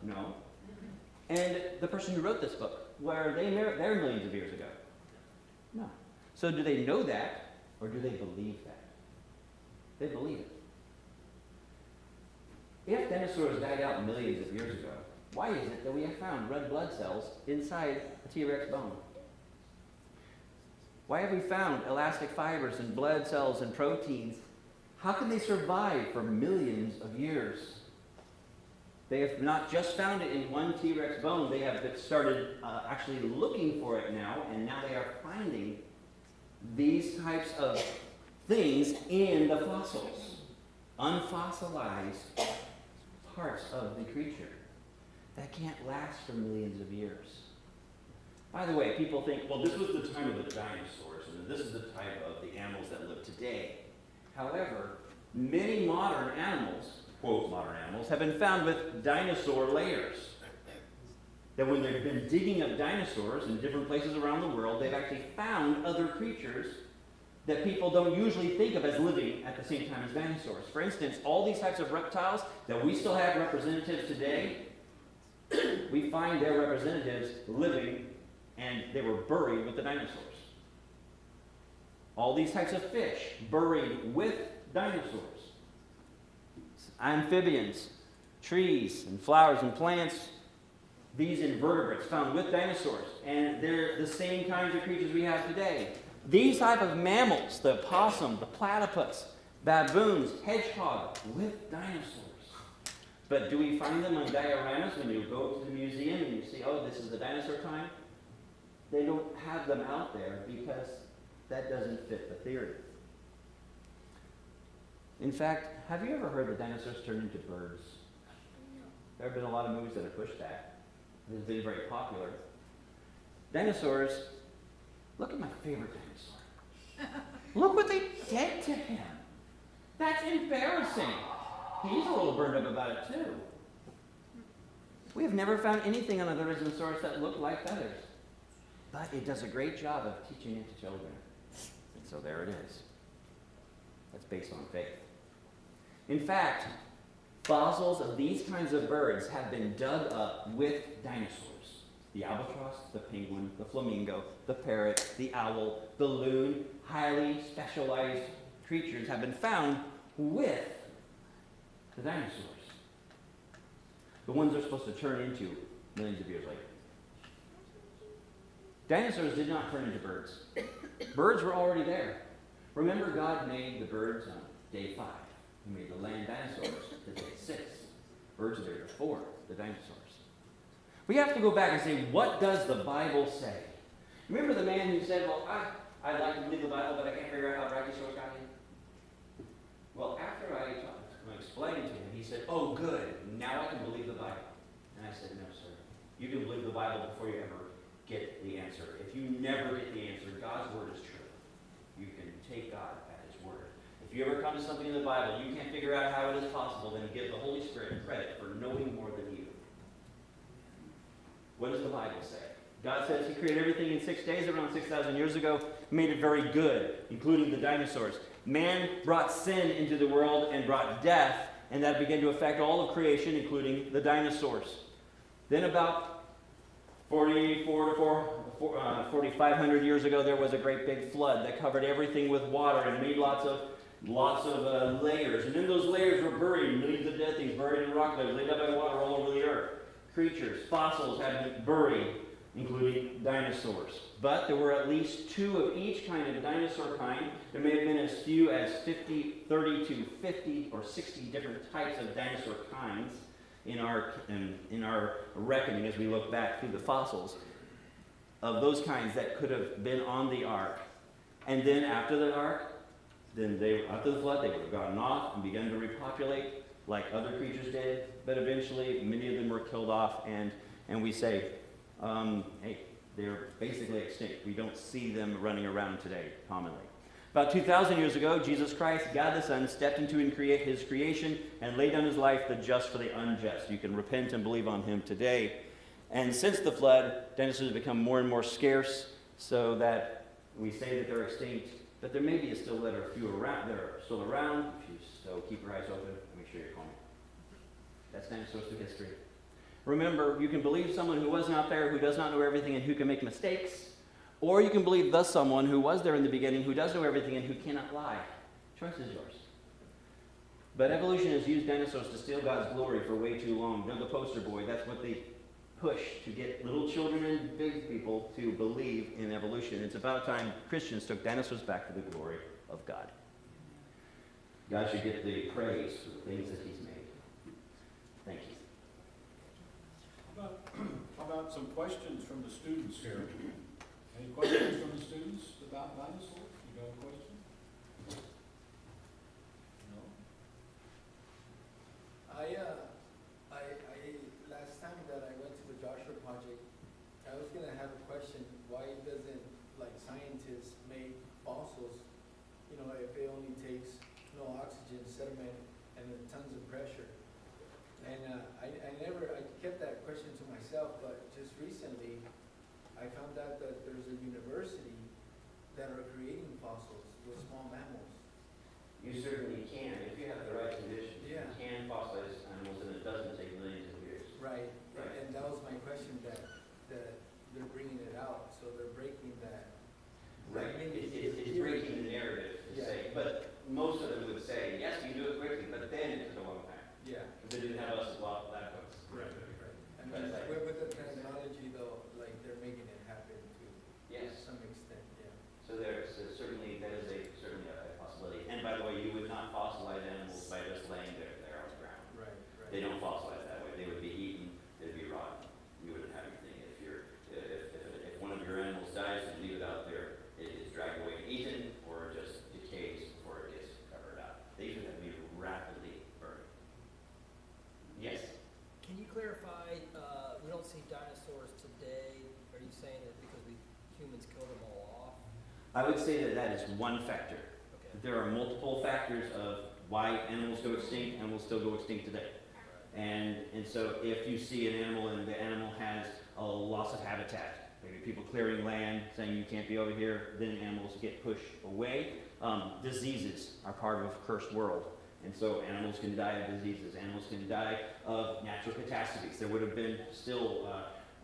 No. And the person who wrote this book, were they there millions of years ago? No. So do they know that? Or do they believe that? They believe it. If dinosaurs died out millions of years ago, why is it that we have found red blood cells inside a T-Rex bone? Why have we found elastic fibers and blood cells and proteins? How can they survive for millions of years? They have not just found it in one T-Rex bone, they have started actually looking for it now, and now they are finding these types of things in the fossils. Unfossilized parts of the creature that can't last for millions of years. By the way, people think, well, this was the time of the dinosaurs, and this is the type of the animals that live today. However, many modern animals, quote modern animals, have been found with dinosaur layers. That when they've been digging up dinosaurs in different places around the world, they've actually found other creatures that people don't usually think of as living at the same time as dinosaurs. For instance, all these types of reptiles that we still have representatives today, we find their representatives living, and they were buried with the dinosaurs. All these types of fish buried with dinosaurs. Amphibians, trees and flowers and plants, these invertebrates found with dinosaurs, and they're the same kinds of creatures we have today. These type of mammals, the opossum, the platypus, baboons, hedgehog, with dinosaurs. But do we find them on dioramas when you go to the museum and you see, oh, this is the dinosaur time? They don't have them out there because that doesn't fit the theory. In fact, have you ever heard that dinosaurs turn into birds? There have been a lot of movies that have pushed that. It's been very popular. Dinosaurs, look at my favorite dinosaur. Look what they did to him. That's embarrassing. He's a little burned up about it too. We have never found anything on the Rhizosaurus that looked like feathers. But it does a great job of teaching it to children. And so there it is. That's based on faith. In fact, fossils of these kinds of birds have been dug up with dinosaurs. The albatross, the penguin, the flamingo, the parrot, the owl, the loon, highly specialized creatures have been found with the dinosaurs. The ones they're supposed to turn into millions of years later. Dinosaurs did not turn into birds. Birds were already there. Remember, God made the birds on day 5. He made the land dinosaurs on day 6. Birds are there before the dinosaurs. We have to go back and say, what does the Bible say? Remember the man who said, well, I'd like to believe the Bible, but I can't figure out how Brachiosaurus got in? Well, after I explained to him, he said, oh, good, now I can believe the Bible. And I said, no, sir. You can believe the Bible before you ever get the answer. If you never get the answer, God's word is true. You can take God at his word. If you ever come to something in the Bible, you can't figure out how it is possible, then give the Holy Spirit credit for knowing more than you. What does the Bible say? God says he created everything in 6 days around 6,000 years ago, made it very good, including the dinosaurs. Man brought sin into the world and brought death, and that began to affect all of creation, including the dinosaurs. Then about 4,500 years ago, there was a great big flood that covered everything with water and made lots of layers. And then those layers were buried, millions of dead things buried in rock layers, laid up by water all over the earth. Creatures, fossils have been buried, including dinosaurs. But there were at least 2 of each kind of dinosaur kind. There may have been as few as 30 to 50 or 60 different types of dinosaur kinds in our reckoning as we look back through the fossils of those kinds that could have been on the ark. And then after the ark, after the flood, they would have gotten off and begun to repopulate like other creatures did. But eventually, many of them were killed off, and we say, hey, they're basically extinct. We don't see them running around today commonly. About 2,000 years ago, Jesus Christ, God the Son, stepped into and his creation and laid down his life, the just for the unjust. You can repent and believe on him today. And since the flood, dinosaurs have become more and more scarce, so that we say that they're extinct, but there may be still that are few around. That are still around. So keep your eyes open. Make sure you're calm. That's dinosaurs through history. Remember, you can believe someone who wasn't out there, who does not know everything, and who can make mistakes, Or you can believe the someone who was there in the beginning, who does know everything, and who cannot lie. Choice is yours. But evolution has used dinosaurs to steal God's glory for way too long. They're the poster boy. That's what they push to get little children and big people to believe in evolution. It's about time Christians took dinosaurs back to the glory of God. God should get the praise for the things that he's made. Thank you. How about some questions from the students here? Any questions from the students about dinosaurs? You got a question? No? Last time that I went to the Joshua Project, I was gonna have a question, why doesn't, like, scientists make fossils, you know, if it only takes no oxygen, sediment, and then tons of pressure? And I kept that question to myself, but just recently, I found out that there's a university that are creating fossils with small mammals. You certainly can, if you have the right conditions. Yeah. You can fossilize animals, and it doesn't take millions of years. Right, Right. and that was my question, that they're bringing it out, so they're breaking that. Right, it's breaking the narrative to Yeah. say, but most of them would say, yes, you can do it quickly, but then it took a long time. Yeah. Because they didn't have us as lab coats. Right. And But it's like- with the technology though, like, they're making it happen to Yes. some extent, yeah. So there's certainly, that is certainly a possibility. And by the way, you would not fossilize animals by just laying there on the ground. Right. They don't fossilize that way. They would be eaten, they'd be rotten. You wouldn't have anything. If one of your animals dies and you leave it out there, it is dragged away and eaten, or just decays before it gets covered up. They usually have to be rapidly burned. Yes? Can you clarify, we don't see dinosaurs today, are you saying that because humans killed them all off? I would say that is one factor. Okay. There are multiple factors of why animals go extinct and will still go extinct today. And so if you see an animal and the animal has a loss of habitat, maybe people clearing land, saying you can't be over here, then animals get pushed away. Diseases are part of a cursed world. And so animals can die of diseases, animals can die of natural catastrophes. There would have been still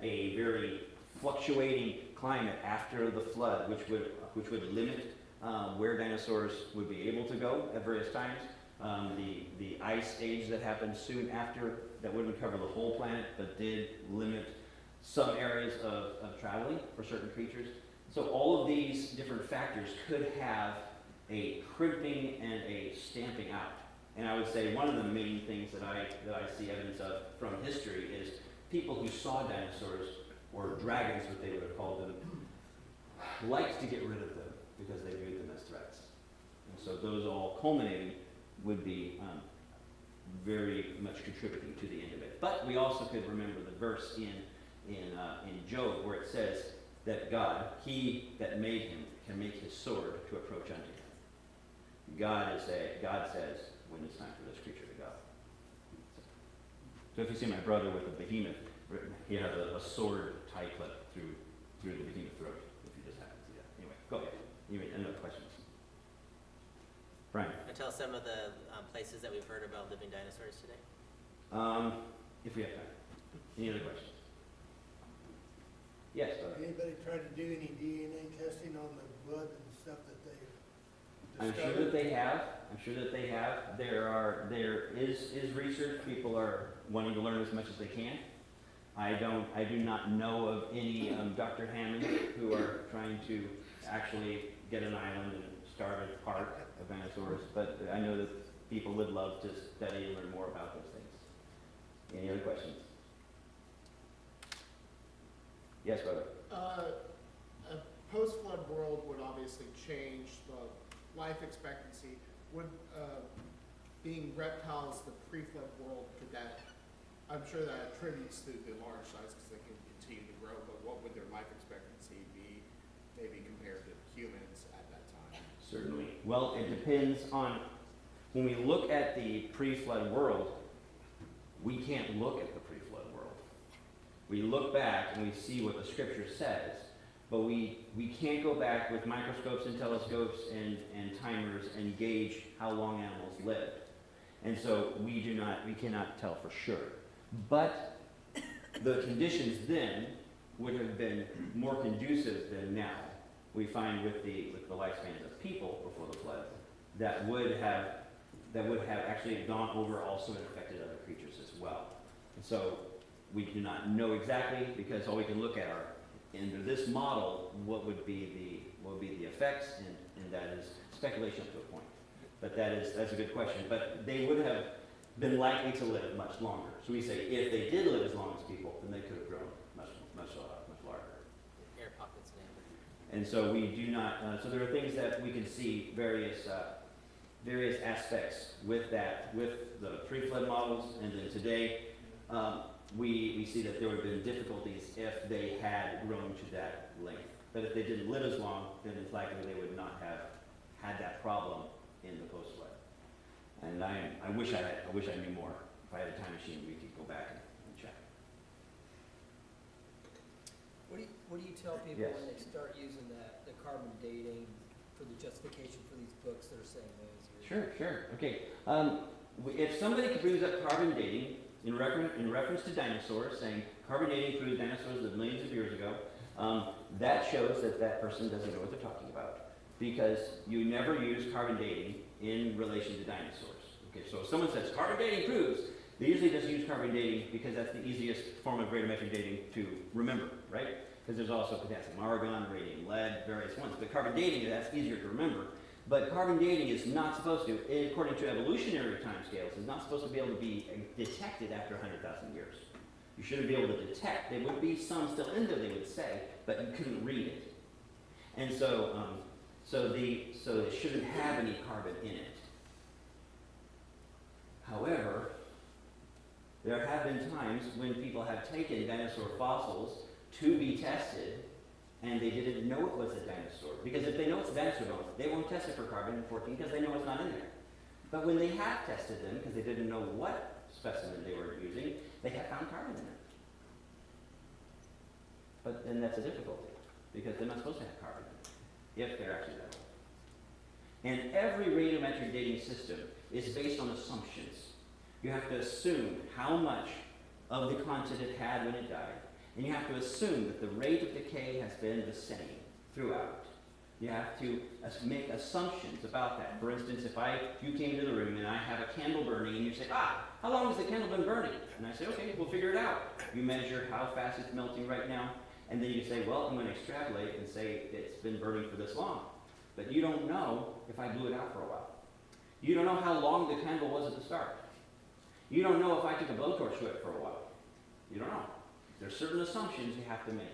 a very fluctuating climate after the flood, which would limit where dinosaurs would be able to go at various times. The ice age that happened soon after, that wouldn't cover the whole planet, but did limit some areas of traveling for certain creatures. So all of these different factors could have a crimping and a stamping out. And I would say one of the main things that I see evidence of from history is people who saw dinosaurs, or dragons, what they would have called them, liked to get rid of them because they viewed them as threats. And so those all culminating would be very much contributing to the end of it. But we also could remember the verse in Job where it says that God, he that made him, can make his sword to approach unto him. God says when it's time for this creature to go. So if you see my brother with a behemoth, he has a sword tie clip through the behemoth throat, if you just happen to see that. Anyway, go ahead. Any other questions? Brian? And tell some of the places that we've heard about living dinosaurs today. If we have time. Any other questions? Yes, brother. Anybody try to do any DNA testing on the blood and stuff that they I'm sure that they have. There is research. People are wanting to learn as much as they can. I do not know of any Dr. Hammond who are trying to actually get an island and start a park of dinosaurs, but I know that people would love to study and learn more about those things. Any other questions? Yes, brother. A post-flood world would obviously change the life expectancy. Would being reptiles, the pre-flood world, could that? I'm sure that attributes to the large size because they can continue to grow. But what would their life expectancy be, maybe compared to humans at that time? Certainly. Well, it depends on, when we look at the pre-flood world, we can't look at the pre-flood world. We look back and we see what the scripture says, but we can't go back with microscopes and telescopes and timers and gauge how long animals lived. And so we cannot tell for sure. But the conditions then would have been more conducive than now. We find with the lifespans of people before the flood, that would have actually gone over also and affected other creatures as well. And so we do not know exactly, because all we can look at are, under this model, what would be the effects, and that is speculation up to a point. But that's a good question. But they would have been likely to live much longer. So we say if they did live as long as people, then they could have grown much larger. Air pockets and And so we do not. So there are things that we can see various aspects with that, with the pre-flood models, and then today we see that there would have been difficulties if they had grown to that length. But if they didn't live as long, then it's likely they would not have had that problem in the post-flood. And I wish I knew more. If I had a time machine, we could go back and check. What do you tell people Yes. when they start using the carbon dating for the justification for these books that are saying those? Sure. Okay. If somebody brings up carbon dating in reference to dinosaurs, saying carbon dating proves dinosaurs lived millions of years ago, that shows that person doesn't know what they're talking about, because you never use carbon dating in relation to dinosaurs. Okay, so if someone says carbon dating proves, they usually just use carbon dating because that's the easiest form of radiometric dating to remember, right? Because there's also potassium argon, radium lead, various ones. But carbon dating, that's easier to remember. But carbon dating is not supposed to, according to evolutionary timescales, is not supposed to be able to be detected after 100,000 years. You shouldn't be able to detect. There would be some still in there, they would say, but you couldn't read it. And so it shouldn't have any carbon in it. However, there have been times when people have taken dinosaur fossils to be tested, and they didn't know it was a dinosaur. Because if they know it's a dinosaur bone, they won't test it for carbon-14 because they know it's not in there. But when they have tested them, because they didn't know what specimen they were using, they have found carbon in it. But then that's a difficulty, because they're not supposed to have carbon in it, if they're actually that old. And every radiometric dating system is based on assumptions. You have to assume how much of the content it had when it died. And you have to assume that the rate of decay has been the same throughout. You have to make assumptions about that. For instance, if you came to the room and I have a candle burning and you say, how long has the candle been burning? And I say, okay, we'll figure it out. You measure how fast it's melting right now, and then you say, well, I'm going to extrapolate and say it's been burning for this long. But you don't know if I blew it out for a while. You don't know how long the candle was at the start. You don't know if I took a blowtorch to it for a while. You don't know. There's certain assumptions you have to make.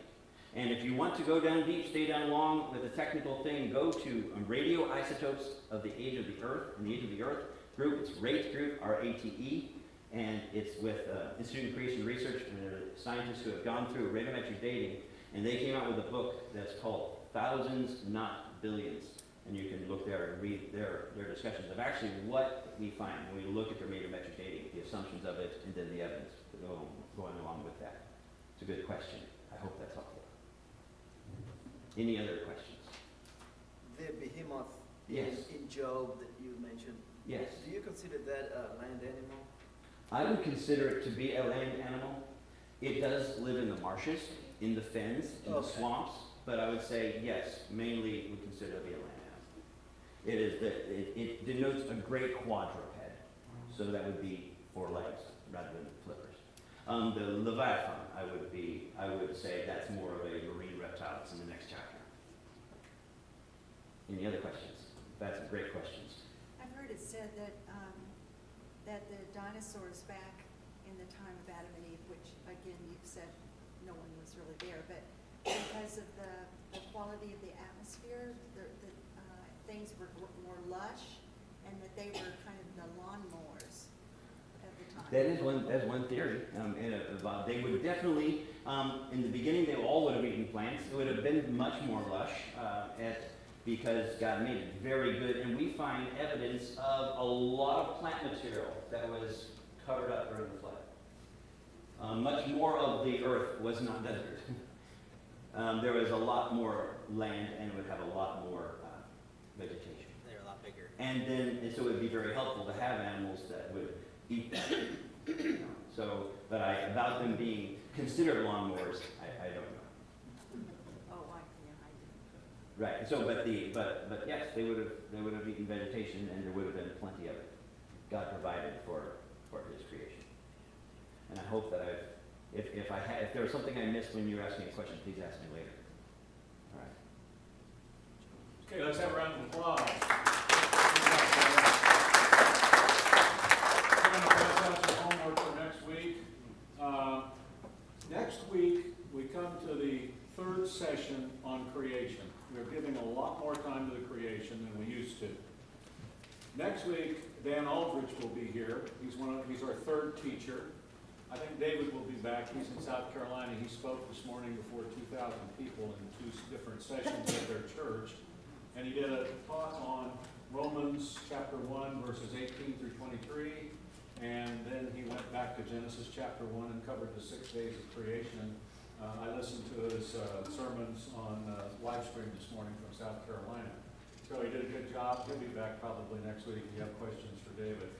And if you want to go down deep, stay down long with a technical thing, go to Radioisotopes of the Age of the Earth, and the Age of the Earth group. It's RATE group, R-A-T-E, and it's with Institute of Creation Research, and there are scientists who have gone through radiometric dating, and they came out with a book that's called Thousands, Not Billions. And you can look there and read their discussions of actually what we find when we look at the radiometric dating, the assumptions of it, and then the evidence going along with that. It's a good question. I hope that's helpful. Any other questions? The behemoth Yes. in Job that you mentioned. Yes. Do you consider that a land animal? I would consider it to be a land animal. It does live in the marshes, in the fens, in the swamps, but I would say yes, mainly we consider it to be a land animal. It denotes a great quadruped, so that would be 4 legs rather than flippers. The Leviathan, I would say that's more of a marine reptile. It's in the next chapter. Any other questions? That's great questions. I've heard it said that the dinosaurs back in the time of Adam and Eve, which again you've said no one was really there, but because of the quality of the atmosphere, the things were more lush, and that they were kind of the lawnmowers at the time. That's one theory. They would definitely, in the beginning, they all would have eaten plants. It would have been much more lush because God made it very good. And we find evidence of a lot of plant material that was covered up during the flood. Much more of the earth was not desert. There was a lot more land and would have a lot more vegetation. They're a lot bigger. And so it would be very helpful to have animals that would eat that. But about them being considered lawnmowers, I don't know. Right, so, but yes, they would have eaten vegetation and there would have been plenty of it. God provided for his creation. And I hope that if there was something I missed when you were asking a question, please ask me later. All right. Okay, let's have a round of applause. We're going to pass out your homework for next week. Next week, we come to the third session on creation. We're giving a lot more time to the creation than we used to. Next week, Dan Aldrich will be here. He's our third teacher. I think David will be back. He's in South Carolina. He spoke this morning before 2,000 people in 2 different sessions at their church. And he did a talk on Romans chapter 1, verses 18 through 23. And then he went back to Genesis chapter 1 and covered the 6 days of creation. I listened to his sermons on live stream this morning from South Carolina. So he did a good job. He'll be back probably next week if you have questions for David.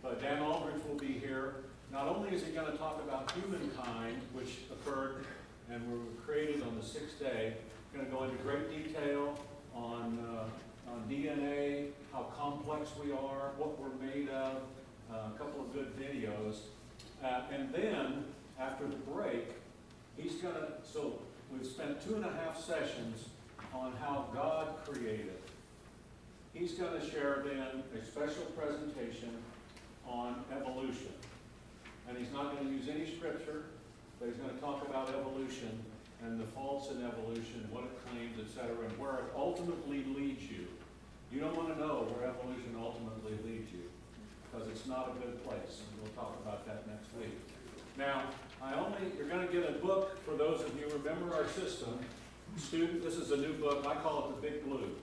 But Dan Aldrich will be here. Not only is he going to talk about humankind, which occurred and were created on the 6th day, he's going to go into great detail on DNA, how complex we are, what we're made of, a couple of good videos. And then, after the break, so we've spent 2.5 sessions on how God created. He's going to share then a special presentation on evolution. And he's not going to use any scripture, but he's going to talk about evolution and the faults in evolution, what it claims, etc., and where it ultimately leads you. You don't want to know where evolution ultimately leads you, because it's not a good place, and we'll talk about that next week. Now, you're going to get a book for those of you, remember our system. This is a new book, I call it the Big Blue.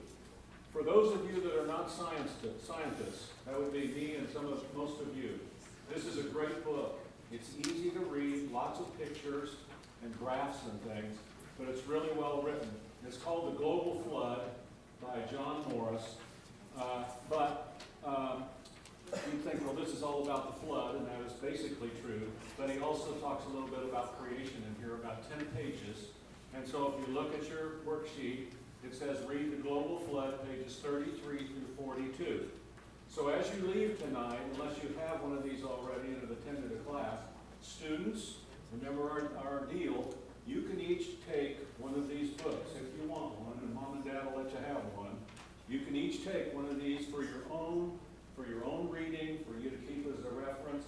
For those of you that are not scientists, that would be me and most of you, this is a great book. It's easy to read, lots of pictures and graphs and things, but it's really well written. It's called The Global Flood by John Morris. You'd think, well, this is all about the flood, and that is basically true. But he also talks a little bit about creation in here, about 10 pages. And so if you look at your worksheet, it says read The Global Flood, pages 33 through 42. So as you leave tonight, unless you have one of these already and have attended a class, students, remember our deal, you can each take one of these books if you want one, and mom and dad will let you have one. You can each take one of these for your own reading, for you to keep as a reference,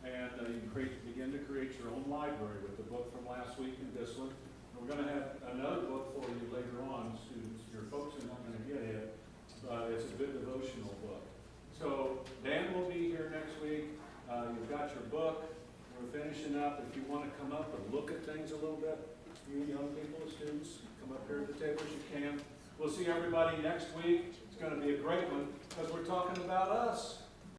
and you can begin to create your own library with the book from last week and this one. And we're going to have another book for you later on, students. Your folks are not going to get it, but it's a good devotional book. So Dan will be here next week. You've got your book. We're finishing up. If you want to come up and look at things a little bit, you young people, students, come up here at the tables, you can. We'll see everybody next week. It's going to be a great one because we're talking about us.